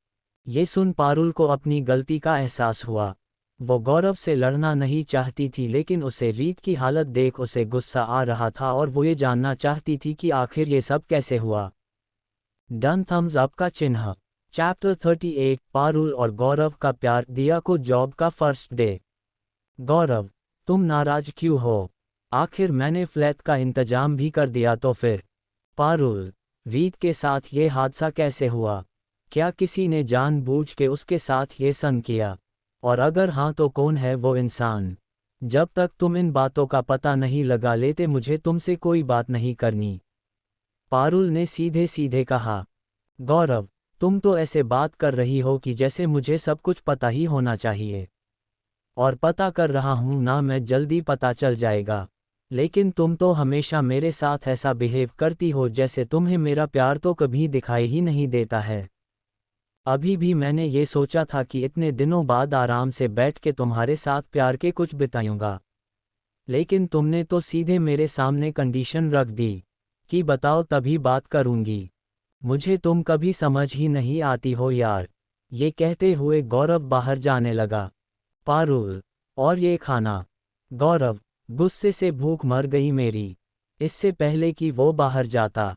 ये सुन पारुल को अपनी गलती का एहसास हुआ। वो गौरव से लड़ना नहीं चाहती थी, लेकिन उसे रीत की हालत देख उसे गुस्सा आ रहा था और वो ये जानना चाहती थी कि आखिर ये सब कैसे हुआ। डन थम्स अप का चिन्ह। चैप्टर 38 पारुल और गौरव का प्यार। दिया को जॉब का फर्स्ट डे। गौरव, तुम नाराज क्यों हो? आखिर मैंने फ्लैट का इंतजाम भी कर दिया तो फिर? पारुल, रीत के साथ ये हादसा कैसे हुआ? क्या किसी ने जानबूझ के उसके साथ ये सन किया? और अगर हाँ तो कौन है वो इंसान? जब तक तुम इन बातों का पता नहीं लगा लेते मुझे तुमसे कोई बात नहीं करनी। पारुल ने सीधे सीधे कहा। गौरव, तुम तो ऐसे बात कर रही हो कि जैसे मुझे सब कुछ पता ही होना चाहिए। और पता कर रहा हूं ना मैं, जल्दी पता चल जाएगा। लेकिन तुम तो हमेशा मेरे साथ ऐसा बिहेव करती हो जैसे तुम्हें मेरा प्यार तो कभी दिखाई ही नहीं देता है। अभी भी मैंने ये सोचा था कि इतने दिनों बाद आराम से बैठ के तुम्हारे साथ प्यार के कुछ बिताऊंगा। लेकिन तुमने तो सीधे मेरे सामने कंडीशन रख दी कि बताओ तभी बात करूंगी। मुझे तुम कभी समझ ही नहीं आती हो यार। ये कहते हुए गौरव बाहर जाने लगा। पारुल, और ये खाना? गौरव, गुस्से से भूख मर गई मेरी। इससे पहले कि वो बाहर जाता,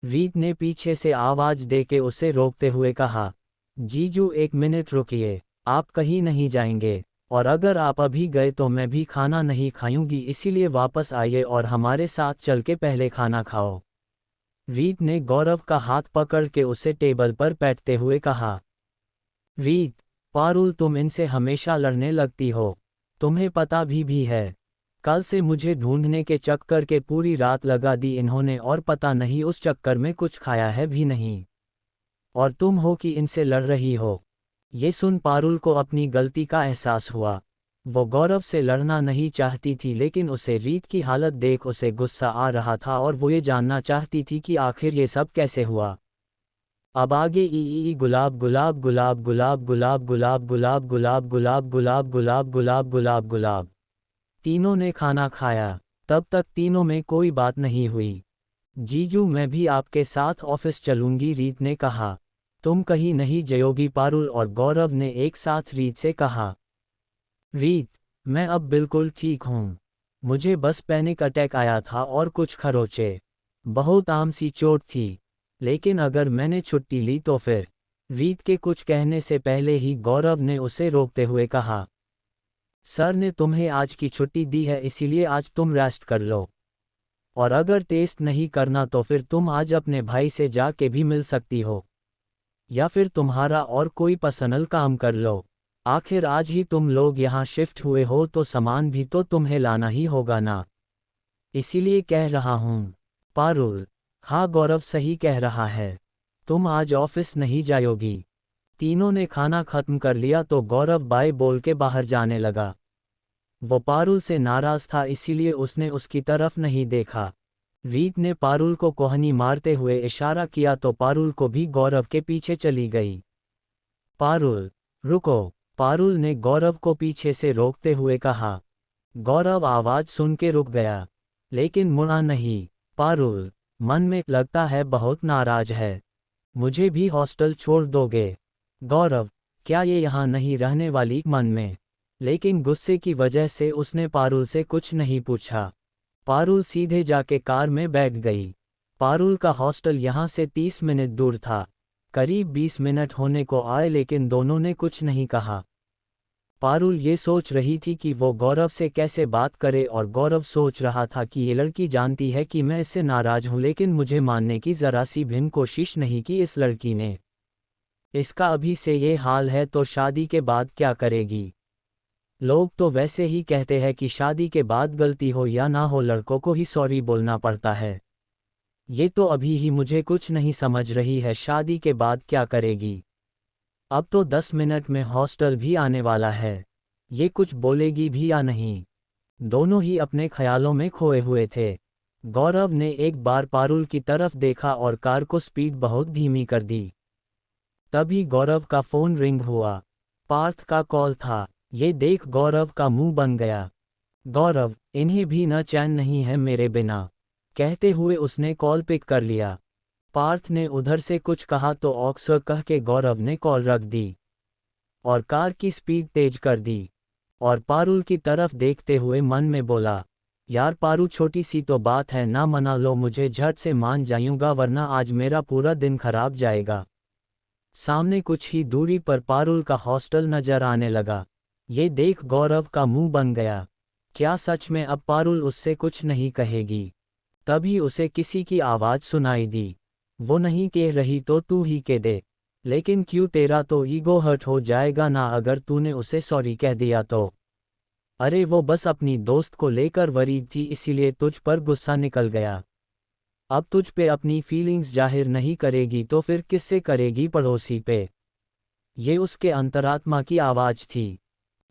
रीत ने पीछे से आवाज दे के उसे रोकते हुए कहा। जीजू एक मिनट रुकिए, आप कहीं नहीं जाएंगे, और अगर आप अभी गए तो मैं भी खाना नहीं खाऊंगी, इसीलिए वापस आइए और हमारे साथ चल के पहले खाना खाओ। रीत ने गौरव का हाथ पकड़ के उसे टेबल पर बैठते हुए कहा। रीत, पारुल तुम इनसे हमेशा लड़ने लगती हो, तुम्हें पता भी है। कल से मुझे ढूंढने के चक्कर के पूरी रात लगा दी इन्होंने, और पता नहीं उस चक्कर में कुछ खाया है भी नहीं। और तुम हो कि इनसे लड़ रही हो। ये सुन पारुल को अपनी गलती का एहसास हुआ। वो गौरव से लड़ना नहीं चाहती थी, लेकिन उसे रीत की हालत देख उसे गुस्सा आ रहा था और वो ये जानना चाहती थी कि आखिर ये सब कैसे हुआ। अब आगे ई गुलाब गुलाब गुलाब गुलाब गुलाब गुलाब गुलाब गुलाब गुलाब गुलाब गुलाब गुलाब गुलाब गुलाब। तीनों ने खाना खाया। तब तक तीनों में कोई बात नहीं हुई। जीजू, मैं भी आपके साथ ऑफिस चलूंगी, रीत ने कहा। तुम कहीं नहीं जाओगी? पारुल और गौरव ने एक साथ रीत से कहा। रीत, मैं अब बिल्कुल ठीक हूँ। मुझे बस पैनिक अटैक आया था और कुछ खरोचे। बहुत आम सी चोट थी। लेकिन अगर मैंने छुट्टी ली तो फिर? रीत के कुछ कहने से पहले ही गौरव ने उसे रोकते हुए कहा। सर ने तुम्हें आज की छुट्टी दी है, इसीलिए आज तुम रेस्ट कर लो। और अगर टेस्ट नहीं करना तो फिर तुम आज अपने भाई से जाके भी मिल सकती हो। या फिर तुम्हारा और कोई पर्सनल काम कर लो। आखिर आज ही तुम लोग यहाँ शिफ्ट हुए हो तो सामान भी तो तुम्हें लाना ही होगा ना। इसीलिए कह रहा हूँ। पारुल, हाँ गौरव सही कह रहा है। तुम आज ऑफिस नहीं जाओगी। तीनों ने खाना खत्म कर लिया तो गौरव बाय बोल के बाहर जाने लगा। वो पारुल से नाराज था, इसीलिए उसने उसकी तरफ नहीं देखा। रीत ने पारुल को कोहनी मारते हुए इशारा किया तो पारुल को भी गौरव के पीछे चली गई। पारुल, रुको, पारुल ने गौरव को पीछे से रोकते हुए कहा। गौरव आवाज सुन के रुक गया, लेकिन मुड़ा नहीं। पारुल मन में लगता है बहुत नाराज है। मुझे भी हॉस्टल छोड़ दोगे? गौरव, क्या ये यहाँ नहीं रहने वाली? मन में लेकिन गुस्से की वजह से उसने पारुल से कुछ नहीं पूछा। पारुल सीधे जाके कार में बैठ गई। पारुल का हॉस्टल यहाँ से 30 मिनट दूर था। करीब 20 मिनट होने को आए लेकिन दोनों ने कुछ नहीं कहा। पारुल ये सोच रही थी कि वो गौरव से कैसे बात करे और गौरव सोच रहा था कि ये लड़की जानती है कि मैं इससे नाराज हूँ, लेकिन मुझे मानने की ज़रा सी भी कोशिश नहीं की इस लड़की ने। इसका अभी से ये हाल है तो शादी के बाद क्या करेगी? लोग तो वैसे ही कहते हैं कि शादी के बाद गलती हो या ना हो लड़कों को ही सॉरी बोलना पड़ता है। ये तो अभी ही मुझे कुछ नहीं समझ रही है, शादी के बाद क्या करेगी? अब तो 10 मिनट में हॉस्टल भी आने वाला है। ये कुछ बोलेगी भी या नहीं? दोनों ही अपने ख्यालों में खोए हुए थे। गौरव ने एक बार पारुल की तरफ देखा और कार को स्पीड बहुत धीमी कर दी। तभी गौरव का फोन रिंग हुआ। पार्थ का कॉल था। ये देख गौरव का मुंह बन गया। गौरव, इन्हें भी न चैन नहीं है मेरे बिना, कहते हुए उसने कॉल पिक कर लिया। पार्थ ने उधर से कुछ कहा तो ऑक्सर कह के गौरव ने कॉल रख दी और कार की स्पीड तेज कर दी और पारुल की तरफ देखते हुए मन में बोला, यार पारू, छोटी सी तो बात है ना, मना लो मुझे, झट से मान जाऊंगा वरना आज मेरा पूरा दिन खराब जाएगा। सामने कुछ ही दूरी पर पारुल का हॉस्टल नजर आने लगा। ये देख गौरव का मुंह बन गया। क्या सच में अब पारुल उससे कुछ नहीं कहेगी? तभी उसे किसी की आवाज़ सुनाई दी। वो नहीं कह रही तो तू ही कह दे। लेकिन क्यों, तेरा तो ईगो हर्ट हो जाएगा ना अगर तूने उसे सॉरी कह दिया तो। अरे वो बस अपनी दोस्त को लेकर वरीड थी, इसीलिए तुझ पर गुस्सा निकल गया। अब तुझ पे अपनी फीलिंग्स जाहिर नहीं करेगी तो फिर किससे करेगी? पड़ोसी पे। ये उसके अंतरात्मा की आवाज़ थी।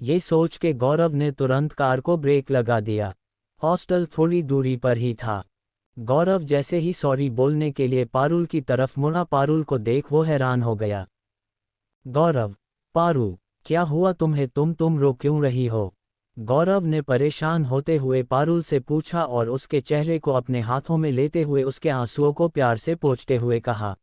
ये सोच के गौरव ने तुरंत कार को ब्रेक लगा दिया। हॉस्टल थोड़ी दूरी पर ही था। गौरव जैसे ही सॉरी बोलने के लिए पारुल की तरफ मुड़ा, पारुल को देख वो हैरान हो गया। गौरव, पारू, क्या हुआ तुम्हें? तुम रो क्यों रही हो? गौरव ने परेशान होते हुए पारुल से पूछा और उसके चेहरे को अपने हाथों में लेते हुए उसके आंसुओं को प्यार से पोंछते हुए कहा।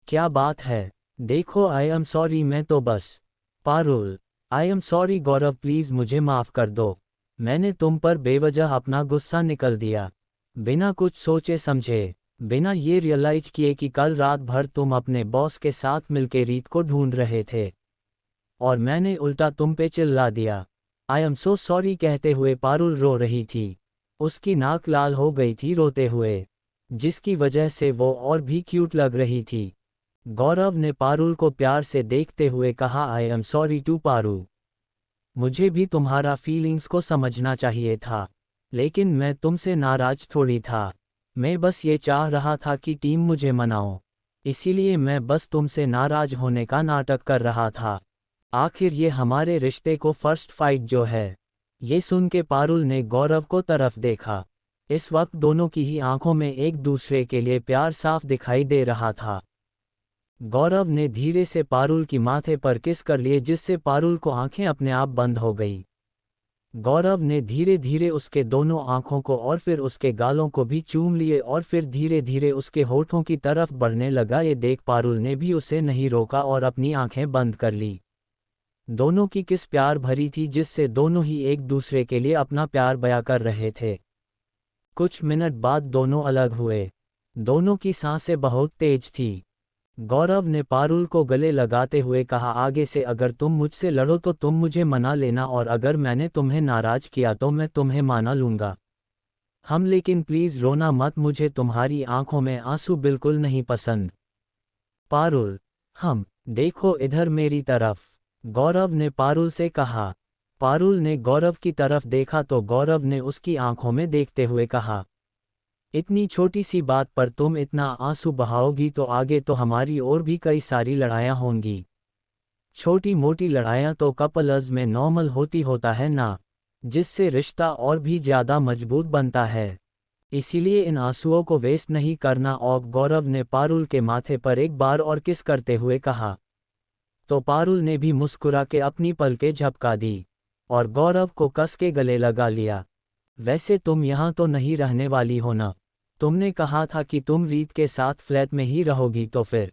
क्या बात है? देखो, आई एम सॉरी, मैं तो बस। पारुल, आई एम सॉरी गौरव, प्लीज़ मुझे माफ़ कर दो। मैंने तुम पर बेवजह अपना गुस्सा निकल दिया। बिना कुछ सोचे समझे, बिना ये रियलाइज किए कि कल रात भर तुम अपने बॉस के साथ मिलकर रीत को ढूंढ रहे थे और मैंने उल्टा तुम पे चिल्ला दिया। आई एम सो सॉरी कहते हुए पारुल रो रही थी। उसकी नाक लाल हो गई थी रोते हुए, जिसकी वजह से वो और भी क्यूट लग रही थी। गौरव ने पारुल को प्यार से देखते हुए कहा, I am sorry to Paru. मुझे भी तुम्हारा फीलिंग्स को समझना चाहिए था, लेकिन मैं तुमसे नाराज थोड़ी था। मैं बस ये चाह रहा था कि टीम मुझे मनाओ, इसीलिए मैं बस तुमसे नाराज होने का नाटक कर रहा था। आखिर ये हमारे रिश्ते को फर्स्ट फाइट जो है। ये सुन के पारुल ने गौरव को तरफ देखा। इस वक्त दोनों की ही आंखों में एक दूसरे के लिए प्यार साफ दिखाई दे रहा था। गौरव ने धीरे से पारुल की माथे पर किस कर लिए, जिससे पारुल को आंखें अपने आप बंद हो गई। गौरव ने धीरे धीरे उसके दोनों आंखों को और फिर उसके गालों को भी चूम लिए और फिर धीरे धीरे उसके होठों की तरफ बढ़ने लगा। ये देख पारुल ने भी उसे नहीं रोका और अपनी आंखें बंद कर ली। दोनों की किस प्यार भरी थी, जिससे दोनों ही एक दूसरे के लिए अपना प्यार बयां कर रहे थे। कुछ मिनट बाद दोनों अलग हुए। दोनों की सांसें बहुत तेज थी। गौरव ने पारुल को गले लगाते हुए कहा, आगे से अगर तुम मुझसे लड़ो तो तुम मुझे मना लेना, और अगर मैंने तुम्हें नाराज किया तो मैं तुम्हें माना लूँगा। लेकिन प्लीज़ रोना मत, मुझे तुम्हारी आंखों में आंसू बिल्कुल नहीं पसंद। पारुल, देखो इधर मेरी तरफ, गौरव ने पारुल से कहा। पारुल ने गौरव की तरफ देखा तो गौरव ने उसकी आंखों में देखते हुए कहा, इतनी छोटी सी बात पर तुम इतना आंसू बहाओगी तो आगे तो हमारी और भी कई सारी लड़ाइयाँ होंगी। छोटी मोटी लड़ाइयाँ तो कपल्स में नॉर्मल होता है ना, जिससे रिश्ता और भी ज़्यादा मजबूत बनता है। इसीलिए इन आंसुओं को वेस्ट नहीं करना। और गौरव ने पारुल के माथे पर एक बार और किस करते हुए कहा। तो पारुल ने भी मुस्कुरा के अपनी पलकें झपका दी और गौरव को कस के गले लगा लिया। वैसे तुम यहाँ तो नहीं रहने वाली हो ना? तुमने कहा था कि तुम रीत के साथ फ्लैट में ही रहोगी तो फिर?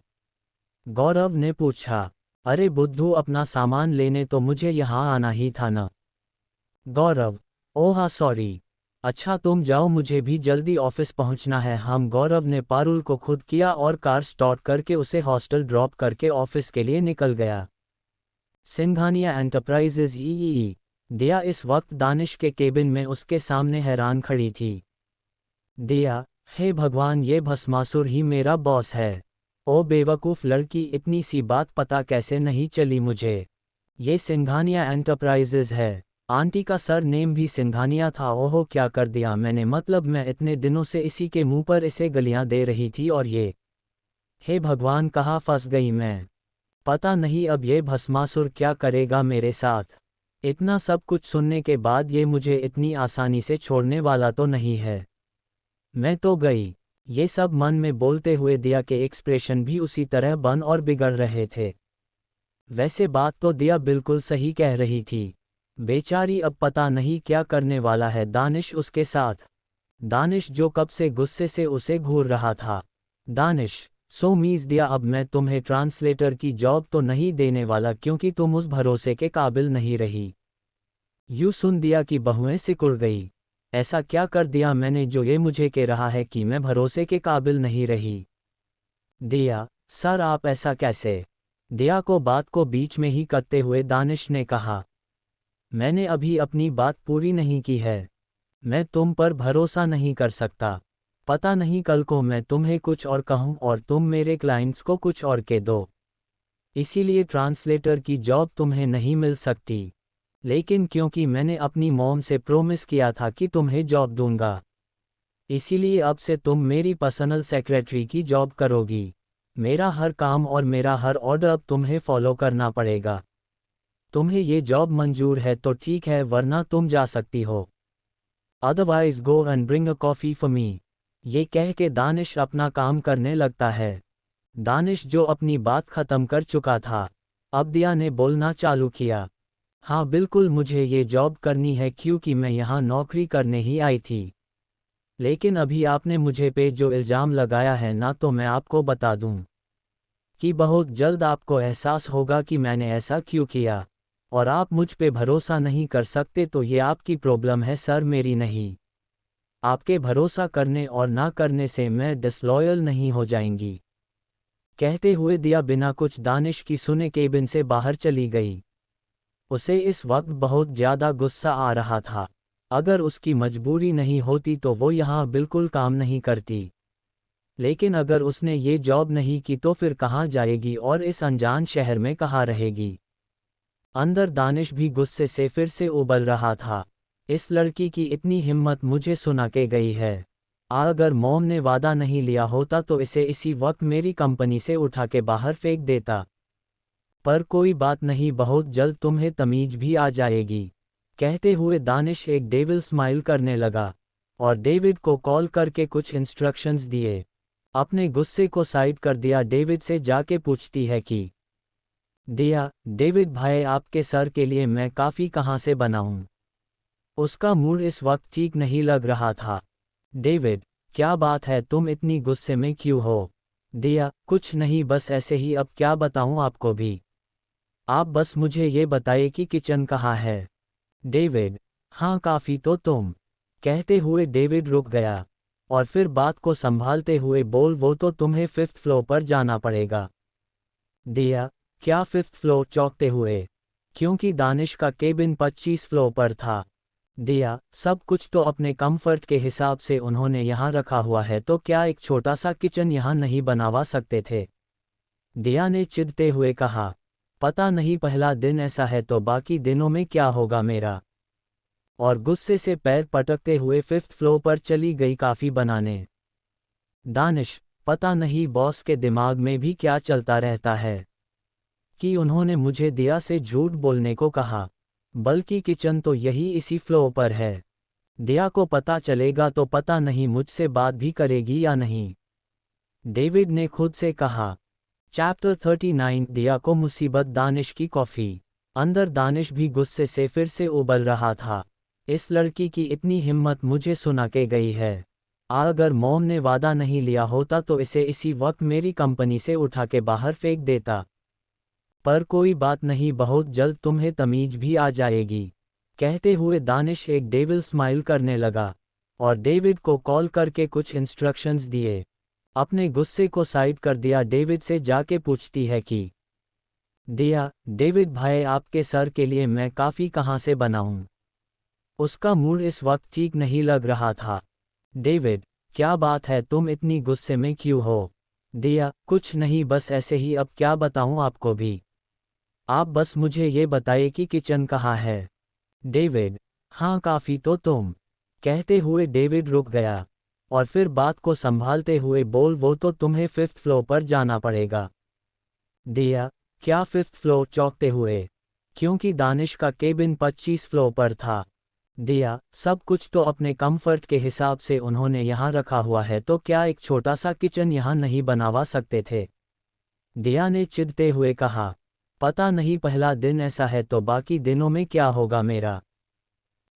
गौरव ने पूछा। अरे बुद्धू, अपना सामान लेने तो मुझे यहाँ आना ही था ना। गौरव, ओह सॉरी। अच्छा तुम जाओ, मुझे भी जल्दी ऑफिस पहुँचना है। गौरव ने पारुल को खुद किया और कार स्टार्ट करके उसे हॉस्टल ड्रॉप करके ऑफिस के लिए निकल गया। सिंघानिया एंटरप्राइजेज ई। दिया इस वक्त दानिश के केबिन में उसके सामने हैरान खड़ी थी। दिया, हे भगवान, ये भस्मासुर ही मेरा बॉस है। ओ बेवकूफ़ लड़की, इतनी सी बात पता कैसे नहीं चली मुझे। ये सिंघानिया एंटरप्राइजेज है। आंटी का सर नेम भी सिंघानिया था। ओहो, क्या कर दिया मैंने, मतलब मैं इतने दिनों से इसी के मुंह पर इसे गलियां दे रही थी और ये, हे भगवान, कहाँ फंस गई मैं। पता नहीं अब ये भस्मासुर क्या करेगा मेरे साथ। इतना सब कुछ सुनने के बाद ये मुझे इतनी आसानी से छोड़ने वाला तो नहीं है। मैं तो गई। ये सब मन में बोलते हुए दिया के एक्सप्रेशन भी उसी तरह बन और बिगड़ रहे थे। वैसे बात तो दिया बिल्कुल सही कह रही थी। बेचारी अब पता नहीं क्या करने वाला है दानिश उसके साथ। दानिश जो कब से गुस्से से उसे घूर रहा था। दानिश, सो मीज़ दिया, अब मैं तुम्हें ट्रांसलेटर की जॉब तो नहीं देने वाला क्योंकि तुम उस भरोसे के काबिल नहीं रही। यूं सुन दिया कि बहुएं सिकुड़ गई। ऐसा क्या कर दिया मैंने जो ये मुझे कह रहा है कि मैं भरोसे के काबिल नहीं रही। दिया, सर आप ऐसा कैसे? दिया को बात को बीच में ही करते हुए दानिश ने कहा, मैंने अभी अपनी बात पूरी नहीं की है। मैं तुम पर भरोसा नहीं कर सकता। पता नहीं कल को मैं तुम्हें कुछ और कहूं और तुम मेरे क्लाइंट्स को कुछ और कह दो। इसीलिए ट्रांसलेटर की जॉब तुम्हें नहीं मिल सकती। लेकिन क्योंकि मैंने अपनी मॉम से प्रॉमिस किया था कि तुम्हें जॉब दूंगा, इसीलिए अब से तुम मेरी पर्सनल सेक्रेटरी की जॉब करोगी। मेरा हर काम और मेरा हर ऑर्डर अब तुम्हें फॉलो करना पड़ेगा। तुम्हें ये जॉब मंजूर है तो ठीक है, वरना तुम जा सकती हो। Otherwise go and bring a coffee for me. ये कह के दानिश अपना काम करने लगता है। दानिश जो अपनी बात ख़त्म कर चुका था, अब दिया ने बोलना चालू किया। हाँ बिल्कुल, मुझे ये जॉब करनी है क्योंकि मैं यहाँ नौकरी करने ही आई थी। लेकिन अभी आपने मुझे पे जो इल्ज़ाम लगाया है ना, तो मैं आपको बता दूँ कि बहुत जल्द आपको एहसास होगा कि मैंने ऐसा क्यों किया। और आप मुझ पे भरोसा नहीं कर सकते तो ये आपकी प्रॉब्लम है सर, मेरी नहीं। आपके भरोसा करने और ना करने से मैं डिसलॉयल नहीं हो जाएंगी। कहते हुए दिया बिना कुछ दानिश की सुने केबिन से बाहर चली गई। उसे इस वक्त बहुत ज़्यादा गुस्सा आ रहा था। अगर उसकी मजबूरी नहीं होती तो वो यहाँ बिल्कुल काम नहीं करती। लेकिन अगर उसने ये जॉब नहीं की तो फिर कहाँ जाएगी और इस अनजान शहर में कहाँ रहेगी। अंदर दानिश भी गुस्से से फिर से उबल रहा था। इस लड़की की इतनी हिम्मत मुझे सुना के गई है। अगर मॉम ने वादा नहीं लिया होता तो इसे इसी वक्त मेरी कंपनी से उठा के बाहर फेंक देता। पर कोई बात नहीं, बहुत जल्द तुम्हें तमीज भी आ जाएगी। कहते हुए दानिश एक डेविल स्माइल करने लगा और डेविड को कॉल करके कुछ इंस्ट्रक्शंस दिए। अपने गुस्से को साइड कर दिया डेविड से जाके पूछती है कि दिया, डेविड भाई आपके सर के लिए मैं काफ़ी कहाँ से बनाऊं? उसका मूड इस वक्त ठीक नहीं लग रहा था। डेविड, क्या बात है, तुम इतनी गुस्से में क्यों हो? दिया, कुछ नहीं, बस ऐसे ही, अब क्या बताऊं आपको भी। आप बस मुझे ये बताइए कि किचन कहाँ है। डेविड, हाँ काफ़ी तो तुम। कहते हुए डेविड रुक गया और फिर बात को संभालते हुए वो तो तुम्हें 5th फ्लोर पर जाना पड़ेगा। दिया, क्या 5th फ्लोर? चौंकते हुए, क्योंकि दानिश का केबिन 25 फ्लोर पर था। दिया, सब कुछ तो अपने कंफर्ट के हिसाब से उन्होंने यहाँ रखा हुआ है, तो क्या एक छोटा सा किचन यहाँ नहीं बनवा सकते थे? दिया ने चिढ़ते हुए कहा, पता नहीं, पहला दिन ऐसा है तो बाकी दिनों में क्या होगा मेरा। और गुस्से से पैर पटकते हुए 5th फ्लोर पर चली गई कॉफ़ी बनाने। दानिश, पता नहीं बॉस के दिमाग में भी क्या चलता रहता है कि उन्होंने मुझे दिया से झूठ बोलने को कहा, बल्कि किचन तो यही इसी फ्लोर पर है। दिया को पता चलेगा तो पता नहीं मुझसे बात भी करेगी या नहीं। डेविड ने खुद से कहा। चैप्टर 39 दिया को मुसीबत। दानिश की कॉफ़ी। अंदर दानिश भी गुस्से से फिर से उबल रहा था। इस लड़की की इतनी हिम्मत, मुझे सुना के गई है। अगर मॉम ने वादा नहीं लिया होता तो इसे इसी वक्त मेरी कंपनी से उठा के बाहर फेंक देता। पर कोई बात नहीं, बहुत जल्द तुम्हें तमीज भी आ जाएगी। कहते हुए दानिश एक डेविल स्माइल करने लगा और डेविड को कॉल करके कुछ इंस्ट्रक्शंस दिए। अपने गुस्से को साइड कर दिया डेविड से जाके पूछती है कि दिया, डेविड भाई आपके सर के लिए मैं काफ़ी कहाँ से बनाऊं? उसका मूड इस वक्त ठीक नहीं लग रहा था। डेविड, क्या बात है, तुम इतनी गुस्से में क्यों हो? दिया, कुछ नहीं, बस ऐसे ही, अब क्या बताऊं आपको भी। आप बस मुझे ये बताइए कि किचन कहाँ है। डेविड, हाँ काफ़ी तो तुम। कहते हुए डेविड रुक गया और फिर बात को संभालते हुए वो तो तुम्हें 5th फ्लोर पर जाना पड़ेगा। दिया, क्या 5th फ्लोर? चौंकते हुए, क्योंकि दानिश का केबिन 25 फ्लोर पर था। दिया, सब कुछ तो अपने कंफर्ट के हिसाब से उन्होंने यहाँ रखा हुआ है, तो क्या एक छोटा सा किचन यहाँ नहीं बनवा सकते थे? दिया ने चिढ़ते हुए कहा, पता नहीं, पहला दिन ऐसा है तो बाकी दिनों में क्या होगा मेरा।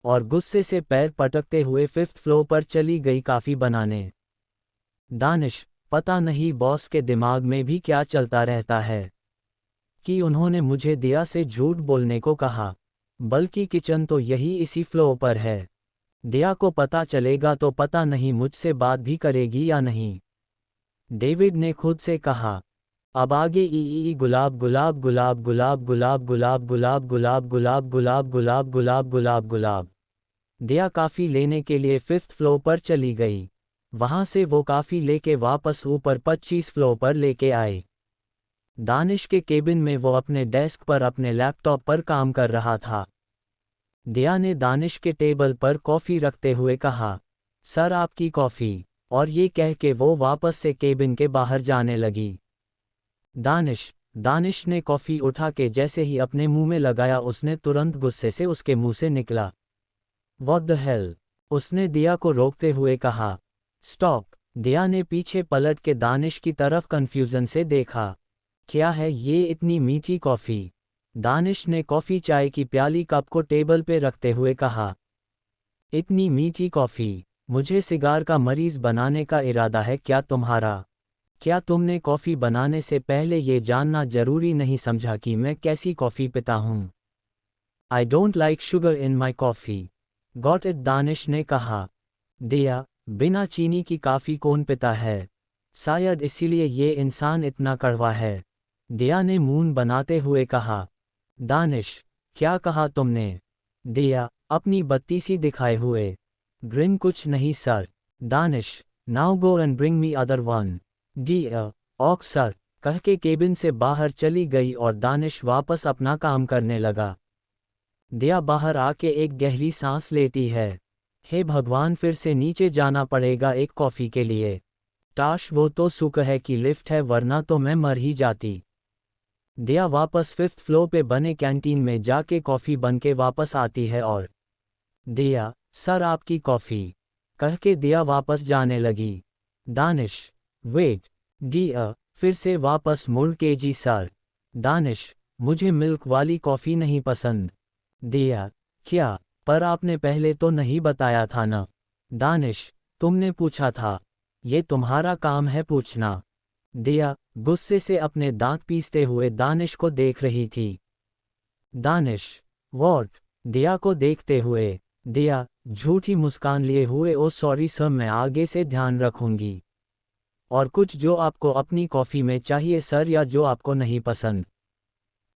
और गुस्से से पैर पटकते हुए 5th फ्लोर पर चली गई कॉफ़ी बनाने। दानिश, पता नहीं बॉस के दिमाग में भी क्या चलता रहता है कि उन्होंने मुझे दिया से झूठ बोलने को कहा, बल्कि किचन तो यही इसी फ्लोर पर है। दिया को पता चलेगा तो पता नहीं मुझसे बात भी करेगी या नहीं। डेविड ने खुद से कहा। अब आगे ई गुलाब गुलाब गुलाब गुलाब गुलाब गुलाब गुलाब गुलाब गुलाब गुलाब गुलाब गुलाब गुलाब गुलाब। दिया काफ़ी लेने के लिए 5th फ्लोर पर चली गई। वहाँ से वो काफ़ी लेके वापस ऊपर 25 फ्लोर पर लेके आए। दानिश के केबिन में वो अपने डेस्क पर अपने लैपटॉप पर काम कर रहा था। दिया ने दानिश के टेबल पर कॉफ़ी रखते हुए कहा, सर आपकी कॉफ़ी। और ये कह के वो वापस से केबिन के बाहर जाने लगी। दानिश ने कॉफ़ी उठा के जैसे ही अपने मुंह में लगाया, उसने तुरंत गुस्से से उसके मुंह से निकला, व्हाट द हेल। उसने दिया को रोकते हुए कहा, स्टॉप। दिया ने पीछे पलट के दानिश की तरफ कन्फ्यूजन से देखा, क्या है ये इतनी मीठी कॉफ़ी? दानिश ने कॉफ़ी चाय की प्याली कप को टेबल पे रखते हुए कहा, इतनी मीठी कॉफ़ी? मुझे सिगार का मरीज बनाने का इरादा है क्या तुम्हारा? क्या तुमने कॉफ़ी बनाने से पहले ये जानना जरूरी नहीं समझा कि मैं कैसी कॉफ़ी पीता हूँ? I don't like sugar in my coffee. Got it, Danish ने कहा। दिया, बिना चीनी की कॉफ़ी कौन पीता है? शायद इसीलिए ये इंसान इतना कड़वा है। दिया ने मुंह बनाते हुए कहा। दानिश, क्या कहा तुमने? दिया, अपनी बत्ती सी दिखाए हुए, ग्रिन, कुछ नहीं sir. Danish, now go and bring me other one. ऑक सर, कह के केबिन से बाहर चली गई और दानिश वापस अपना काम करने लगा। दिया बाहर आके एक गहरी सांस लेती है। हे भगवान, फिर से नीचे जाना पड़ेगा एक कॉफ़ी के लिए। काश वो तो शुक्र है कि लिफ्ट है, वरना तो मैं मर ही जाती। दिया वापस 5th फ्लोर पे बने कैंटीन में जाके कॉफ़ी बन के वापस आती है और दिया, सर आपकी कॉफ़ी, कह के दिया वापस जाने लगी। दानिश, वेट, डियर, फिर से वापस मुड़ के जी सर। दानिश, मुझे मिल्क वाली कॉफ़ी नहीं पसंद। दिया, क्या, पर आपने पहले तो नहीं बताया था ना। दानिश, तुमने पूछा था, ये तुम्हारा काम है पूछना। दिया, गुस्से से अपने दांत पीसते हुए दानिश को देख रही थी। दानिश, वॉट, दिया को देखते हुए। दिया, झूठी मुस्कान लिए हुए, ओ सॉरी सर, मैं आगे से ध्यान रखूंगी। और कुछ जो आपको अपनी कॉफ़ी में चाहिए सर, या जो आपको नहीं पसंद।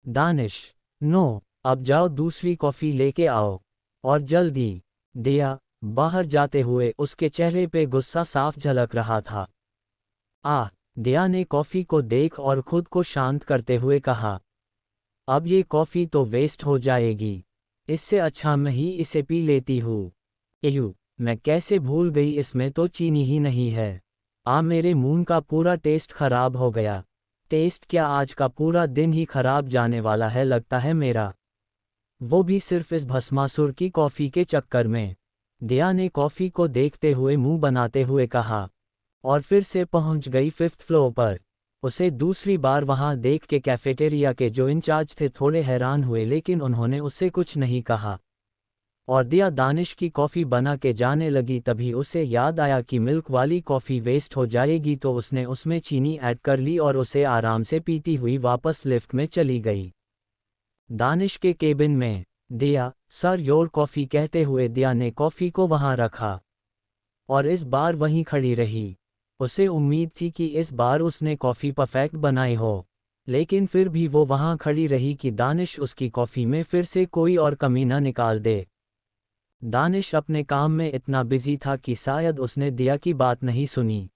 दानिश, नो, अब जाओ दूसरी कॉफ़ी लेके आओ, और जल्दी। दिया, बाहर जाते हुए उसके चेहरे पे गुस्सा साफ झलक रहा था। दिया ने कॉफ़ी को देख और खुद को शांत करते हुए कहा, अब ये कॉफ़ी तो वेस्ट हो जाएगी, इससे अच्छा मैं ही इसे पी लेती हूँ। एयू, मैं कैसे भूल गई, इसमें तो चीनी ही नहीं है। मेरे मुंह का पूरा टेस्ट खराब हो गया। टेस्ट क्या, आज का पूरा दिन ही खराब जाने वाला है लगता है मेरा। वो भी सिर्फ इस भस्मासुर की कॉफ़ी के चक्कर में। दिया ने कॉफ़ी को देखते हुए मुंह बनाते हुए कहा, और फिर से पहुंच गई 5th फ्लोर पर। उसे दूसरी बार वहां देख के कैफेटेरिया के जो इंचार्ज थे थोड़े हैरान हुए, लेकिन उन्होंने उससे कुछ नहीं कहा। और दिया दानिश की कॉफ़ी बना के जाने लगी, तभी उसे याद आया कि मिल्क वाली कॉफ़ी वेस्ट हो जाएगी, तो उसने उसमें चीनी ऐड कर ली और उसे आराम से पीती हुई वापस लिफ्ट में चली गई। दानिश के केबिन में। दिया, सर योर कॉफ़ी, कहते हुए दिया ने कॉफ़ी को वहां रखा और इस बार वहीं खड़ी रही। उसे उम्मीद थी कि इस बार उसने कॉफ़ी परफेक्ट बनाई हो, लेकिन फिर भी वो वहां खड़ी रही कि दानिश उसकी कॉफ़ी में फिर से कोई और कमी न निकाल दे। दानिश अपने काम में इतना बिजी था कि शायद उसने दिया की बात नहीं सुनी,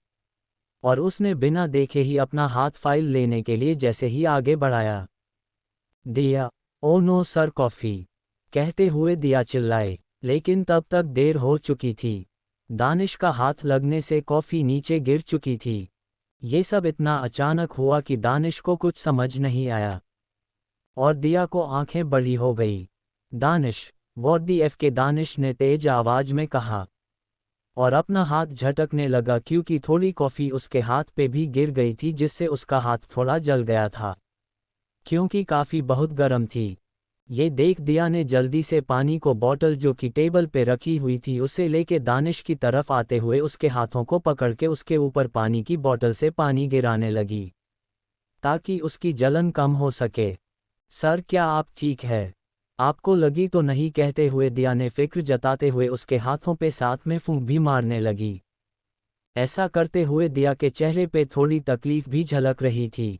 और उसने बिना देखे ही अपना हाथ फाइल लेने के लिए जैसे ही आगे बढ़ाया। दिया, ओ नो सर कॉफ़ी, कहते हुए दिया चिल्लाए, लेकिन तब तक देर हो चुकी थी। दानिश का हाथ लगने से कॉफ़ी नीचे गिर चुकी थी। ये सब इतना अचानक हुआ कि दानिश को कुछ समझ नहीं आया, और दिया को आंखें बड़ी हो गई। दानिश, व्हाट द एफ, के दानिश ने तेज आवाज में कहा, और अपना हाथ झटकने लगा क्योंकि थोड़ी कॉफ़ी उसके हाथ पे भी गिर गई थी, जिससे उसका हाथ थोड़ा जल गया था, क्योंकि काफ़ी बहुत गर्म थी। ये देख दिया ने जल्दी से पानी को बॉटल जो कि टेबल पे रखी हुई थी उसे लेके दानिश की तरफ आते हुए उसके हाथों को पकड़ के उसके ऊपर पानी की बॉटल से पानी गिराने लगी, ताकि उसकी जलन कम हो सके। सर क्या आप ठीक है? आपको लगी तो नहीं, कहते हुए दिया ने फिक्र जताते हुए उसके हाथों पे साथ में फूंक भी मारने लगी। ऐसा करते हुए दिया के चेहरे पे थोड़ी तकलीफ भी झलक रही थी,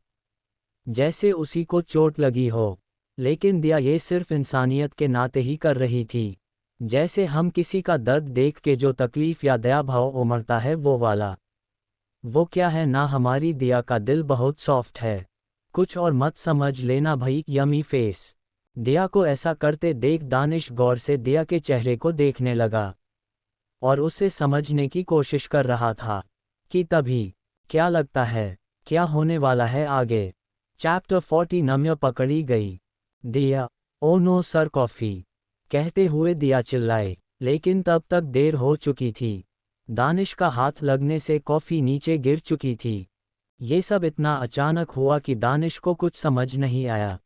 जैसे उसी को चोट लगी हो, लेकिन दिया ये सिर्फ इंसानियत के नाते ही कर रही थी, जैसे हम किसी का दर्द देख के जो तकलीफ या दया भाव उमड़ता है वो वाला। वो क्या है ना, हमारी दिया का दिल बहुत सॉफ्ट है, कुछ और मत समझ लेना भई, यमी फेस। दिया को ऐसा करते देख दानिश गौर से दिया के चेहरे को देखने लगा और उसे समझने की कोशिश कर रहा था कि तभी, क्या लगता है, क्या होने वाला है आगे। चैप्टर 40 नम्य पकड़ी गई। दिया, ओ नो सर कॉफ़ी, कहते हुए दिया चिल्लाए, लेकिन तब तक देर हो चुकी थी। दानिश का हाथ लगने से कॉफ़ी नीचे गिर चुकी थी। ये सब इतना अचानक हुआ कि दानिश को कुछ समझ नहीं आया,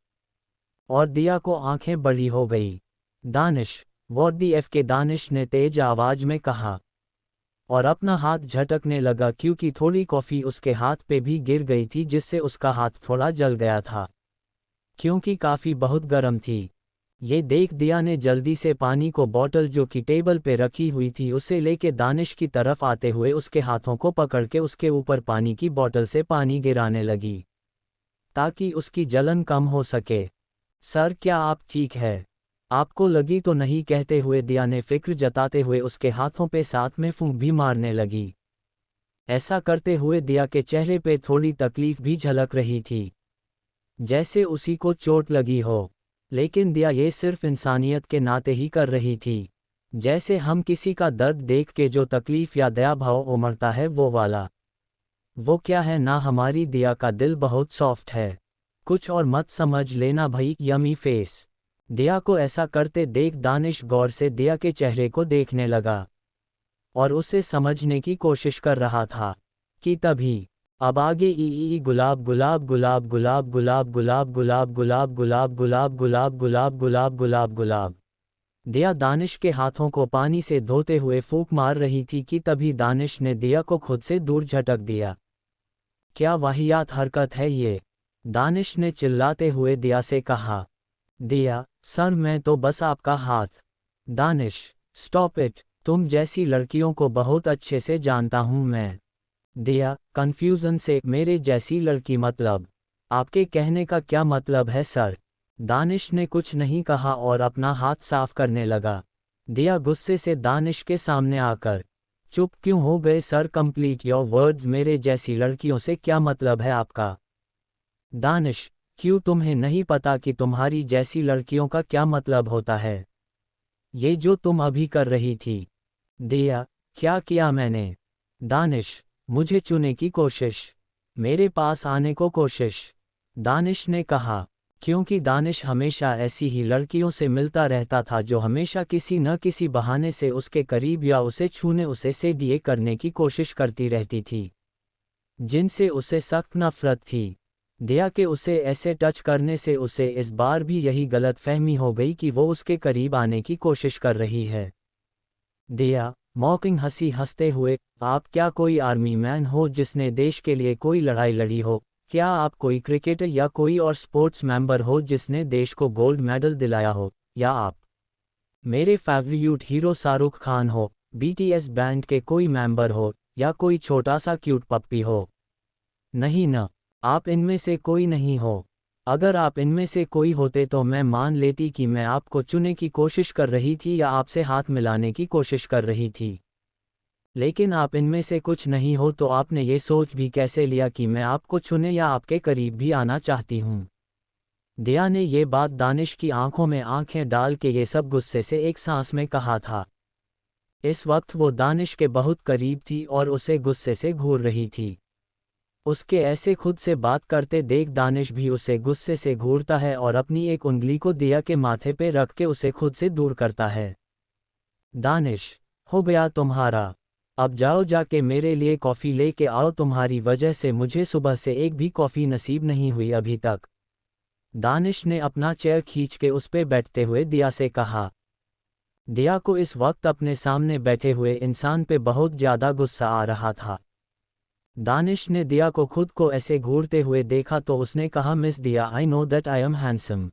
और दिया को आंखें बड़ी हो गई। दानिश, व्हाट द एफ, के दानिश ने तेज आवाज में कहा, और अपना हाथ झटकने लगा क्योंकि थोड़ी कॉफ़ी उसके हाथ पे भी गिर गई थी, जिससे उसका हाथ थोड़ा जल गया था, क्योंकि काफ़ी बहुत गर्म थी। ये देख दिया ने जल्दी से पानी को बॉटल जो कि टेबल पे रखी हुई थी उसे लेके दानिश की तरफ आते हुए उसके हाथों को पकड़ के उसके ऊपर पानी की बॉटल से पानी गिराने लगी, ताकि उसकी जलन कम हो सके। सर क्या आप ठीक है? आपको लगी तो नहीं, कहते हुए दिया ने फिक्र जताते हुए उसके हाथों पे साथ में फूंक भी मारने लगी। ऐसा करते हुए दिया के चेहरे पे थोड़ी तकलीफ भी झलक रही थी, जैसे उसी को चोट लगी हो, लेकिन दिया ये सिर्फ इंसानियत के नाते ही कर रही थी, जैसे हम किसी का दर्द देख के जो तकलीफ या दया भाव उमड़ता है वो वाला। वो क्या है ना, हमारी दिया का दिल बहुत सॉफ्ट है, कुछ और मत समझ लेना भाई, यमी फेस। दिया को ऐसा करते देख दानिश गौर से दिया के चेहरे को देखने लगा और उसे समझने की कोशिश कर रहा था कि तभी अब आगे ई गुलाब गुलाब गुलाब गुलाब गुलाब गुलाब गुलाब गुलाब गुलाब गुलाब गुलाब गुलाब गुलाब गुलाब गुलाब। दिया दानिश के हाथों को पानी से धोते हुए फूंक मार रही थी कि तभी दानिश ने दिया को खुद से दूर झटक दिया। क्या वाहियात हरकत है ये, दानिश ने चिल्लाते हुए दिया से कहा। दिया, सर मैं तो बस आपका हाथ। दानिश, स्टॉप इट, तुम जैसी लड़कियों को बहुत अच्छे से जानता हूं मैं। दिया, कंफ्यूजन से, मेरे जैसी लड़की मतलब? आपके कहने का क्या मतलब है सर? दानिश ने कुछ नहीं कहा और अपना हाथ साफ करने लगा। दिया गुस्से से दानिश के सामने आकर, चुप क्यों हो गए सर, कंप्लीट योर वर्ड्स, मेरे जैसी लड़कियों से क्या मतलब है आपका? दानिश, क्यों तुम्हें नहीं पता कि तुम्हारी जैसी लड़कियों का क्या मतलब होता है? ये जो तुम अभी कर रही थी। दिया, क्या किया मैंने? दानिश, मुझे चुने की कोशिश, मेरे पास आने को कोशिश, दानिश ने कहा, क्योंकि दानिश हमेशा ऐसी ही लड़कियों से मिलता रहता था जो हमेशा किसी न किसी बहाने से उसके करीब या उसे छूने, उसे सेडिए करने की कोशिश करती रहती थी, जिनसे उसे सख्त नफरत थी। दिया के उसे ऐसे टच करने से उसे इस बार भी यही गलत फहमी हो गई कि वो उसके करीब आने की कोशिश कर रही है। दिया, मॉकिंग हंसी हंसते हुए, आप क्या कोई आर्मी मैन हो जिसने देश के लिए कोई लड़ाई लड़ी हो? क्या आप कोई क्रिकेटर या कोई और स्पोर्ट्स मेंबर हो जिसने देश को गोल्ड मेडल दिलाया हो? या आप मेरे फेवरेट हीरो शाहरुख खान हो, बीटीएस बैंड के कोई मेंबर हो, या कोई छोटा सा क्यूट पप्पी हो? नहीं न, आप इनमें से कोई नहीं हो। अगर आप इनमें से कोई होते तो मैं मान लेती कि मैं आपको चुनने की कोशिश कर रही थी या आपसे हाथ मिलाने की कोशिश कर रही थी। लेकिन आप इनमें से कुछ नहीं हो, तो आपने ये सोच भी कैसे लिया कि मैं आपको चुने या आपके करीब भी आना चाहती हूँ? दिया ने ये बात दानिश की आंखों में आंखें डाल के ये सब गुस्से से एक सांस में कहा था। इस वक्त वो दानिश के बहुत करीब थी और उसे गुस्से से घूर रही थी। उसके ऐसे खुद से बात करते देख दानिश भी उसे गुस्से से घूरता है और अपनी एक उंगली को दिया के माथे पे रख के उसे खुद से दूर करता है। दानिश, हो गया तुम्हारा, अब जाओ जाके मेरे लिए कॉफ़ी ले के आओ, तुम्हारी वजह से मुझे सुबह से एक भी कॉफ़ी नसीब नहीं हुई अभी तक। दानिश ने अपना चेयर खींच के उस पे बैठते हुए दिया से कहा। दिया को इस वक्त अपने सामने बैठे हुए इंसान पे बहुत ज़्यादा गुस्सा आ रहा था। दानिश ने दिया को खुद को ऐसे घूरते हुए देखा तो उसने कहा, मिस दिया, I know that I am handsome,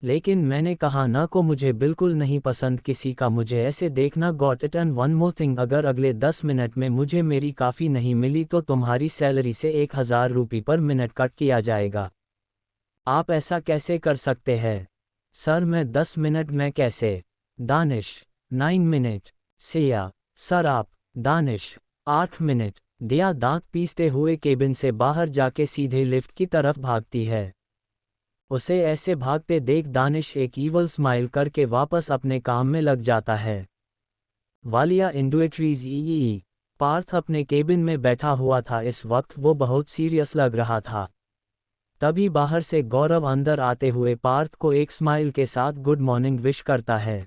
लेकिन मैंने कहा ना को मुझे बिल्कुल नहीं पसंद किसी का मुझे ऐसे देखना। Got it, and one more thing, अगर अगले 10 मिनट में मुझे मेरी काफ़ी नहीं मिली तो तुम्हारी सैलरी से 1000 रुपये पर मिनट कट किया जाएगा। आप ऐसा कैसे कर सकते हैं सर? मैं 10 मिनट में कैसे? दानिश, 9 मिनट। सिया, सर आप? दानिश, 8 मिनट। दिया दांत पीसते हुए केबिन से बाहर जाके सीधे लिफ्ट की तरफ भागती है। उसे ऐसे भागते देख दानिश एक ईवल स्माइल करके वापस अपने काम में लग जाता है। वालिया इंडस्ट्रीज ई। पार्थ अपने केबिन में बैठा हुआ था। इस वक्त वो बहुत सीरियस लग रहा था। तभी बाहर से गौरव अंदर आते हुए पार्थ को एक स्माइल के साथ गुड मॉर्निंग विश करता है।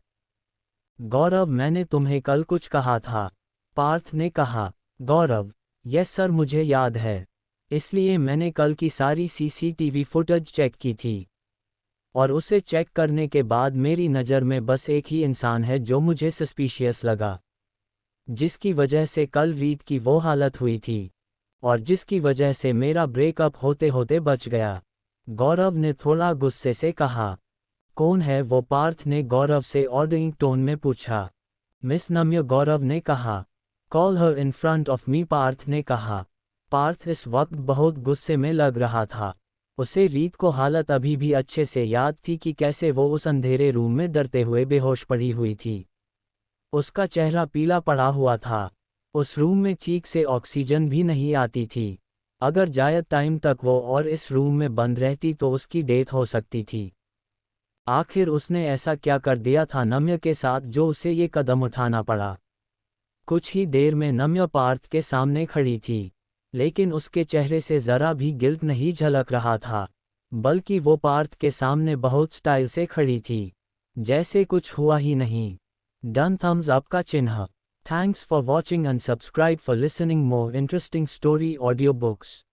गौरव, मैंने तुम्हें कल कुछ कहा था, पार्थ ने कहा। गौरव, यस सर, मुझे याद है, इसलिए मैंने कल की सारी सीसीटीवी फुटेज चेक की थी और उसे चेक करने के बाद मेरी नज़र में बस एक ही इंसान है जो मुझे सस्पिशियस लगा, जिसकी वजह से कल रीत की वो हालत हुई थी और जिसकी वजह से मेरा ब्रेकअप होते होते बच गया। गौरव ने थोड़ा गुस्से से कहा। कौन है वो? पार्थ ने गौरव से ऑर्डरिंग टोन में पूछा। मिस नम्य, गौरव ने कहा। Call her in front of me, Parth ने कहा। पार्थ इस वक्त बहुत गुस्से में लग रहा था। उसे रीत को हालत अभी भी अच्छे से याद थी कि कैसे वो उस अंधेरे रूम में डरते हुए बेहोश पड़ी हुई थी। उसका चेहरा पीला पड़ा हुआ था। उस रूम में ठीक से ऑक्सीजन भी नहीं आती थी। अगर जायद टाइम तक वो और इस रूम में बंद रहती तो उसकी डेथ हो सकती थी। आखिर उसने ऐसा क्या कर दिया था नम्य के साथ जो उसे ये कदम उठाना पड़ा? कुछ ही देर में नम्य पार्थ के सामने खड़ी थी, लेकिन उसके चेहरे से ज़रा भी गिल्ट नहीं झलक रहा था। बल्कि वो पार्थ के सामने बहुत स्टाइल से खड़ी थी, जैसे कुछ हुआ ही नहीं। डन थम्स अप का चिन्ह। Thanks for watching and subscribe for listening more interesting story audio books.